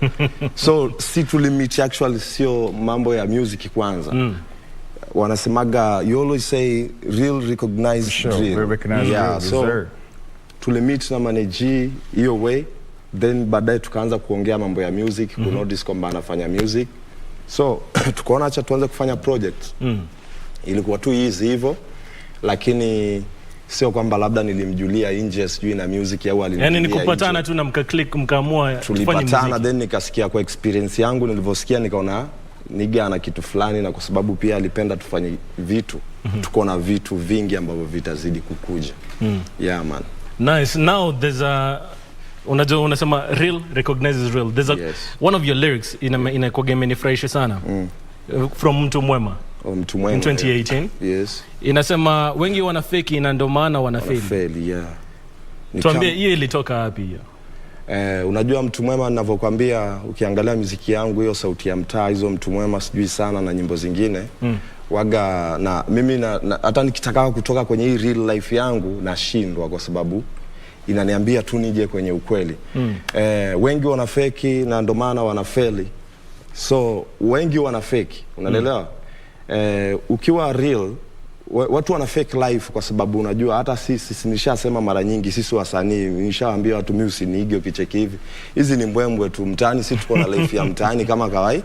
So si tulimit actually sio mambo ya music kwanza. Wanasemaga, you always say real recognized drill. Yeah, so tulimit na Maneji hiyo way. Then baadaye tukaanza kuongea mambo ya music, kunotice kwamba anafanya music. So tukaona acha tuanze kufanya project. Ilikuwa tu easy hivyo, lakini sio kwamba labda nilimjulia nje sijui na music au alinijulia. Yaani nikupatana tu na mkaclick mkaamua tufanye music. Tulipatana, then nikasikia kwa experience yangu, nilivyosikia nikaona niga ana kitu fulani, na kwa sababu pia alipenda tufanye vitu. Tuko na vitu vingi ambavyo vitazidi kukuja. Yeah man. Nice. Now there's a unasema real recognizes real. There's one of your lyrics inakuwa imenifurahisha sana. From Mtu Mwema. Mtu Mwema. In 2018. Yes. Inasema wengi wanafeki na ndio maana wanafeli. Yeah. Tuambie hiyo ilitoka wapi hiyo? Unajua Mtu Mwema ninavyokuambia, ukiangalia muziki yangu hiyo sauti ya mtaa, hizo Mtu Mwema sijui sana na nyimbo zingine. Waga na mimi hata nikitaka kutoka kwenye hii real life yangu nashindwa, kwa sababu inaniambia tu nije kwenye ukweli. Wengi wanafeki na ndio maana wanafeli. So wengi wanafeki, unaelewa? Ukiwa real, watu wana fake life, kwa sababu unajua hata sisi nishasema mara nyingi, sisi wasanii nishawaambia watu mimi usiniige ukicheki hivi. Hizi ni mbwembwe tu mtaani, sisi tuko na life ya mtaani kama kawaida.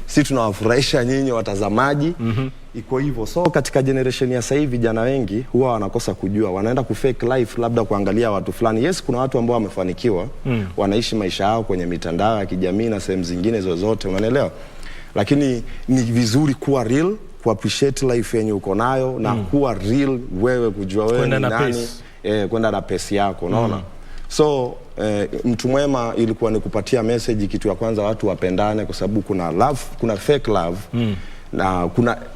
Sisi tunawafurahisha nyinyi watazamaji. Iko hivyo. So katika generation ya sasa hivi vijana wengi huwa wanakosa kujua, wanaenda kufake life labda kuangalia watu fulani. Yes, kuna watu ambao wamefanikiwa, wanaishi maisha yao kwenye mitandao ya kijamii na sehemu zingine zozote, unaelewa? Lakini ni vizuri kuwa real, ku appreciate life yenye uko nayo, na kuwa real wewe, kujua wewe ni nani, kwenda na pace yako, unaona? So Mtu Mwema ilikuwa ni kupatia message, kitu ya kwanza watu wapendane, kwa sababu kuna love, kuna fake love. Na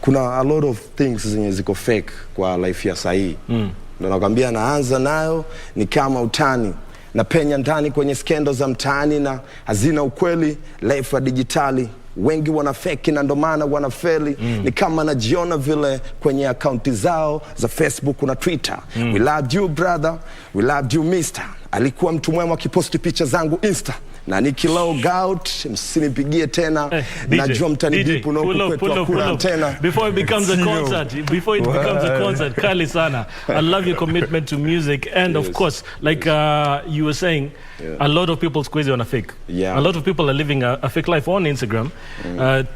kuna a lot of things zenye ziko fake kwa life ya sahi. Ndio nakwambia, naanza nayo ni kama utani, na penya ndani kwenye skendo za mtaani na hazina ukweli, life ya digitali. Wengi wana fake na ndo maana wanafeli. Ni kama najiona vile kwenye akaunti zao za Facebook na Twitter. We loved you brother, we loved you mister. Alikuwa Mtu Mwema akiposti picha zangu Insta, na nikilog out msinipigie tena. Najua mtanibipu na kukwetu kuna tena. Before it becomes a concert, kali sana. I love your commitment to music, and of course, like you were saying, a lot of people squeeze on a fake. A lot of people are living a fake life on Instagram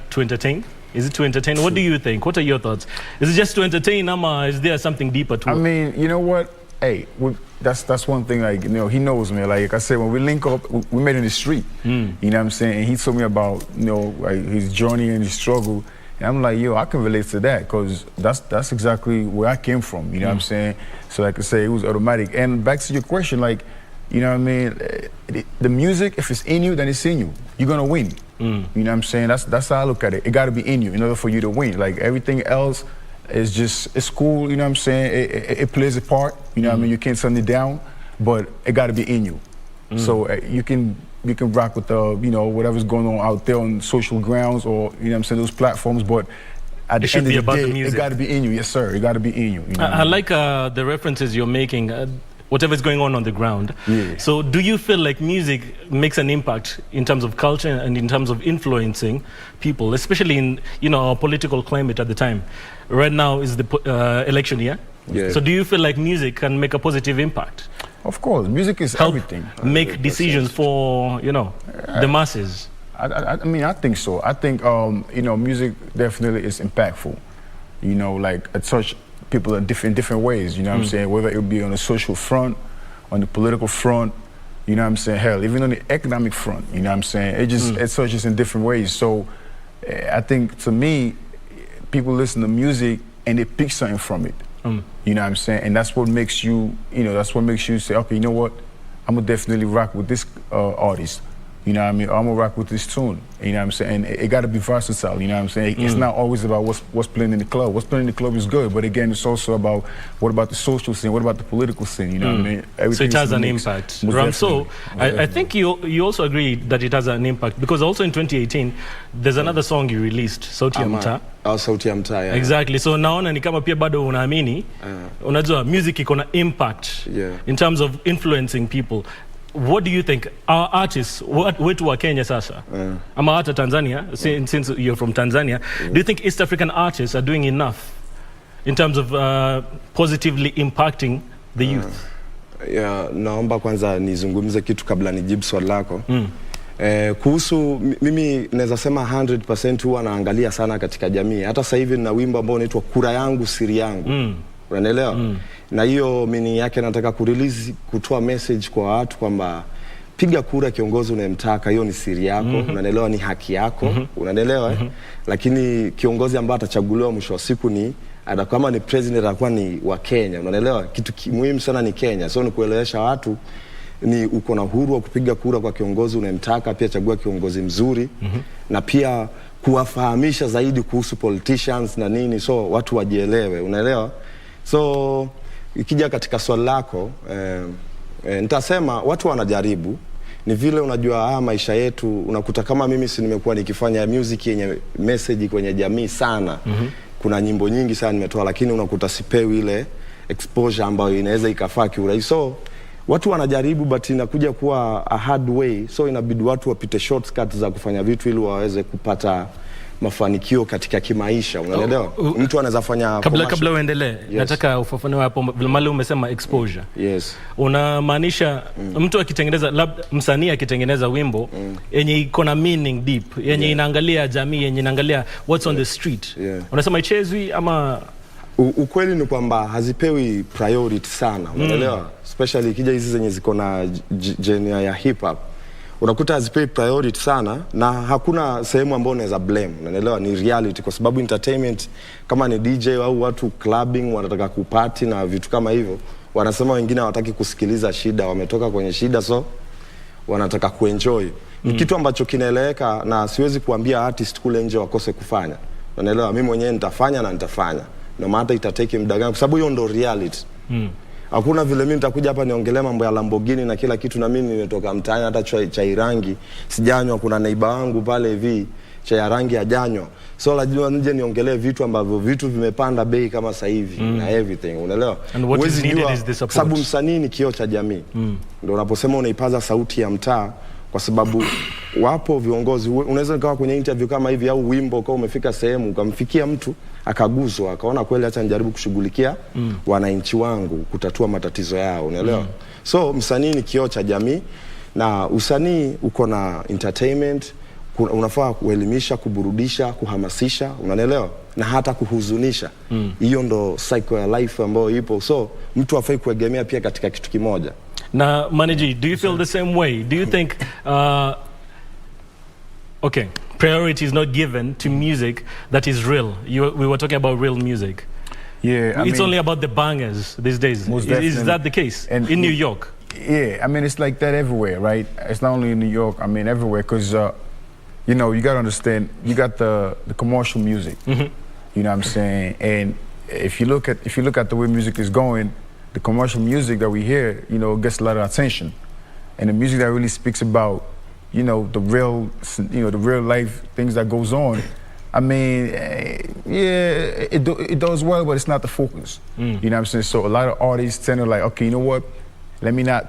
to entertain. Is it to entertain? What do you think? What are your thoughts? Is it just to entertain, or is there something deeper to it? I mean, you know what? Hey, that's one thing, like, you know, he knows me. Like I said, when we link up, we met in the street. You know what I'm saying? And he told me about, you know, like his journey and his struggle. And I'm like, yo, I can relate to that, because that's exactly where I came from. You know what I'm saying? So like I say, it was automatic. And back to your question, like, you know what I mean? The music, if it's in you, then it's in you. You're gonna win. You know what I'm saying? That's how I look at it. It got to be in you in order for you to win. Like everything else is just, it's cool, you know what I'm saying? It plays a part, you know what I mean? You can't turn it down, but it got to be in you. So you can rock with the, you know, whatever's going on out there on social grounds or, you know what I'm saying, those platforms, but at the end of the day, it got to be in you. Yes, sir. It got to be in you. You know I like the references you're making. Whatever's going on the ground. Yeah. So do you feel like music makes an impact in terms of culture and in terms of influencing people, especially in, you know, our political climate at the time? Right now is the election year. Yeah. So do you feel like music can make a positive impact? Of course, music is everything. Make decisions for, you know, the masses. I mean, I think so. I think, you know, music definitely is impactful. You know, like it touch people in different ways, you know what I'm saying? Whether it would be on the social front, on the political front, you know what I'm saying? Hell, even on the economic front, you know what I'm saying? It just, it touches in different ways. So I think, to me, people listen to music and they pick something from it. You know what I'm saying? And that's what makes you, you know, that's what makes you say, okay, you know what? I'm gonna definitely rock with this artist. You know what I mean? Or I'm gonna rock with this tune. You know what I'm saying? And it gotta be versatile, you know what I'm saying? It's not always about what's playing in the club. What's playing in the club is good, but again, it's also about what about the social scene, what about the political scene, you know what I mean? So it has an impact. So I think you also agree that it has an impact, because also in 2018, there's another song you released, Sauti ya Mtaa. Sauti ya Mtaa, yeah. Exactly. So naona ni kama pia bado unaamini, unajua music iko na impact in terms of influencing people. What do you think our artists, wetu wa Kenya sasa, ama hata Tanzania, since you're from Tanzania, do you think East African artists are doing enough in terms of positively impacting the youth? Yeah, naomba kwanza nizungumze kitu kabla nijibu swali lako. Kuhusu, mimi naweza sema 100% huwa naangalia sana katika jamii. Hata sasa hivi nina wimbo ambao unaitwa Kura Yangu Siri Yangu. Unanielewa? Na hiyo mini yake nataka kurelease, kutoa message kwa watu kwamba piga kura kiongozi unayemtaka, hiyo ni siri yako, unanielewa, ni haki yako, unanielewa? Lakini kiongozi ambaye atachaguliwa mwisho wa siku ni kama ni president atakuwa ni wa Kenya, unanielewa? Kitu muhimu sana ni Kenya. So ni kuelewesha watu ni uko na uhuru wa kupiga kura kwa kiongozi unayemtaka, pia chagua kiongozi mzuri, na pia kuwafahamisha zaidi kuhusu politicians na nini, so watu wajielewe, unaelewa? So ikija katika swali lako, nitasema watu wanajaribu. Ni vile unajua maisha yetu, unakuta kama mimi si nimekuwa nikifanya music yenye message kwenye jamii sana. Kuna nyimbo nyingi sana nimetoa, lakini unakuta sipewi ile exposure ambayo inaweza ikafaa kiurahisi. So watu wanajaribu, but inakuja kuwa a hard way. So inabidi watu wapite shortcuts za kufanya vitu ili waweze kupata mafanikio katika kimaisha, unaelewa? Mtu anaweza fanya kabla uendelee, nataka ufafanue hapo mali umesema exposure. Unamaanisha mtu akitengeneza, labda msanii akitengeneza wimbo yenye iko na meaning deep, yenye inaangalia jamii, yenye inaangalia what's on the street. Unasema ichezwi ama ukweli ni kwamba hazipewi priority sana, unaelewa? Especially ikija hizi zenye ziko na genre ya hip hop, unakuta hazipewi priority sana, na hakuna sehemu ambayo unaweza blame, unaelewa? Ni reality, kwa sababu entertainment kama ni DJ au watu clubbing wanataka kuparty na vitu kama hivyo, wanasema wengine hawataki kusikiliza shida, wametoka kwenye shida, so wanataka kuenjoy. Ni kitu ambacho kinaeleweka, na siwezi kuambia artist kule nje wakose kufanya, unaelewa? Mimi mwenyewe nitafanya na nitafanya, na maana itatake muda gani, kwa sababu hiyo ndo reality. Hakuna vile mimi nitakuja hapa niongelea mambo ya Lamborghini na kila kitu, na mimi nimetoka mtaani, hata chai rangi sijanywa. Kuna neiba wangu pale hivi chai rangi hajanywa, so lazima nje niongelee vitu ambavyo vitu vimepanda bei kama sasa hivi na everything, unaelewa? Huwezi jua, sababu msanii ni kioo cha jamii. Ndio unaposema unaipaza sauti ya mtaa, kwa sababu wapo viongozi. Unaweza kawa kwenye interview kama hivi au wimbo kwa umefika sehemu ukamfikia mtu akaguzwa, akaona kweli acha nijaribu kushughulikia wananchi wangu, kutatua matatizo yao, unaelewa? So msanii ni kioo cha jamii, na usanii uko na entertainment, unafaa kuelimisha, kuburudisha, kuhamasisha, unaelewa? Na hata kuhuzunisha. Hiyo ndo cycle ya life ambayo ipo, so mtu hafai kuegemea pia katika kitu kimoja. Na Maniji, do you feel the same way? Do you think okay, priority is not given to music that is real? We were talking about real music. Yeah, it's only about the bangers these days. Is that the case in New York? Yeah, I mean, it's like that everywhere, right? It's not only in New York, I mean everywhere, because you know, you got to understand, you got the commercial music. You know what I'm saying? And if you look at the way music is going, the commercial music that we hear, you know, gets a lot of attention. And the music that really speaks about, you know, the real life things that goes on, I mean, yeah, it does well, but it's not the focus. You know what I'm saying? So a lot of artists tend to like, okay, you know what? Let me not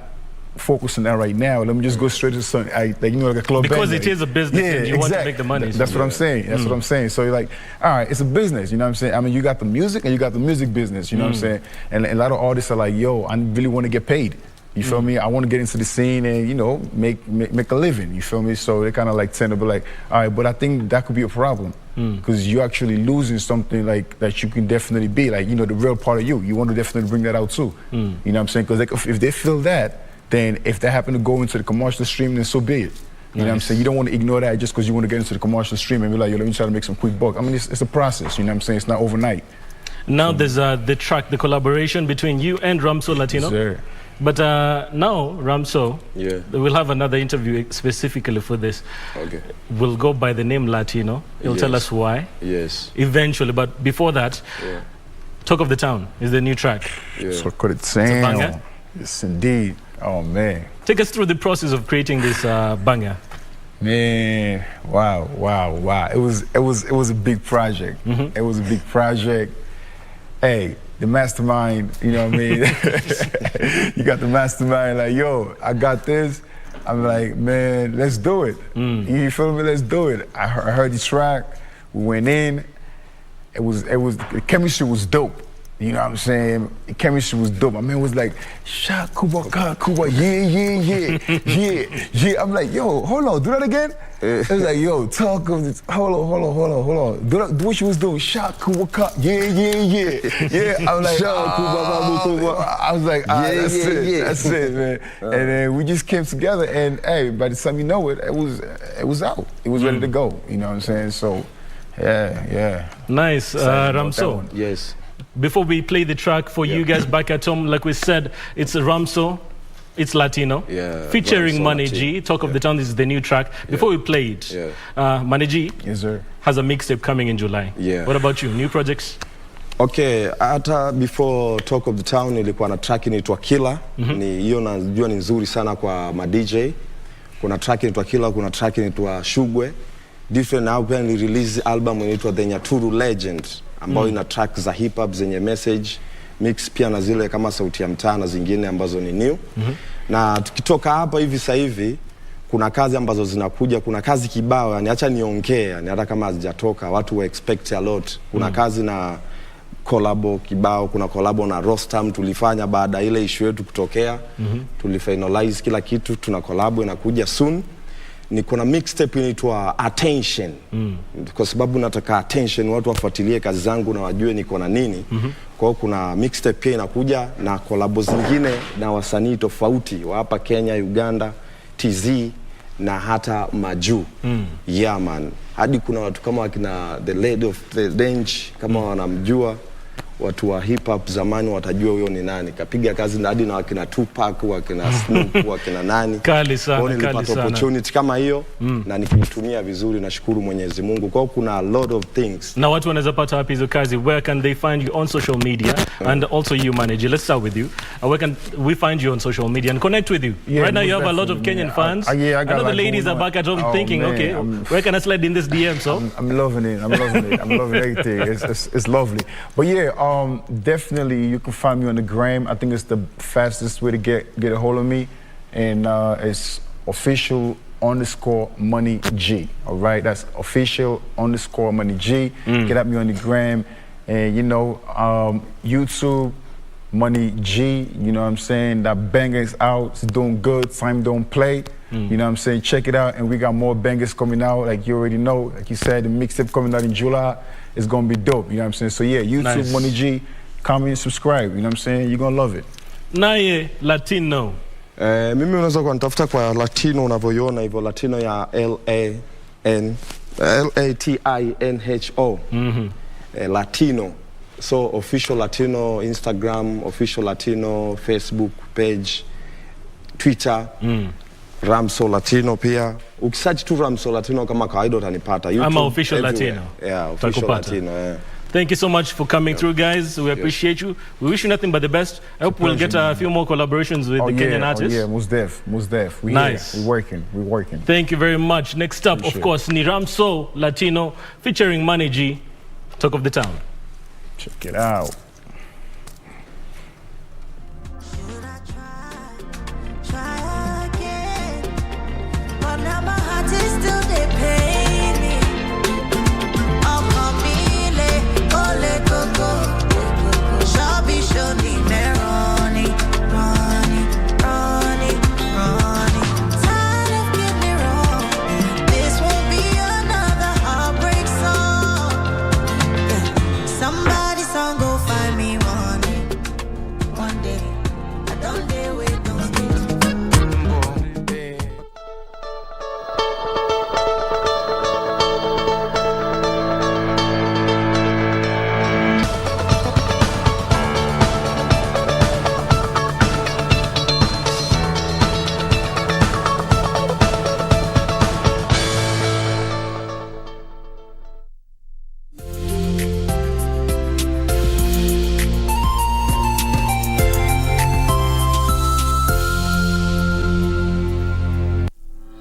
focus on that right now. Let me just go straight to something, like, you know, like a club band. Because it is a business and you want to make the money. That's what I'm saying. That's what I'm saying. So you're like, all right, it's a business. You know what I'm saying? I mean, you got the music and you got the music business. You know what I'm saying? And a lot of artists are like, yo, I really want to get paid. You feel me? I want to get into the scene and, you know, make a living. You feel me? So they kind of like tend to be like, all right, but I think that could be a problem because you're actually losing something like that you can definitely be, like, you know, the real part of you. You want to definitely bring that out too. You know what I'm saying? Because if they feel that, then if they happen to go into the commercial stream, then so be it. You know what I'm saying? You don't want to ignore that just because you want to get into the commercial stream and be like, yo, let me try to make some quick buck. I mean, it's a process. You know what I'm saying? It's not overnight. Now there's the track, the collaboration between you and Ramso Latino. Yes, sir. But now, Ramso, we'll have another interview specifically for this. Okay. We'll go by the name Latino. He'll tell us why. Yes. Eventually, but before that, Talk of the Town is the new track. So could it sound? Yes, indeed. Oh, man. Take us through the process of creating this banger. Man, wow. It was a big project. It was a big project. Hey, the mastermind, you know what I mean? You got the mastermind like, yo, I got this. I'm like, man, let's do it. You feel me? Let's do it. I heard the track. We went in. The chemistry was dope. You know what I'm saying? The chemistry was dope. My man was like, Sha, Kuba, yeah. I'm like, yo, hold on, do that again? It was like, yo, talk of this, hold on. Do what you was doing, Sha, Kuba, yeah. I'm like, I was like, that's it, man. And then we just came together, and hey, by the time you know it, it was out. It was ready to go. You know what I'm saying? So, yeah. Nice, Ramso. Yes. Before we play the track for you guys back at home, like we said, it's Ramso, it's Latino, featuring Money G. Talk of the Town, this is the new track. Before we play it, Money G has a mixtape coming in July. What about you? New projects? Okay, hata before Talk of the Town ilikuwa na track inaitwa Killer. Ni hiyo najua ni nzuri sana kwa ma DJ. Kuna track inaitwa Killer, kuna track inaitwa Shugwe. Different now pia ni release album inaitwa The Nyaturu Legend, ambayo ina track za hip hop zenye message, mix pia na zile kama Sauti ya Mtaa na zingine ambazo ni new. Na tukitoka hapa hivi sasa hivi kuna kazi ambazo zinakuja, kuna kazi kibao, yani acha niongee, yani hata kama hazijatoka watu wa expect a lot. Kuna kazi na collabo kibao, kuna collabo na Rostam tulifanya baada ile issue yetu kutokea. Tulifinalize kila kitu, tuna collabo inakuja soon. Ni kuna mixtape inaitwa Attention. Kwa sababu nataka attention, watu wafuatilie kazi zangu na wajue niko na nini. Kwa hiyo kuna mixtape pia inakuja na collabo zingine na wasanii tofauti wa hapa Kenya, Uganda, TZ na hata Maju. Yeah man. Hadi kuna watu kama wakina The Lady of the Dange, kama wanamjua watu wa hip hop zamani watajua huyo ni nani. Kapiga kazi hadi na wakina Tupac, wakina Snoop, wakina nani. Kali sana, kali sana. Opportunity kama hiyo na nikitumia vizuri, nashukuru Mwenyezi Mungu. Kwa kuna a lot of things. Na watu wanaweza pata wapi hizo kazi? Where can they find you on social media? And also you manager. Let's start with you. Where can we find you on social media and connect with you? Right now you have a lot of Kenyan fans. I got I know the ladies are back at home thinking, man, okay, where can I slide in this DM? So I'm loving it. I'm loving everything. It's lovely. But yeah, definitely you can find me on the gram. I think it's the fastest way to get a hold of me, and it's official_Money G. All right, that's official_Money G. Get at me on the gram, and you know, YouTube Money G. You know what I'm saying? That banger is out. It's doing good. Time don't play. You know what I'm saying? Check it out, and we got more bangers coming out. Like you already know, like you said, the mixtape coming out in July. It's gonna be dope, you know what I'm saying? So yeah, YouTube, Money G, comment, subscribe, you know what I'm saying? You're gonna love it. Naye Latino. Mimi unaweza kunitafuta kwa Latino unavyoiona hivyo, Latino ya LATINHO. Latino. So official Latino Instagram, official Latino Facebook page, Twitter. Ramso Latino pia. Ukisearch tu Ramso Latino kama kawaida utanipata. I'm official everywhere. Latino. Yeah, official Takupata. Latino. Yeah. Thank you so much for coming through, guys. We appreciate you. We wish you nothing but the best. I hope we'll get a few more collaborations with the Kenyan artists. Yeah, most def. Nice. We're working. Thank you very much. Next up, of course, ni Ramso Latino featuring Manny G, Talk of the Town. Check it out.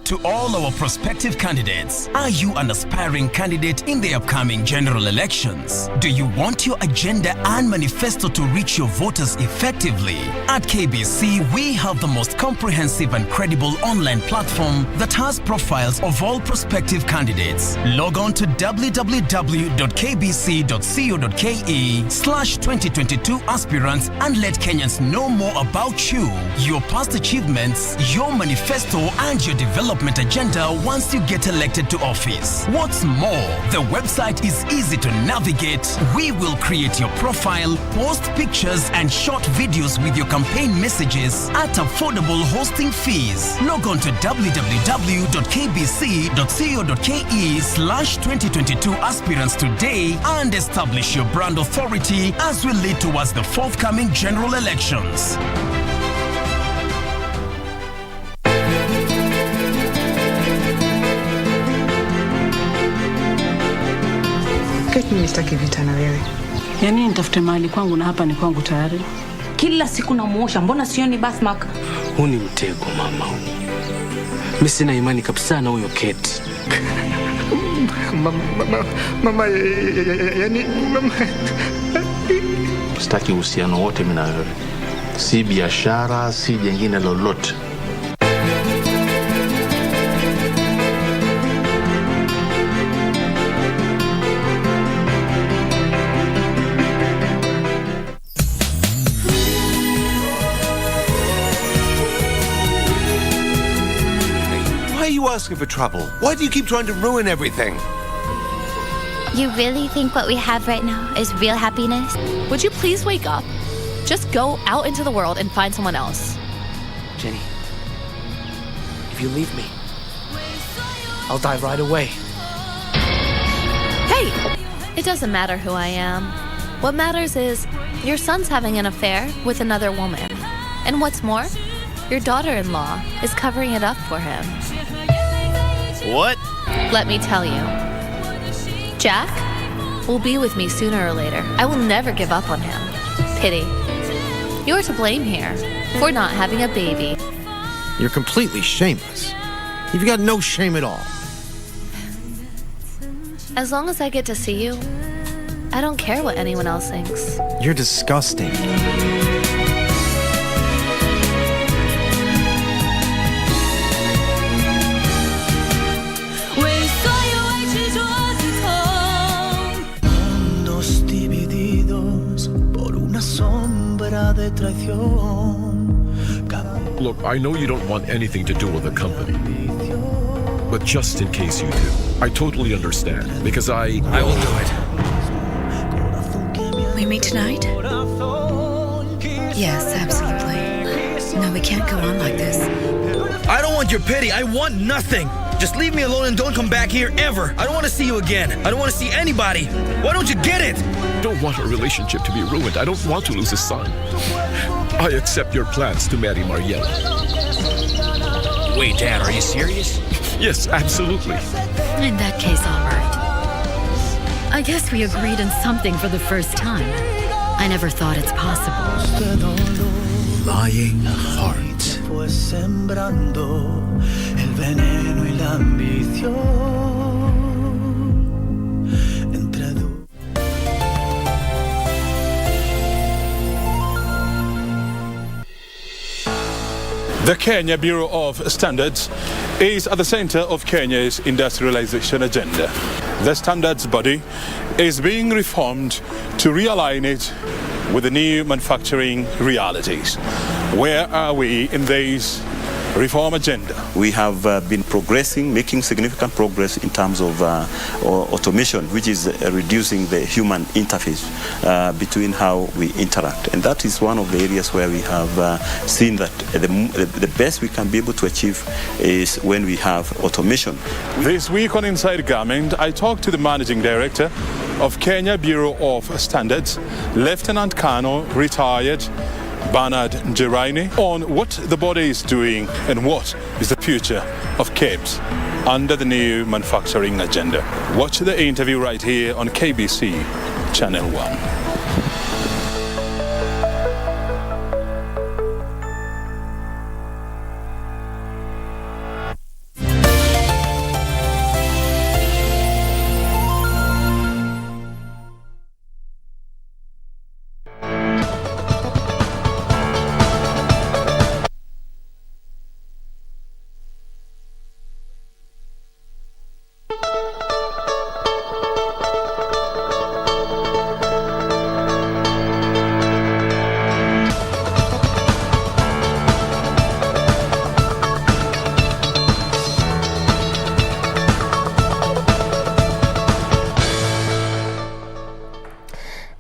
To all our prospective candidates, are you an aspiring candidate in the upcoming general elections? Do you want your agenda and manifesto to reach your voters effectively? At KBC, we have the most comprehensive and credible online platform that has profiles of all prospective candidates. Log on to www.kbc.co.ke/2022 aspirants and let Kenyans know more about you, your past achievements, your manifesto, and your development agenda once you get elected to office. What's more, the website is easy to navigate. We will create your profile, post pictures and short videos with your campaign messages at affordable hosting fees. Log on to www.kbc.co.ke/2022 aspirants today and establish your brand authority as we lead towards the forthcoming general elections. Mimi sitaki vita na wewe. Yaani nitafute mahali kwangu na hapa ni kwangu tayari. Kila siku namuosha, mbona sioni birthmark? Huu ni mtego mama. Mimi sina imani kabisa na huyo Kate. Mama, yani mama. Sitaki uhusiano wote mimi na wewe. Si biashara, si jingine lolote. Asking for trouble? Why do you keep trying to ruin everything? You really think what we have right now is real happiness? Would you please wake up? Just go out into the world and find someone else. Jenny, if you leave me, I'll die right away. Hey! It doesn't matter who I am. What matters is your son's having an affair with another woman. And what's more, your daughter-in-law is covering it up for him. What? Let me tell you. Jack will be with me sooner or later. I will never give up on him. Pity. You're to blame here for not having a baby. You're completely shameless. You've got no shame at all. As long as I get to see you, I don't care what anyone else thinks. You're disgusting. Look, I know you don't want anything to do with the company. But just in case you do, I totally understand, because I will do it. We meet tonight? Yes, absolutely. No, we can't go on like this. I don't want your pity. I want nothing. Just leave me alone and don't come back here ever. I don't want to see you again. I don't want to see anybody. Why don't you get it? I don't want our relationship to be ruined. I don't want to lose a son. I accept your plans to marry Mariella. Wait, Dad, are you serious? Yes, absolutely. In that case, all right. I guess we agreed on something for the first time. I never thought it's possible. Lying Heart. Fue sembrando el veneno y la ambición. The Kenya Bureau of Standards is at the center of Kenya's industrialization agenda. The standards body is being reformed to realign it with the new manufacturing realities. Where are we in this reform agenda? We have been progressing, making significant progress in terms of automation, which is reducing the human interface between how we interact. And that is one of the areas where we have seen that the best we can be able to achieve is when we have automation. This week on Inside Garment, I talked to the Managing Director of Kenya Bureau of Standards, Lieutenant Colonel, retired Bernard Njeraine, on what the body is doing and what is the future of KEBS under the new manufacturing agenda. Watch the interview right here on KBC Channel 1.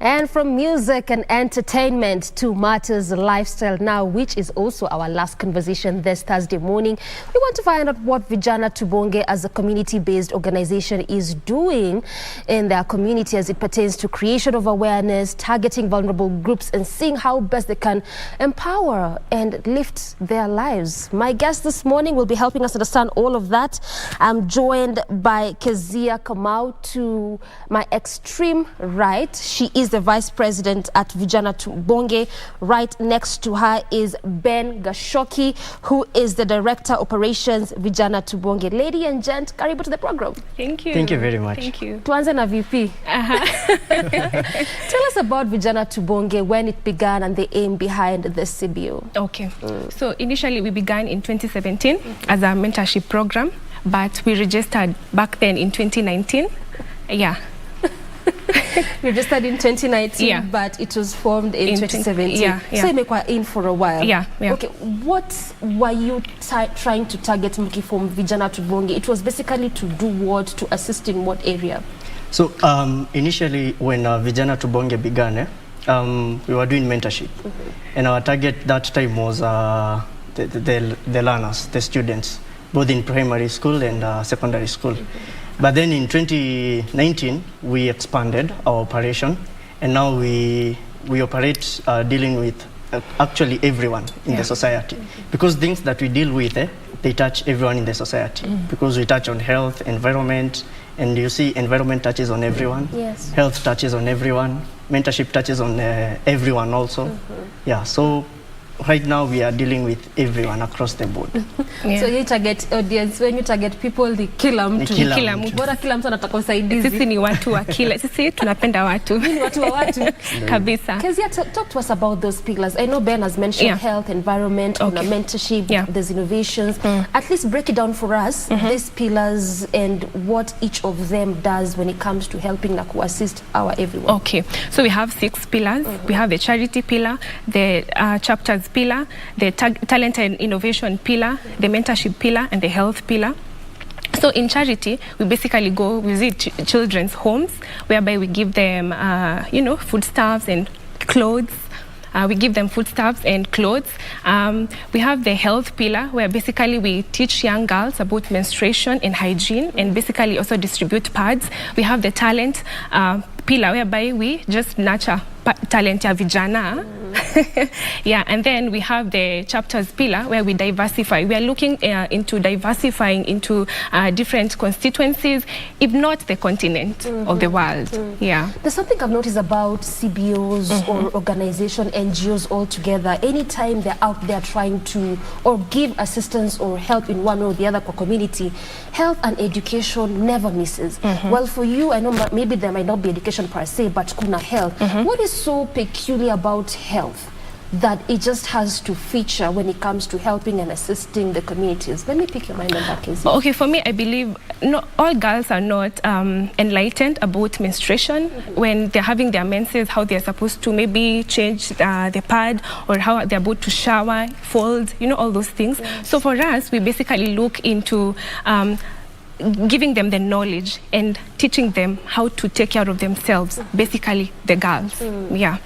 And from music and entertainment to matters lifestyle now, which is also our last conversation this Thursday morning. We want to find out what Vijana Tubonge as a community-based organization is doing in their community as it pertains to creation of awareness, targeting vulnerable groups and seeing how best they can empower and lift their lives. My guest this morning will be helping us understand all of that. I'm joined by Kezia Kamau to my extreme right. She is the Vice President at Vijana Tubonge. Right next to her is Ben Gashoki, who is the Director Operations Vijana Tubonge. Lady and gent, karibu to the program. Thank you. Thank you very much. Thank you. Tuanze na VP. Tell us about Vijana Tubonge, when it began and the aim behind the CBO. Okay. So initially we began in 2017 as a mentorship program, but we registered back then in 2019. Yeah. Registered in 2019, yeah, but it was formed in 2017. Yeah. So you were in for a while. Yeah. Okay, what were you trying to target from Vijana Tubonge? It was basically to do what, to assist in what area? So initially when Vijana Tubonge began, we were doing mentorship. And our target that time was the learners, the students, both in primary school and secondary school. But then in 2019, we expanded our operation, and now we operate dealing with actually everyone in the society. Because things that we deal with, they touch everyone in the society. Because we touch on health, environment, and you see environment touches on everyone. Yes. Health touches on everyone. Mentorship touches on everyone also. Yeah, so right now we are dealing with everyone across the board. So you target audience, when you target people, the kila mtu. Bora kila mtu anataka usaidizi. Sisi ni watu wa kila. Sisi tunapenda watu. Ni watu wa watu. Kabisa. Kezia, talk to us about those pillars. I know Ben has mentioned health, environment, mentorship, there's innovations. At least break it down for us, these pillars and what each of them does when it comes to helping to assist our everyone. Okay, so we have 6 pillars. We have the charity pillar, the chapters pillar, the talent and innovation pillar, the mentorship pillar, and the health pillar. So in charity, we basically go visit children's homes, whereby we give them, foodstuffs and clothes. We give them foodstuffs and clothes. We have the health pillar, where basically we teach young girls about menstruation and hygiene, and basically also distribute pads. We have the talent pillar, whereby we just nurture talent ya vijana Yeah, and then we have the chapters pillar where we diversify. We are looking into diversifying into different constituencies, if not the continent of the world. Yeah. There's something I've noticed about CBOs or organization, NGOs altogether. Anytime they're out there trying to or give assistance or help in one or the other community, health and education never misses. Well, for you, I know maybe there might not be education per se, but kuna health. What is so peculiar about health that it just has to feature when it comes to helping and assisting the communities? Let me pick your mind on that, Casey. Okay, for me, I believe not all girls are not enlightened about menstruation when they're having their menses, how they're supposed to maybe change the pad or how they're about to shower, fold, you know, all those things. So for us, we basically look into giving them the knowledge and teaching them how to take care of themselves, basically the girls. Yeah.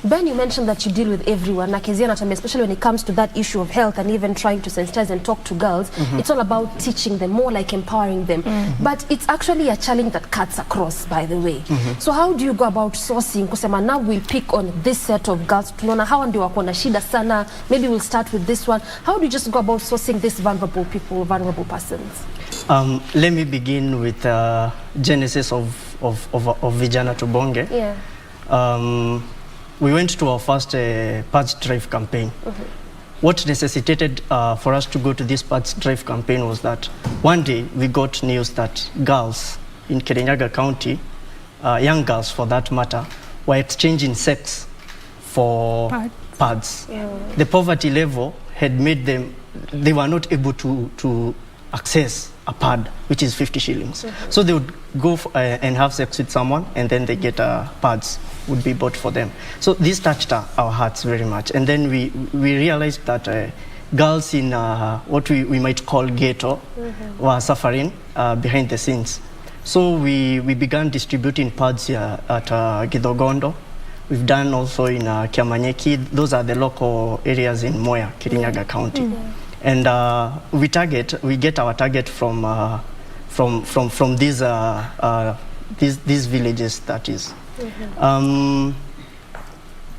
Ben, you mentioned that you deal with everyone, especially when it comes to that issue of health and even trying to sensitize and talk to girls. It's all about teaching them, more like empowering them. But it's actually a challenge that cuts across, by the way. So how do you go about sourcing? Kusema now we'll pick on this set of girls. Tunaona hawa ndio wako na shida sana. Maybe we'll start with this one. How do you just go about sourcing these vulnerable people, vulnerable persons? Let me begin with genesis of Vijana Tubonge. Yeah. We went to our first patch drive campaign. What necessitated for us to go to this patch drive campaign was that one day we got news that girls in Kirinyaga County, young girls for that matter, were exchanging sex for pads. The poverty level had made them, they were not able to access a pad, which is 50 shillings. So they would go and have sex with someone, and then they get pads would be bought for them. So this touched our hearts very much. And then we realized that girls in what we might call ghetto were suffering behind the scenes. So we began distributing pads here at Githogondo. We've done also in Kiamanyeki. Those are the local areas in Moya, Kirinyaga County. And we get our target from these villages, that is.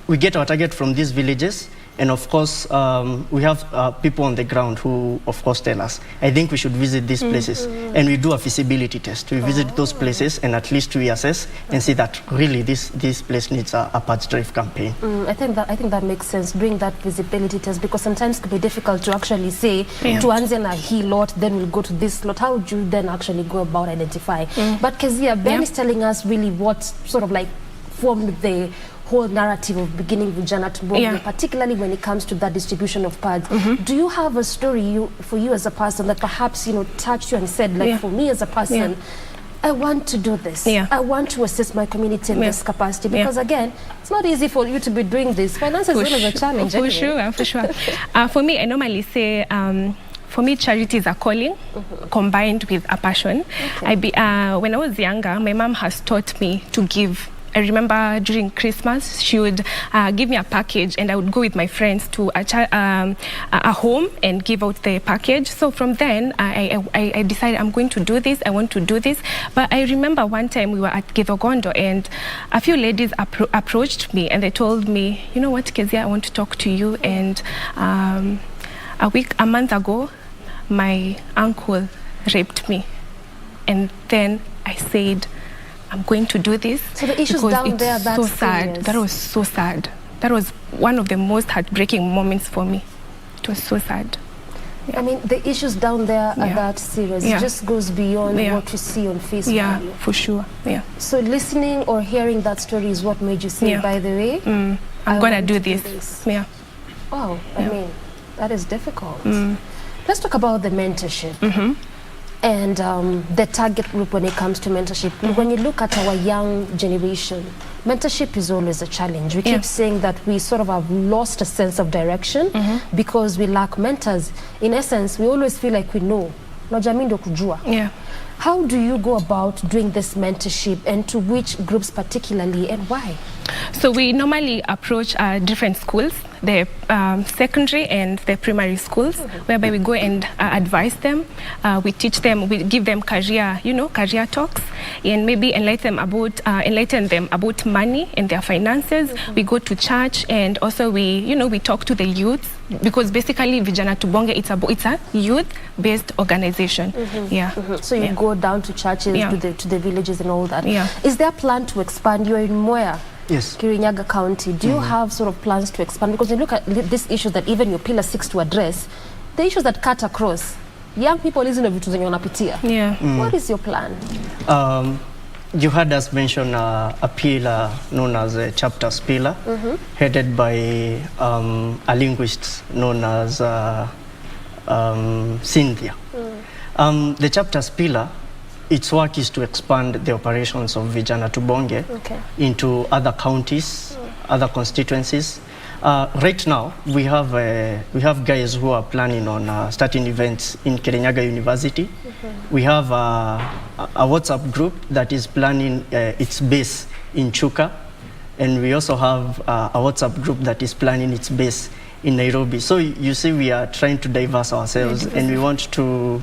We get our target from these villages, and of course we have people on the ground who of course tell us, I think we should visit these places, and we do a feasibility test. We visit those places and at least we assess and see that really this place needs a patch drive campaign. I think that makes sense, doing that visibility test, because sometimes it can be difficult to actually say to answer a he lot, then we'll go to this lot. How would you then actually go about identifying? But Kezia, Ben is telling us really what sort of like formed the whole narrative of beginning Vijana Tubonge, particularly when it comes to that distribution of pads. Do you have a story for you as a person that perhaps, you know, touched you and said, like, for me as a person, I want to do this. I want to assist my community in this capacity, because again, it's not easy for you to be doing this. Finance is always a challenge. For sure. For me, I normally say, for me, charity is a calling combined with a passion. When I was younger, my mom has taught me to give. I remember during Christmas, she would give me a package, and I would go with my friends to a home and give out the package. So from then, I decided I'm going to do this. I want to do this. But I remember one time we were at Githogondo, and a few ladies approached me, and they told me, you know what, Kezia, I want to talk to you. And a month ago, my uncle raped me. And then I said, I'm going to do this. So the issues down there, that's so sad. That was so sad. That was one of the most heartbreaking moments for me. It was so sad. I mean, the issues down there are that serious. It just goes beyond what you see on Facebook. Yeah, for sure. Yeah. So listening or hearing that story is what made you say, by the way, I'm going to do this. Yeah. Wow. I mean, that is difficult. Let's talk about the mentorship. And the target group when it comes to mentorship. When you look at our young generation, mentorship is always a challenge. We keep saying that we sort of have lost a sense of direction because we lack mentors. In essence, we always feel like we know. How do you go about doing this mentorship, and to which groups particularly, and why? So we normally approach different schools. the secondary and the primary schools, whereby we go and advise them. We teach them, we give them career, career talks, and maybe enlighten them about money and their finances. We go to church, and also we talk to the youth, because basically Vijana Tubonge, it's a youth-based organization. So you go down to churches, to the villages and all that. Is there a plan to expand? You're in Moya, yes, Kirinyaga County. Do you have sort of plans to expand? Because you look at this issue that even your pillar seeks to address, the issues that cut across. Young people isn't a vitu zenye wanapitia. What is your plan? You heard us mention a pillar known as a chapters pillar, headed by a linguist known as Cynthia. The chapters pillar, its work is to expand the operations of Vijana Tubonge into other counties, other constituencies. Right now, we have guys who are planning on starting events in Kirinyaga University. We have a WhatsApp group that is planning its base in Chuka, and we also have a WhatsApp group that is planning its base in Nairobi. So you see, we are trying to diverse ourselves, and we want to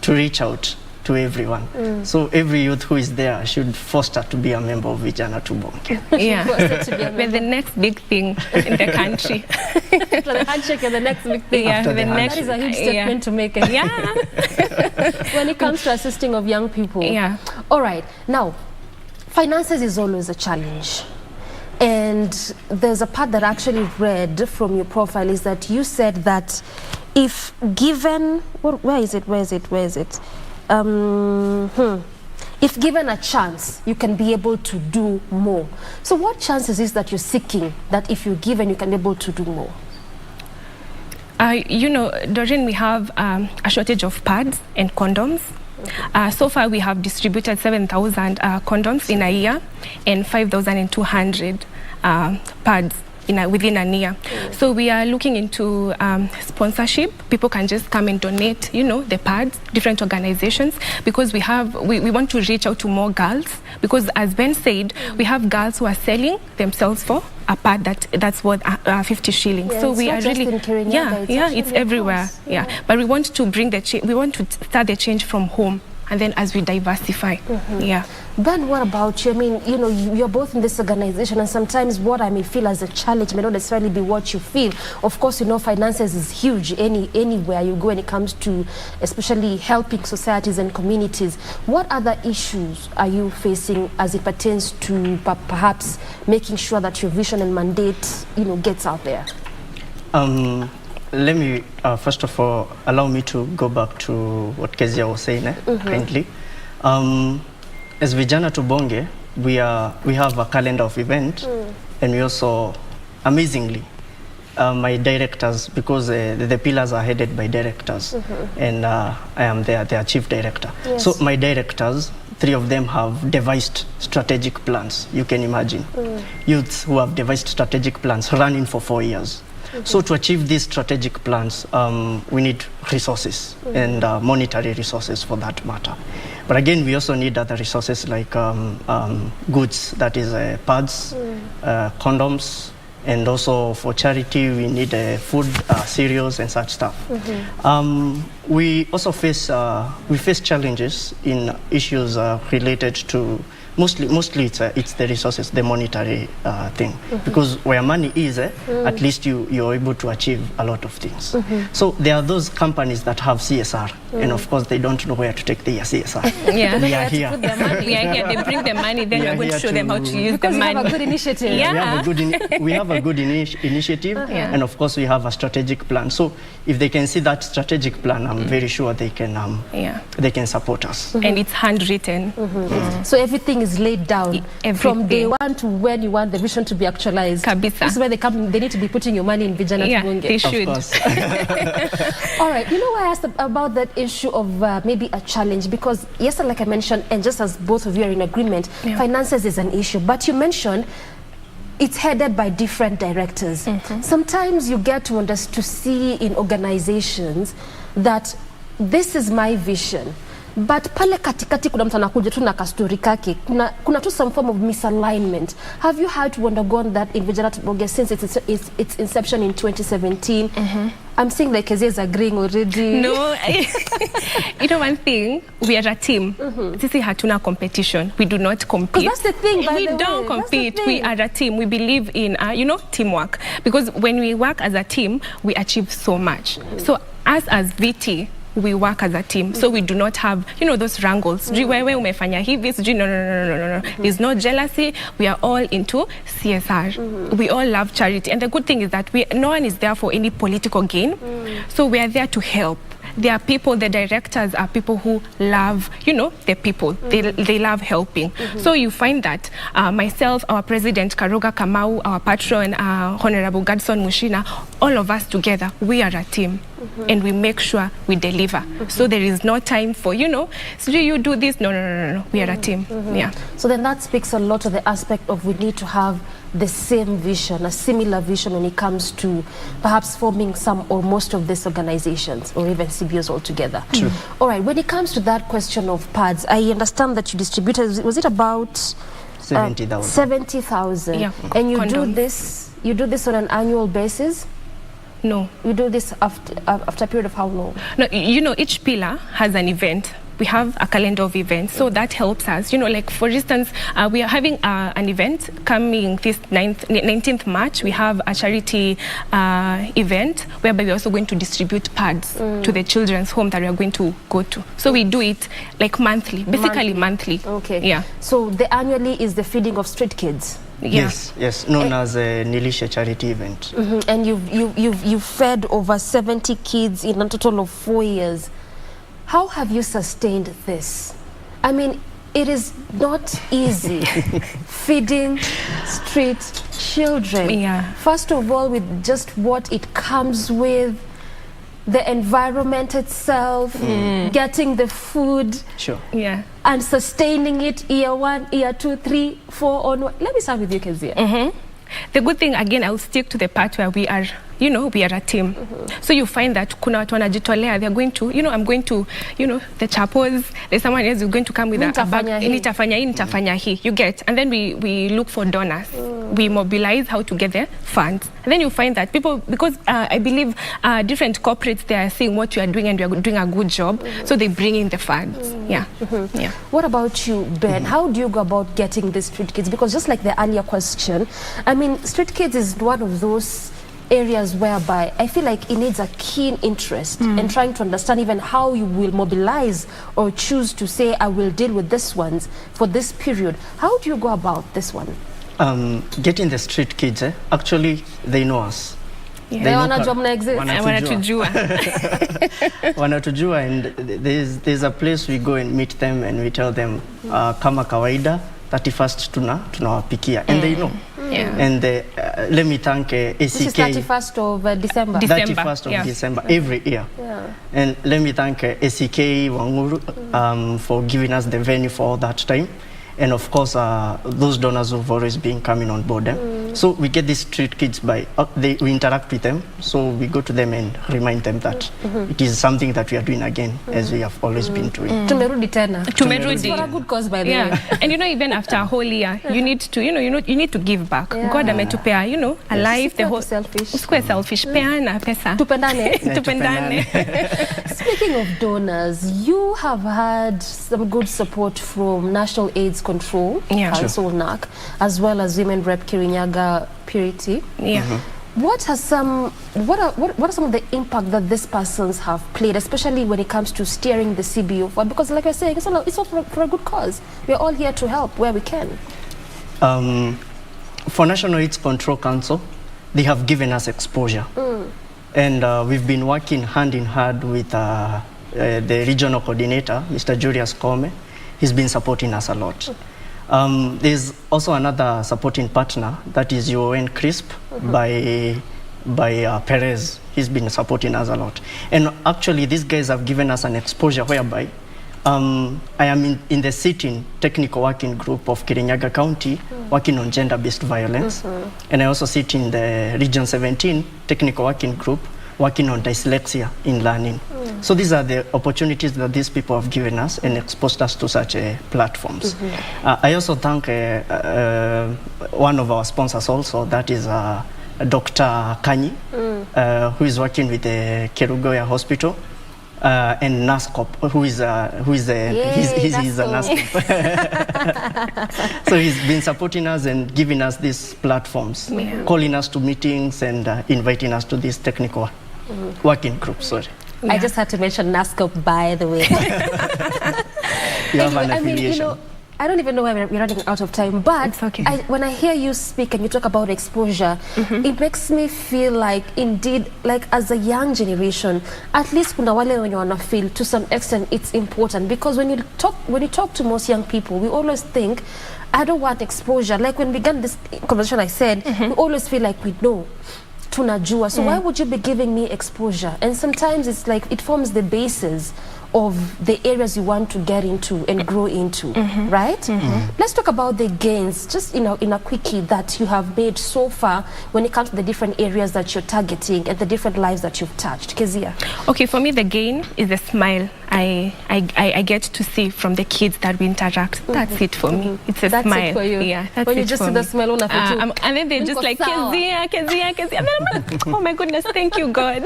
reach out to everyone. So every youth who is there should foster to be a member of Vijana Tubonge. We're the next big thing in the country. The handshake is the next big thing. That is a huge statement to make. When it comes to assisting of young people. All right. Now, finances is always a challenge. And there's a part that I actually read from your profile is that you said that if given, where is it? If given a chance, you can be able to do more. So what chances is that you're seeking that if you're given, you can be able to do more? Doreen, we have a shortage of pads and condoms. So far, we have distributed 7,000 condoms in a year and 5,200 pads within a year. So we are looking into sponsorship. People can just come and donate, the pads, different organizations, because we want to reach out to more girls, because as Ben said, we have girls who are selling themselves for a pad that's worth 50 shillings. So we are really, it's everywhere. But we want to bring we want to start the change from home, and then as we diversify. Ben, what about you? I mean, you're both in this organization, and sometimes what I may feel as a challenge may not necessarily be what you feel. Of course, finances is huge anywhere you go when it comes to especially helping societies and communities. What other issues are you facing as it pertains to perhaps making sure that your vision and mandate, gets out there? Let me, first of all, allow me to go back to what Kezia was saying, kindly. As Vijana Tubonge, we have a calendar of events, and we also, amazingly, my directors, because the pillars are headed by directors, and I am their chief director. So my directors, 3 of them have devised strategic plans. You can imagine. Youths who have devised strategic plans running for 4 years. So to achieve these strategic plans, we need resources and monetary resources for that matter. But again, we also need other resources like goods, that is pads, condoms, and also for charity, we need food, cereals, and such stuff. We also face challenges in issues related to mostly it's the resources, the monetary thing, because where money is, at least you're able to achieve a lot of things. So there are those companies that have CSR, and of course they don't know where to take their CSR. We are here. They bring the money, then we're going to show them how to use the money. You have a good initiative. We have a good initiative, and of course we have a strategic plan. So if they can see that strategic plan, I'm very sure they can support us. And it's handwritten. So everything is laid down from day one to when you want the vision to be actualized. Kabisa. This is where they need to be putting your money in Vijana Tubonge. They should. All right, why I asked about that issue of maybe a challenge, because yes, like I mentioned, and just as both of you are in agreement, finances is an issue, but you mentioned it's headed by different directors. Sometimes you get to see in organizations that this is my vision. But pale katikati kuna mtu anakuja tu na kastori kake. Kuna tu some form of misalignment. Have you had to undergo that in Vijana Tubonge since its inception in 2017? I'm seeing like Kezia is agreeing already. No, you know one thing, we are a team. Sisi hatuna competition. We do not compete. Because that's the thing, by we the don't way. compete. We are a team. We believe in, teamwork. Because when we work as a team, we achieve so much. So us as VT, we work as a team. So we do not have, those wrangles. Wewe umefanya hivi, no. There's no jealousy. We are all into CSR. We all love charity. And the good thing is that no one is there for any political gain. So we are there to help. There are people, the directors are people who love, the people. They love helping. So you find that myself, our president, Karuga Kamau, our patron, Honorable Gadson Mushina, all of us together, we are a team. And we make sure we deliver. So there is no time for, so you do this. No. We are a team. Yeah. So then that speaks a lot to the aspect of we need to have the same vision, a similar vision when it comes to perhaps forming some or most of these organizations or even CBOs altogether. True. All right, when it comes to that question of pads, I understand that you distributed, was it about 70,000? 70,000. Yeah. And you Condoms. do this on an annual basis? No. You do this after a period of how long? No, each pillar has an event. We have a calendar of events, so that helps us. Like for instance, we are having an event coming this 19th March. We have a charity event whereby we're also going to distribute pads to the children's home that we are going to go to. So we do it like monthly, basically monthly. Okay. Yeah. So the annually is the feeding of street kids. Yeah. Yes, known as a Nilisha charity event. And you've fed over 70 kids in a total of 4 years. How have you sustained this? I mean, it is not easy feeding street children. Yeah. First of all, with just what it comes with, the environment itself, getting the food, Sure. Yeah. and sustaining it year 1, year 2, 3, 4 onward. Let me start with you, Kezia. The good thing, again, I'll stick to the part where we are, we are a team. So you find that kuna watu wanajitolea, they're going to, I'm going to, the chapels, there's someone else who's going to come with a bag, nitafanya hii, you get. And then we look for donors. We mobilize how to get the funds. And then you find that people, because I believe different corporates, they are seeing what you are doing and you are doing a good job, so they bring in the funds. Yeah. Yeah. What about you, Ben? How do you go about getting the street kids? Because just like the earlier question, I mean, street kids is one of those areas whereby I feel like it needs a keen interest in trying to understand even how you will mobilize or choose to say, I will deal with this ones for this period. How do you go about this one? Getting the street kids, actually, they know us. Yeah. They wanajua mna exist. Wanatujua, and there's a place we go and meet them and we tell them kama kawaida 31st tunawapikia, and they know. Yeah. And let me thank ACK. This is 31st of December. 31st of December every year. Yeah. And let me thank ACK Wanguru for giving us the venue for all that time. And of course, those donors who've always been coming on board. So we get these street kids by, we interact with them. So we go to them and remind them that it is something that we are doing again, as we have always been doing. Tumerudi tena. Tumerudi. For a good cause, by the way. And even after a whole year, you need to, you need to give back. God ametupea, a life, the whole. Selfish. Usikue selfish. Peana pesa. Tupendane. Tupendane. Speaking of donors, you have had some good support from National AIDS Control Council, NAC, as well as Women Rep Kirinyaga Purity. Yeah. What are some of the impact that these persons have played, especially when it comes to steering the CBO? Because like I say, it's all for a good cause. We're all here to help where we can. For National AIDS Control Council, they have given us exposure. And we've been working hand in hand with the regional coordinator, Mr. Julius Kome. He's been supporting us a lot. There's also another supporting partner, that is UN CRISP by Perez. He's been supporting us a lot. And actually, these guys have given us an exposure whereby I am in the sitting technical working group of Kirinyaga County, working on gender-based violence. And I also sit in the Region 17 technical working group, working on dyslexia in learning. So these are the opportunities that these people have given us and exposed us to such platforms. I also thank one of our sponsors also, that is Dr. Kanyi, who is working with the Kerugoya Hospital, and NASCOP, who is a NASCOP. So he's been supporting us and giving us these platforms, calling us to meetings and inviting us to these technical working groups. Sorry. I just had to mention NASCOP, by the way. You have an affiliation. I don't even know why we're running out of time, but when I hear you speak and you talk about exposure, it makes me feel like, indeed, like as a young generation, at least kuna wale wenye wana feel to some extent it's important, because when you talk to most young people, we always think, I don't want exposure. Like when we began this conversation, I said, we always feel like we know. Tunajua. So why would you be giving me exposure? And sometimes it's like it forms the basis of the areas you want to get into and grow into, right? Let's talk about the gains, just in a quickie, that you have made so far when it comes to the different areas that you're targeting and the different lives that you've touched. Kezia. Okay, for me the gain is the smile I get to see from the kids that we interact. That's it for me. It's a smile. That's it for you. Yeah, that's when it you just for see me. the smile on And then they're just like, Kezia. And then I'm like, oh my goodness, thank you, God.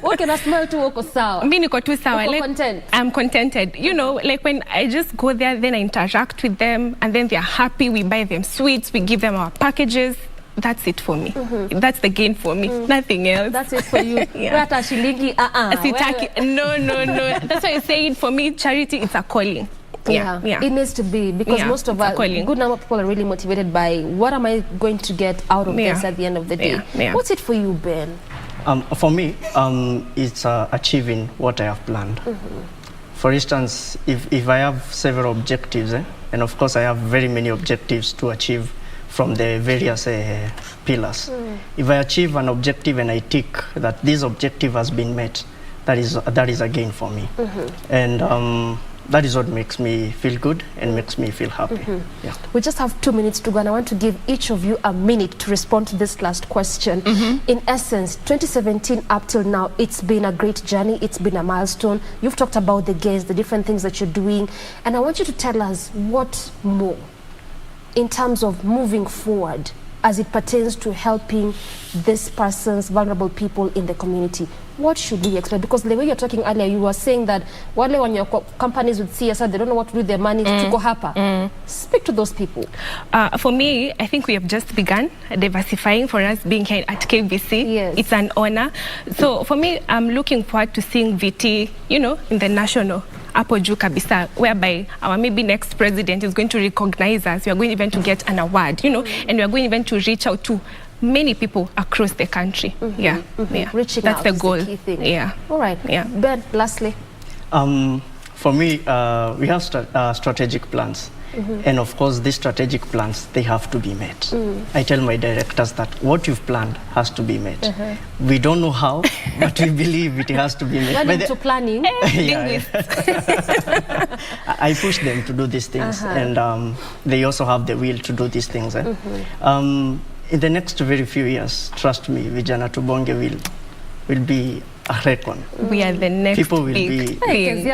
Okay, na smile tu uko sawa. Mimi niko tu sawa. Uko content. I'm contented. You know, like when I just go there, then I interact with them, and then they're happy. We buy them sweets, we give them our packages. That's it for me. That's the gain for me. Nothing else. That's it for you. Rata shilingi, Sitaki. No. That's why I say, for me, charity, it's a calling. Yeah. It needs to be, because most of us, good number of people are really motivated by what am I going to get out of this at the end of the day. What's it for you, Ben? For me, it's achieving what I have planned. For instance, if I have several objectives, and of course I have very many objectives to achieve from the various pillars. If I achieve an objective and I tick that this objective has been met, that is a gain for me. And that is what makes me feel good and makes me feel happy. Yeah. We just have 2 minutes to go, and I want to give each of you a minute to respond to this last question. In essence, 2017 up till now, it's been a great journey. It's been a milestone. You've talked about the gains, the different things that you're doing, and I want you to tell us what more in terms of moving forward as it pertains to helping these persons, vulnerable people in the community. What should we expect? Because the way you're talking earlier, you were saying that wale when your companies with CSR, they don't know what to do with their money. Tuko hapa. Speak to those people. For me, I think we have just begun diversifying. For us being here at KBC, it's an honor. So for me, I'm looking forward to seeing VT, in the national hapo juu kabisa, whereby our maybe next president is going to recognize us. We are going even to get an award, and we are going even to reach out to many people across the country. Reaching that's out the is goal. The key thing. All right. Ben, lastly. For me, we have strategic plans. And of course, these strategic plans, they have to be met. I tell my directors that what you've planned has to be met. We don't know how, but we believe it has to be met. When into planning. I push them to do these things, and they also have the will to do these things. In the next very few years, trust me, Vijana Tubonge will be a recon. We are the next people will big be.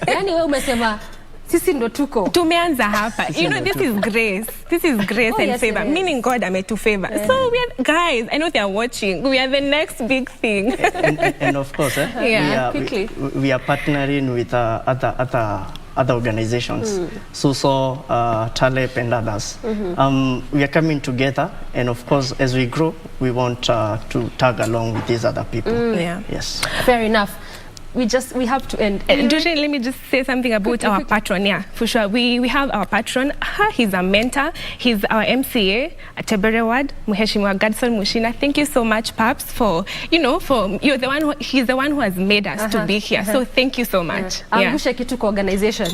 Anyway, umesema sisi ndo tuko. Tumeanza hapa. This is grace. This is grace and favor. Meaning God ametu favor. So we are, guys, I know they are watching. We are the next big thing. and of course, we are partnering with other organizations, SUSO, TALEP, and others. We are coming together, and of course, as we grow, we want to tag along with these other people. Yes. Fair enough. We have to end. Let me just say something about our patron. Yeah, for sure. We have our patron. He's a mentor. He's our MCA at Tebere Ward, Mheshimiwa Gadson Mushina. Thank you so much, Paps, for he's the one who has made us to be here. So thank you so much. Organization.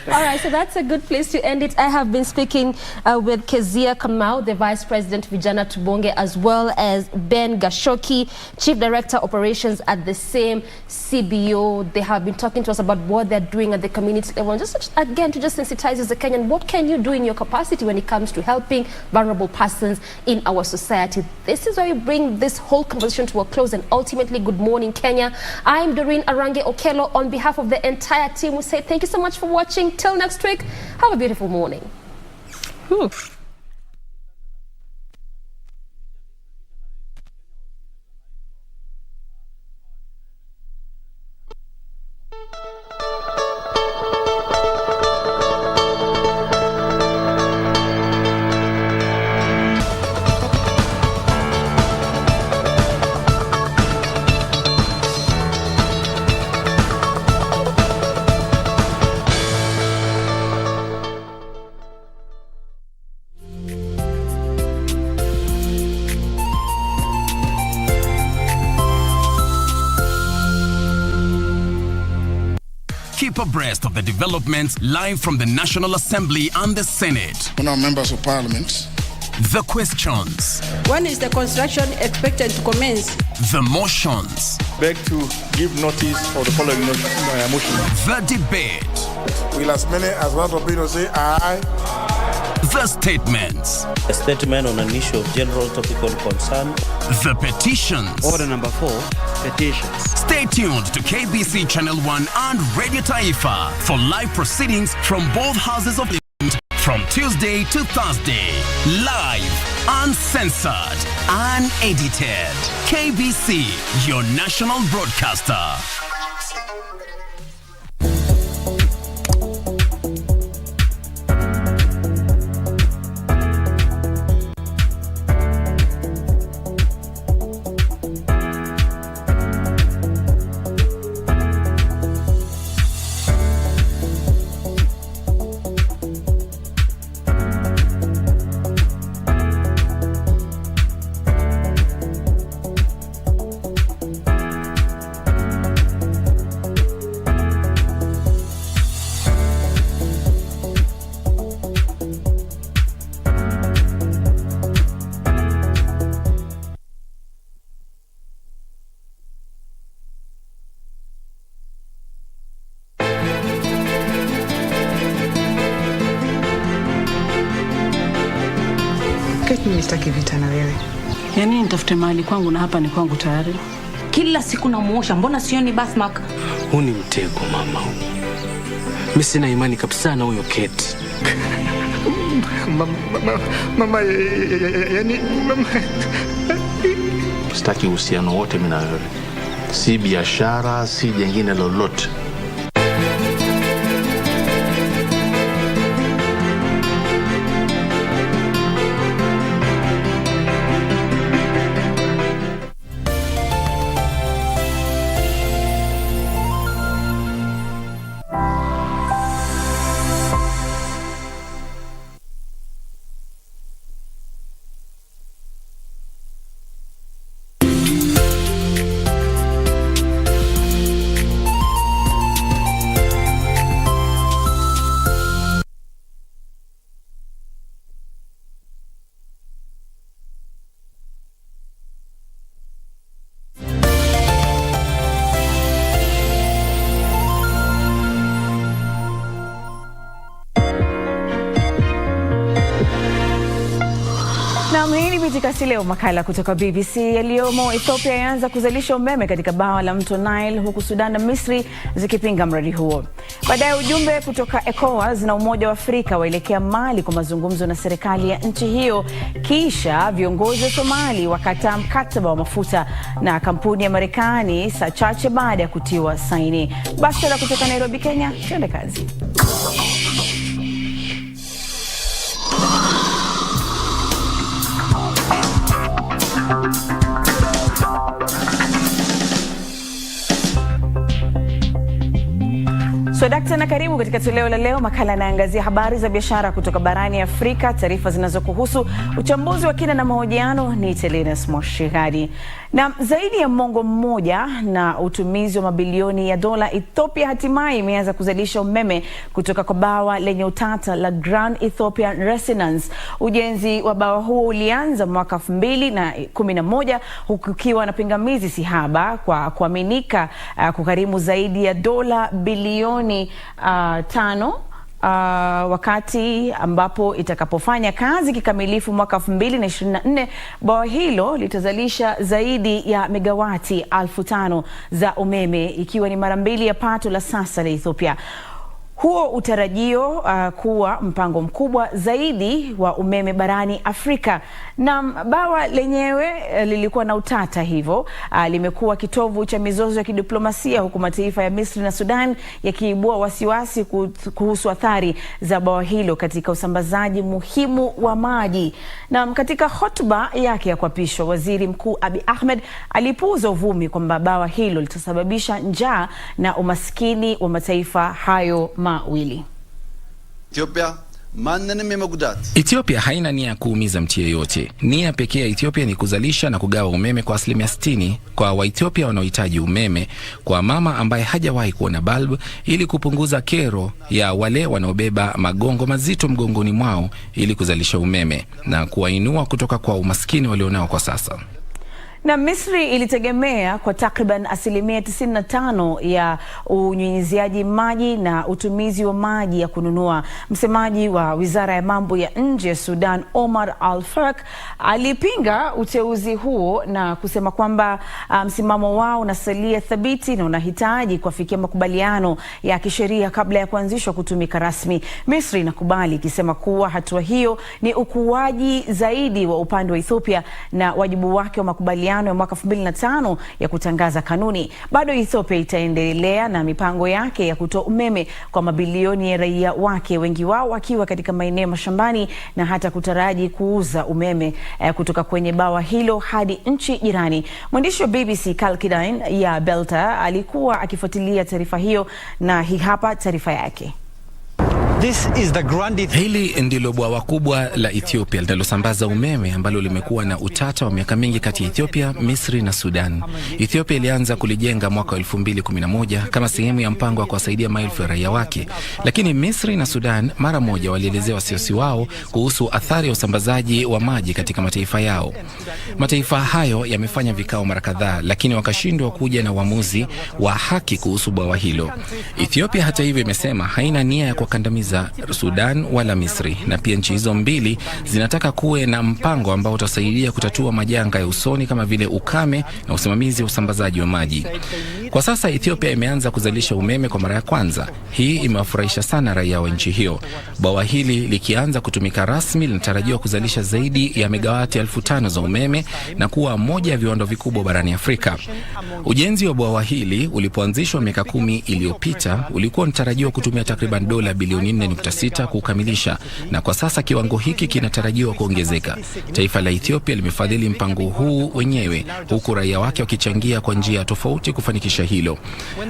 All right, so that's a good place to end it. I have been speaking with Kezia Kamau, the Vice President Vijana Tubonge, as well as Ben Gashoki, Chief Director Operations at the same same CBO. They have been talking to us about what they're doing at the community level. Just again, to just sensitize as a Kenyan, what can you do in your capacity when it comes to helping vulnerable persons in our society? This is why we bring this whole conversation to a close, and ultimately, good morning, Kenya. I'm Doreen Arange Okello. On behalf of the entire team, we say thank you so much for watching. Till next week, have a beautiful morning. Whew. Keep abreast of the developments live from the National Assembly and the Senate. On our members of parliament. The questions. When is the construction expected to commence? The motions. Beg to give notice of the following motion. The debate. Will as many as want to say aye? The statements. A statement on an issue of general topical concern. The petitions. Order number 4, petitions. Stay tuned to KBC Channel 1 and Radio Taifa for live proceedings from both houses of parliament from Tuesday to Thursday. Live, uncensored, unedited. KBC, your national broadcaster. Mimi sitaki vita na wewe. Yaani nitafute mahali kwangu na hapa ni kwangu tayari. Kila siku namuosha, mbona sioni birthmark? Huu ni mtego mama. Mimi sina imani kabisa na huyo Kate. Mama, yani mama. Sitaki uhusiano wote mimi na wewe. Si biashara, si jingine lolote. Katika leo makala kutoka BBC. Yaliyomo, Ethiopia yaanza kuzalisha umeme katika bawa la mto Nile, huku Sudan na Misri zikipinga mradi huo. Baadaye ujumbe kutoka ECOWAS na Umoja wa Afrika waelekea Mali kwa mazungumzo na serikali ya nchi hiyo. Kisha viongozi wa Somali wakataa mkataba wa mafuta na kampuni ya Marekani saa chache baada ya kutiwa saini. Basi kutoka Nairobi, Kenya, twende kazi. Dakta na karibu katika toleo la leo. Makala yanaangazia habari za biashara kutoka barani Afrika, taarifa zinazokuhusu, uchambuzi wa kina na mahojiano. Ni Telenas Moshigadi. Na zaidi ya mwongo mmoja na utumizi wa mabilioni ya dola, Ethiopia hatimaye imeanza kuzalisha umeme kutoka kwa bawa lenye utata la Grand Ethiopian Renaissance. Ujenzi wa bawa huo ulianza mwaka 2011 huku ukiwa na pingamizi sihaba kwa kuaminika kugharimu zaidi ya dola bilioni 5 wakati ambapo itakapofanya kazi kikamilifu mwaka 2024, bawa hilo litazalisha zaidi ya megawati 5,000 za umeme, ikiwa ni mara 2 ya pato la sasa la Ethiopia. Huo utarajio kuwa mpango mkubwa zaidi wa umeme barani Afrika. Na bawa lenyewe lilikuwa na utata, hivyo limekuwa kitovu cha mizozo ya kidiplomasia, huku mataifa ya Misri na Sudan yakiibua wasiwasi kuhusu athari za bawa hilo katika usambazaji muhimu wa maji. Na katika hotuba yake ya kuapishwa, Waziri Mkuu Abiy Ahmed alipuuza uvumi kwamba bawa hilo litasababisha njaa na umaskini wa mataifa hayo mawili. Ethiopia haina nia ya kuumiza mtu yeyote. Nia pekee ya Ethiopia ni kuzalisha na kugawa umeme kwa 60% kwa Waethiopia wanaohitaji umeme, kwa mama ambaye hajawahi kuona bulb, ili kupunguza kero ya wale wanaobeba magongo mazito mgongoni mwao ili kuzalisha umeme na kuwainua kutoka kwa umaskini walionao kwa sasa. Na Misri ilitegemea kwa takriban 95% ya unyunyiziaji maji na utumizi wa maji ya kununua. Msemaji wa Wizara ya Mambo ya Nje ya Sudan, Omar Al-Fark, alipinga uteuzi huo na kusema kwamba msimamo wao unasalia thabiti na unahitaji kufikia makubaliano ya kisheria kabla ya kuanzishwa kutumika rasmi. Misri inakubali, ikisema kuwa hatua hiyo ni ukuaji zaidi wa upande wa Ethiopia na wajibu wake wa makubaliano ya mwaka 2005 ya kutangaza kanuni. Bado Ethiopia itaendelea na mipango yake ya kutoa umeme kwa mabilioni ya raia wake, wengi wao wakiwa katika maeneo mashambani, na hata kutaraji kuuza umeme kutoka kwenye bawa hilo hadi nchi jirani. Mwandishi wa BBC Kalkidine ya Belta alikuwa akifuatilia taarifa hiyo, na hii hapa taarifa yake. Hili ndilo bwawa kubwa la Ethiopia linalosambaza umeme, ambalo limekuwa na utata wa miaka mingi kati ya Ethiopia, Misri na Sudan. Ethiopia ilianza kulijenga mwaka 2011 kama sehemu ya mpango wa kuwasaidia maelfu ya raia wake, lakini Misri na Sudan mara moja walielezea wasiwasi wao kuhusu athari ya usambazaji wa maji katika mataifa yao. Mataifa hayo yamefanya vikao mara kadhaa, lakini wakashindwa kuja na uamuzi wa haki kuhusu bwawa hilo. Ethiopia hata hivyo imesema haina nia ya kuwakandamiza Sudan wala Misri, na pia nchi hizo mbili zinataka kuwe na mpango ambao utasaidia kutatua majanga ya usoni kama vile ukame na usimamizi wa usambazaji wa maji. Kwa sasa Ethiopia imeanza kuzalisha umeme kwa mara ya kwanza. Hii imewafurahisha sana raia wa nchi hiyo. Bwawa hili likianza kutumika rasmi linatarajiwa kuzalisha zaidi ya megawati 5,000 za umeme na kuwa moja ya viwanda vikubwa barani Afrika. Ujenzi wa bwawa hili ulipoanzishwa miaka 10 iliyopita ulikuwa unatarajiwa kutumia takriban dola bilioni 4.6 kukamilisha, na kwa sasa kiwango hiki kinatarajiwa kuongezeka. Taifa la Ethiopia limefadhili mpango huu wenyewe, huku raia wake wakichangia kwa njia tofauti kufanikisha hilo.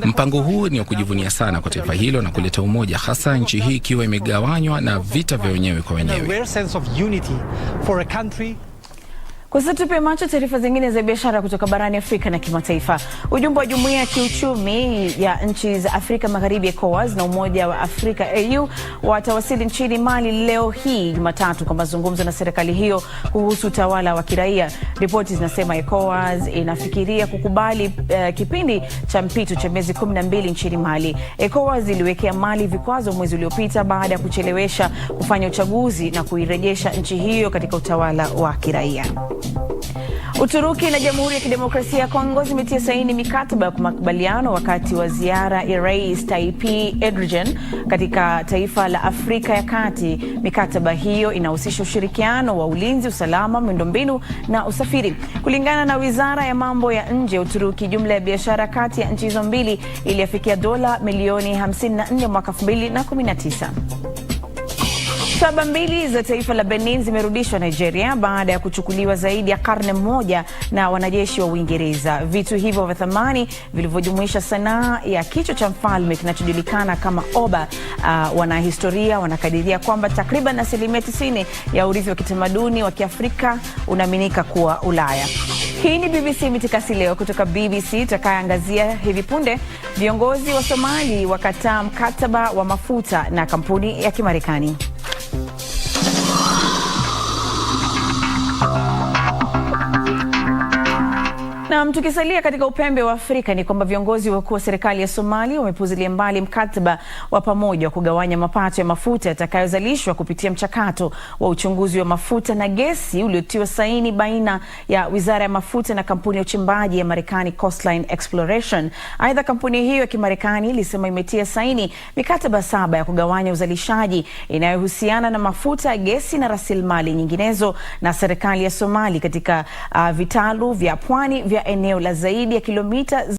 Mpango huu ni wa kujivunia sana kwa taifa hilo na kuleta umoja, hasa nchi hii ikiwa imegawanywa na vita vya wenyewe kwa wenyewe. Kwa sasa tupe macho taarifa zingine za biashara kutoka barani Afrika na kimataifa. Ujumbe wa Jumuiya ya Kiuchumi ya Nchi za Afrika Magharibi ECOWAS na Umoja wa Afrika AU watawasili nchini Mali leo hii Jumatatu kwa mazungumzo na serikali hiyo kuhusu utawala wa kiraia. Ripoti zinasema ECOWAS inafikiria kukubali kipindi cha mpito cha miezi 12 nchini Mali. ECOWAS iliwekea Mali vikwazo mwezi uliopita baada ya kuchelewesha kufanya uchaguzi na kuirejesha nchi hiyo katika utawala wa kiraia. Uturuki na Jamhuri ya Kidemokrasia ya Kongo zimetia saini mikataba ya makubaliano wakati wa ziara ya Rais Tayyip Erdogan katika taifa la Afrika ya Kati. Mikataba hiyo inahusisha ushirikiano wa ulinzi, usalama, miundombinu na usafiri. Kulingana na Wizara ya Mambo ya Nje ya Uturuki, jumla ya biashara kati ya nchi hizo mbili ilifikia dola milioni 54 mwaka 2019. Shaba mbili za taifa la Benin zimerudishwa Nigeria baada ya kuchukuliwa zaidi ya karne moja na wanajeshi wa Uingereza. Vitu hivyo vya thamani vilivyojumuisha sanaa ya kichwa cha mfalme kinachojulikana kama oba. Wanahistoria wanakadiria kwamba takriban 90% ya urithi wa kitamaduni wa Kiafrika unaaminika kuwa Ulaya. Hii ni BBC Mitikasi leo kutoka BBC, tutakaangazia hivi punde viongozi wa Somali wakataa mkataba wa mafuta na kampuni ya Kimarekani. Na tukisalia katika upembe wa Afrika ni kwamba viongozi wakuu wa serikali ya Somalia wamepuzilia mbali mkataba wa pamoja wa kugawanya mapato ya mafuta yatakayozalishwa kupitia mchakato wa uchunguzi wa mafuta na gesi uliotiwa saini baina ya Wizara ya Mafuta na kampuni ya uchimbaji ya Marekani Coastline Exploration. Aidha, kampuni hiyo ya Kimarekani ilisema imetia saini mikataba 7 ya kugawanya uzalishaji inayohusiana na mafuta, gesi na rasilimali nyinginezo na serikali ya Somali katika vitalu vya pwani vya eneo la zaidi ya kilomita